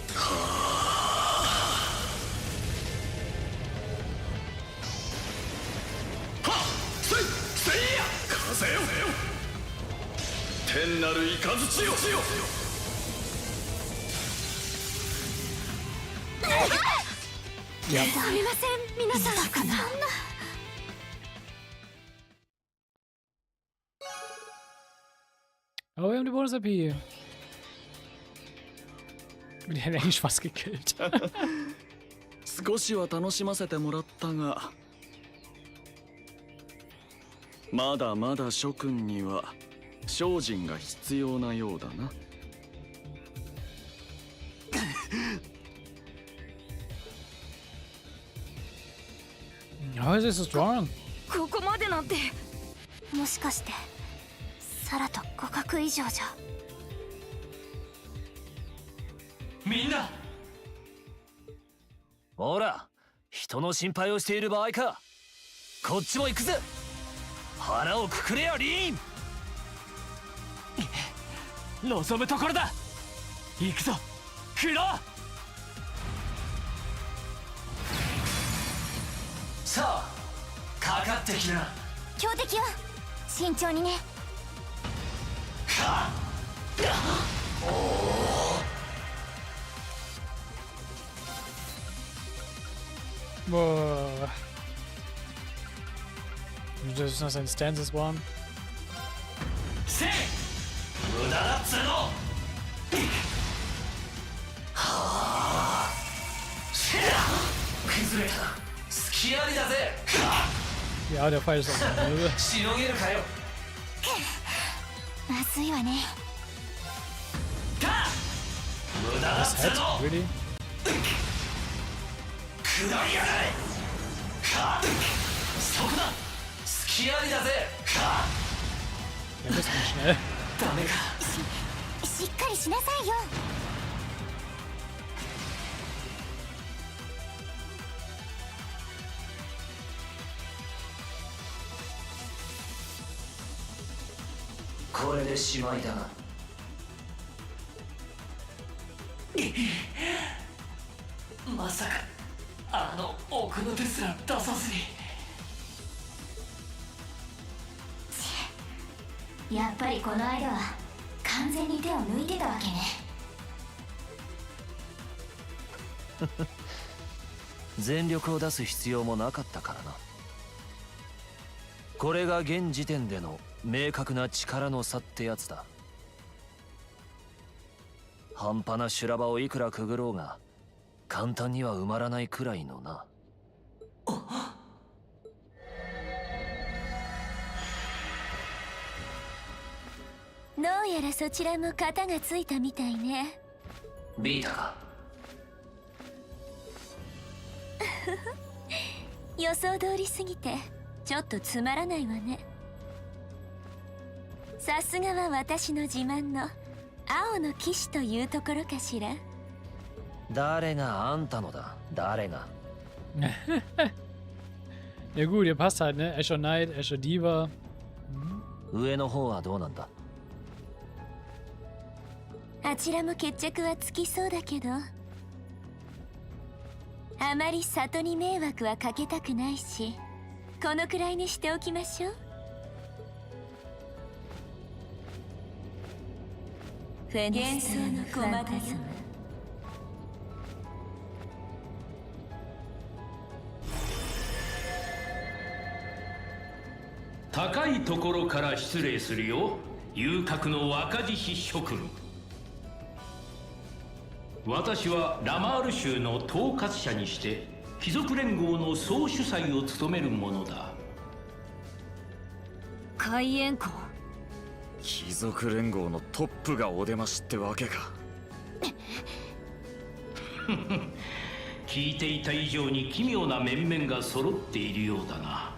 [SPEAKER 1] Ja. Aber wir haben die Bonus-AP. Die hätten eigentlich fast gekillt.
[SPEAKER 10] 少しは楽しませてもらったが、まだまだ諸君には精進が必要なようだな。
[SPEAKER 1] How is this so strong?
[SPEAKER 8] ここまでなんて。もしかしてサラと互角以上じゃ。
[SPEAKER 5] みんな、ほら、人の心配をしている場合か。こっちも行くぜ。腹をくくれよ、リーン。望むところだ。行くぞ、クロ。さあ、かかってきな。
[SPEAKER 8] 強敵は慎重にね。
[SPEAKER 5] はっ。
[SPEAKER 1] Boah. Das ist noch sein Stances one.
[SPEAKER 5] せい、無駄だっつうの。はあ。崩れた。隙ありだぜ。
[SPEAKER 1] Ja, der Pfeil ist auch noch.
[SPEAKER 5] しのげるかよ。
[SPEAKER 8] まずいわね。
[SPEAKER 5] 無駄だっつうの。
[SPEAKER 1] Really?
[SPEAKER 5] 下りやがれ。そこだ。隙ありだぜ。
[SPEAKER 1] Der ist nicht schnell.
[SPEAKER 5] ダメか。
[SPEAKER 8] しっかりしなさいよ。
[SPEAKER 5] これでしまいだな。まさかあの奥の手すら出さずに。
[SPEAKER 8] やっぱりこの間は完全に手を抜いてたわけね。
[SPEAKER 2] 全力を出す必要もなかったからな。これが現時点での明確な力の差ってやつだ。半端な修羅場をいくらくぐろうが簡単には埋まらないくらいのな。
[SPEAKER 3] どうやらそちらも型がついたみたいね。
[SPEAKER 5] ビータか。
[SPEAKER 3] 予想通りすぎてちょっとつまらないわね。さすがは私の自慢の青の騎士というところかしら。
[SPEAKER 2] 誰があんたのだ、誰が。
[SPEAKER 1] Ja gut, ihr passt halt, ne? Escher Knight, Escher Diva.
[SPEAKER 2] 上の方はどうなんだ。
[SPEAKER 3] あちらも決着はつきそうだけど、あまり里に迷惑はかけたくないし、このくらいにしておきましょう。幻想の駒だよ。
[SPEAKER 11] 高いところから失礼するよ、遊郭の若獅子諸君。私はラマール州の統括者にして貴族連合の総主催を務める者だ。
[SPEAKER 8] 海援校。
[SPEAKER 4] 貴族連合のトップがお出ましってわけか。
[SPEAKER 11] 聞いていた以上に奇妙な面々が揃っているようだな。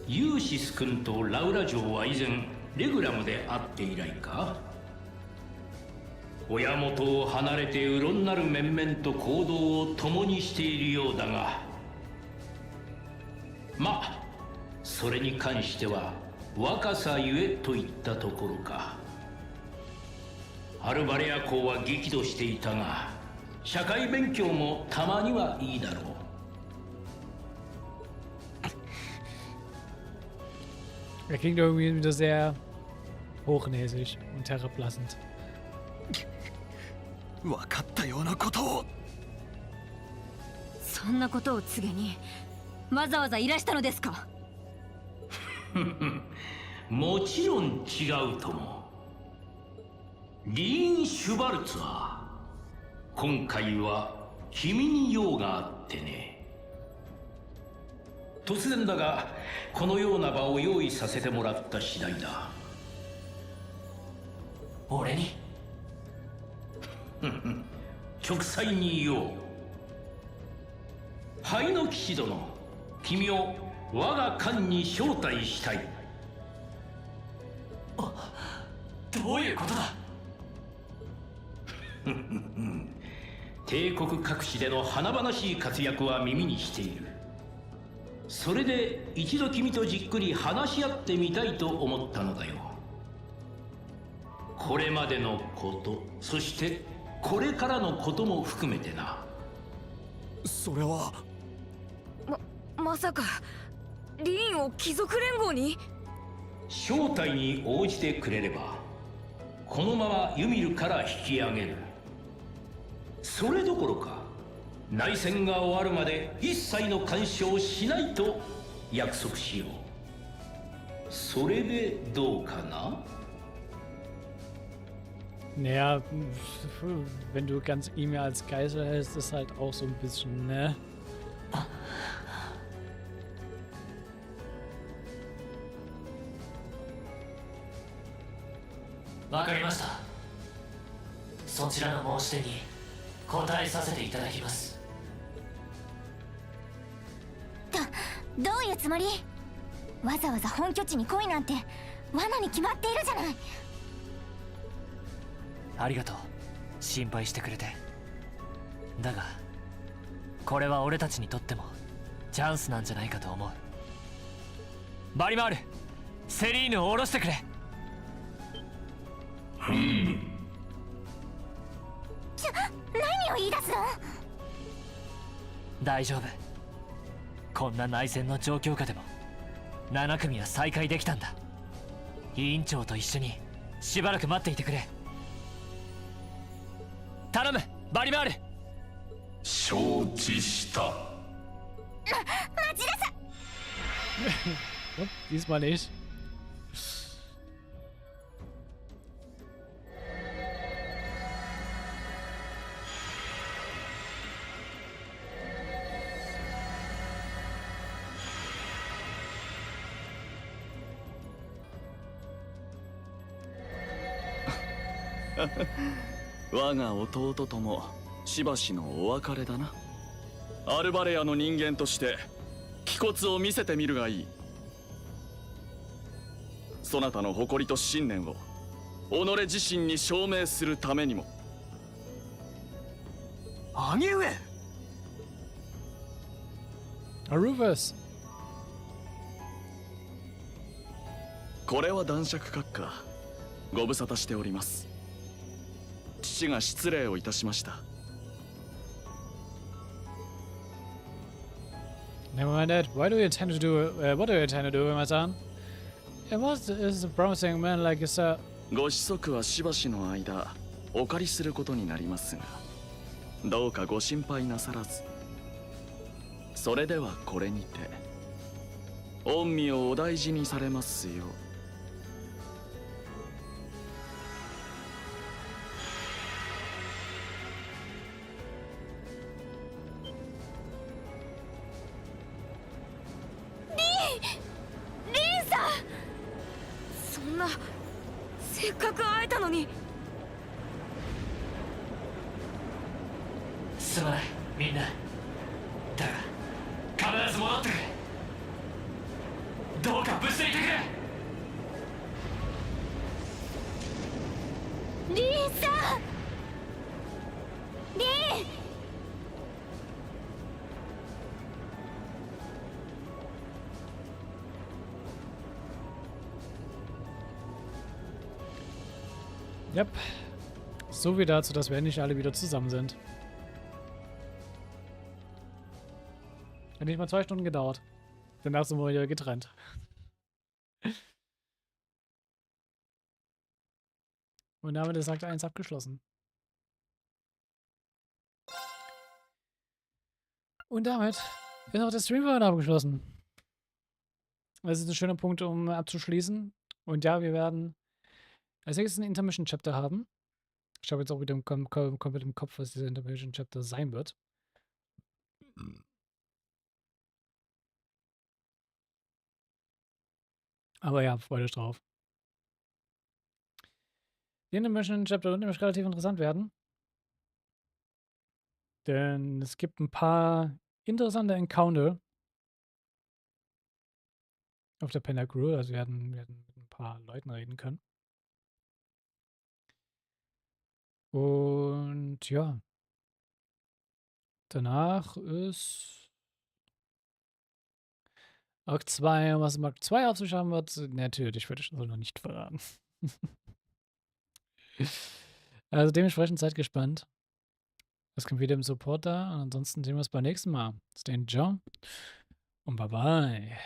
[SPEAKER 11] ユーシス君とラウラ嬢は以前レグラムで会って以来か。親元を離れてうろんなる面々と行動を共にしているようだが、まあそれに関しては若さゆえといったところか。アルバレア公は激怒していたが、社会勉強もたまにはいいだろう。
[SPEAKER 1] Er klingt irgendwie wieder sehr hochnäsig und herablassend.
[SPEAKER 6] 分かったようなことを。
[SPEAKER 8] そんなことを告げにわざわざいらしたのですか？
[SPEAKER 11] もちろん違うとも。リーン・シュバルツァ、今回は君に用があってね。突然だがこのような場を用意させてもらった次第だ。
[SPEAKER 5] 俺に
[SPEAKER 11] 直裁に言おう。灰の騎士殿、君を我が艦に招待したい。
[SPEAKER 5] どういうことだ？
[SPEAKER 11] 帝国各地での華々しい活躍は耳にしている。それで一度君とじっくり話し合ってみたいと思ったのだよ。これまでのこと、そしてこれからのことも含めてな。
[SPEAKER 6] それは
[SPEAKER 8] まさかリーンを貴族連合に？
[SPEAKER 11] 招待に応じてくれればこのままユミルから引き上げる。それどころか内戦が終わるまで一切の干渉をしないと約束しよう。それでどうかな？
[SPEAKER 1] Naja, wenn du ganz E-Mail als Geisel hältst, ist halt auch so ein bisschen, ne?
[SPEAKER 5] わかりました。そちらの申し出に答えさせていただきます。
[SPEAKER 8] どういうつもり？わざわざ本拠地に来いなんて罠に決まっているじゃない。
[SPEAKER 5] ありがとう、心配してくれて。だがこれは俺たちにとってもチャンスなんじゃないかと思う。バリマール、セリーヌを下ろしてくれ。
[SPEAKER 8] 何を言い出すの？
[SPEAKER 5] 大丈夫。こんな内戦の状況下でも7組は再開できたんだ。委員長と一緒にしばらく待っていてくれ。頼む、バリマール。
[SPEAKER 6] 承知した。
[SPEAKER 8] 待ちなさい。
[SPEAKER 1] Diesmal nicht.
[SPEAKER 10] 我が弟ともしばしのお別れだな。アルバレアの人間として気骨を見せてみるがいい。そなたの誇りと信念を己自身に証明するためにも。
[SPEAKER 5] 兄上。
[SPEAKER 1] Aruvas。
[SPEAKER 10] これは男爵閣下。ご無沙汰しております。父が失礼をいたしました。
[SPEAKER 1] Never mind that. What do you intend to do, my son? And what is a promising man like yourself?
[SPEAKER 10] ご子息はしばしの間お借りすることになりますが、どうかご心配なさらず。それではこれにて御身をお大事にされますよう。
[SPEAKER 8] そんな、せっかく会えたのに。
[SPEAKER 5] すまないみんな。だが必ず戻ってくれ。どうか無事でいてくれ。
[SPEAKER 8] リンさん、リン。
[SPEAKER 1] Yep. So wie dazu, dass wir endlich alle wieder zusammen sind. Hat nicht mal 2 Stunden gedauert. Danach sind wir wieder getrennt. Und damit ist Akt 1 abgeschlossen. Und damit ist auch der Stream für heute abgeschlossen. Das ist ein schöner Punkt, um abzuschließen. Und ja, wir werden als nächstes ein Intermission Chapter haben. Ich habe jetzt auch wieder komplett im Kopf, was dieser Intermission Chapter sein wird. Aber ja, freut euch drauf. Die Intermission Chapter wird nämlich relativ interessant werden. Denn es gibt ein paar interessante Encounter auf der Panda Crew. Also wir werden mit ein paar Leuten reden können. Und ja. Danach ist Akt 2. Was im Akt 2 auf sich haben wird, natürlich würde ich das noch nicht verraten. Also dementsprechend seid gespannt. Es kommt wieder im Support da. Und ansonsten sehen wir uns beim nächsten Mal. Stay in Joe. Und bye bye.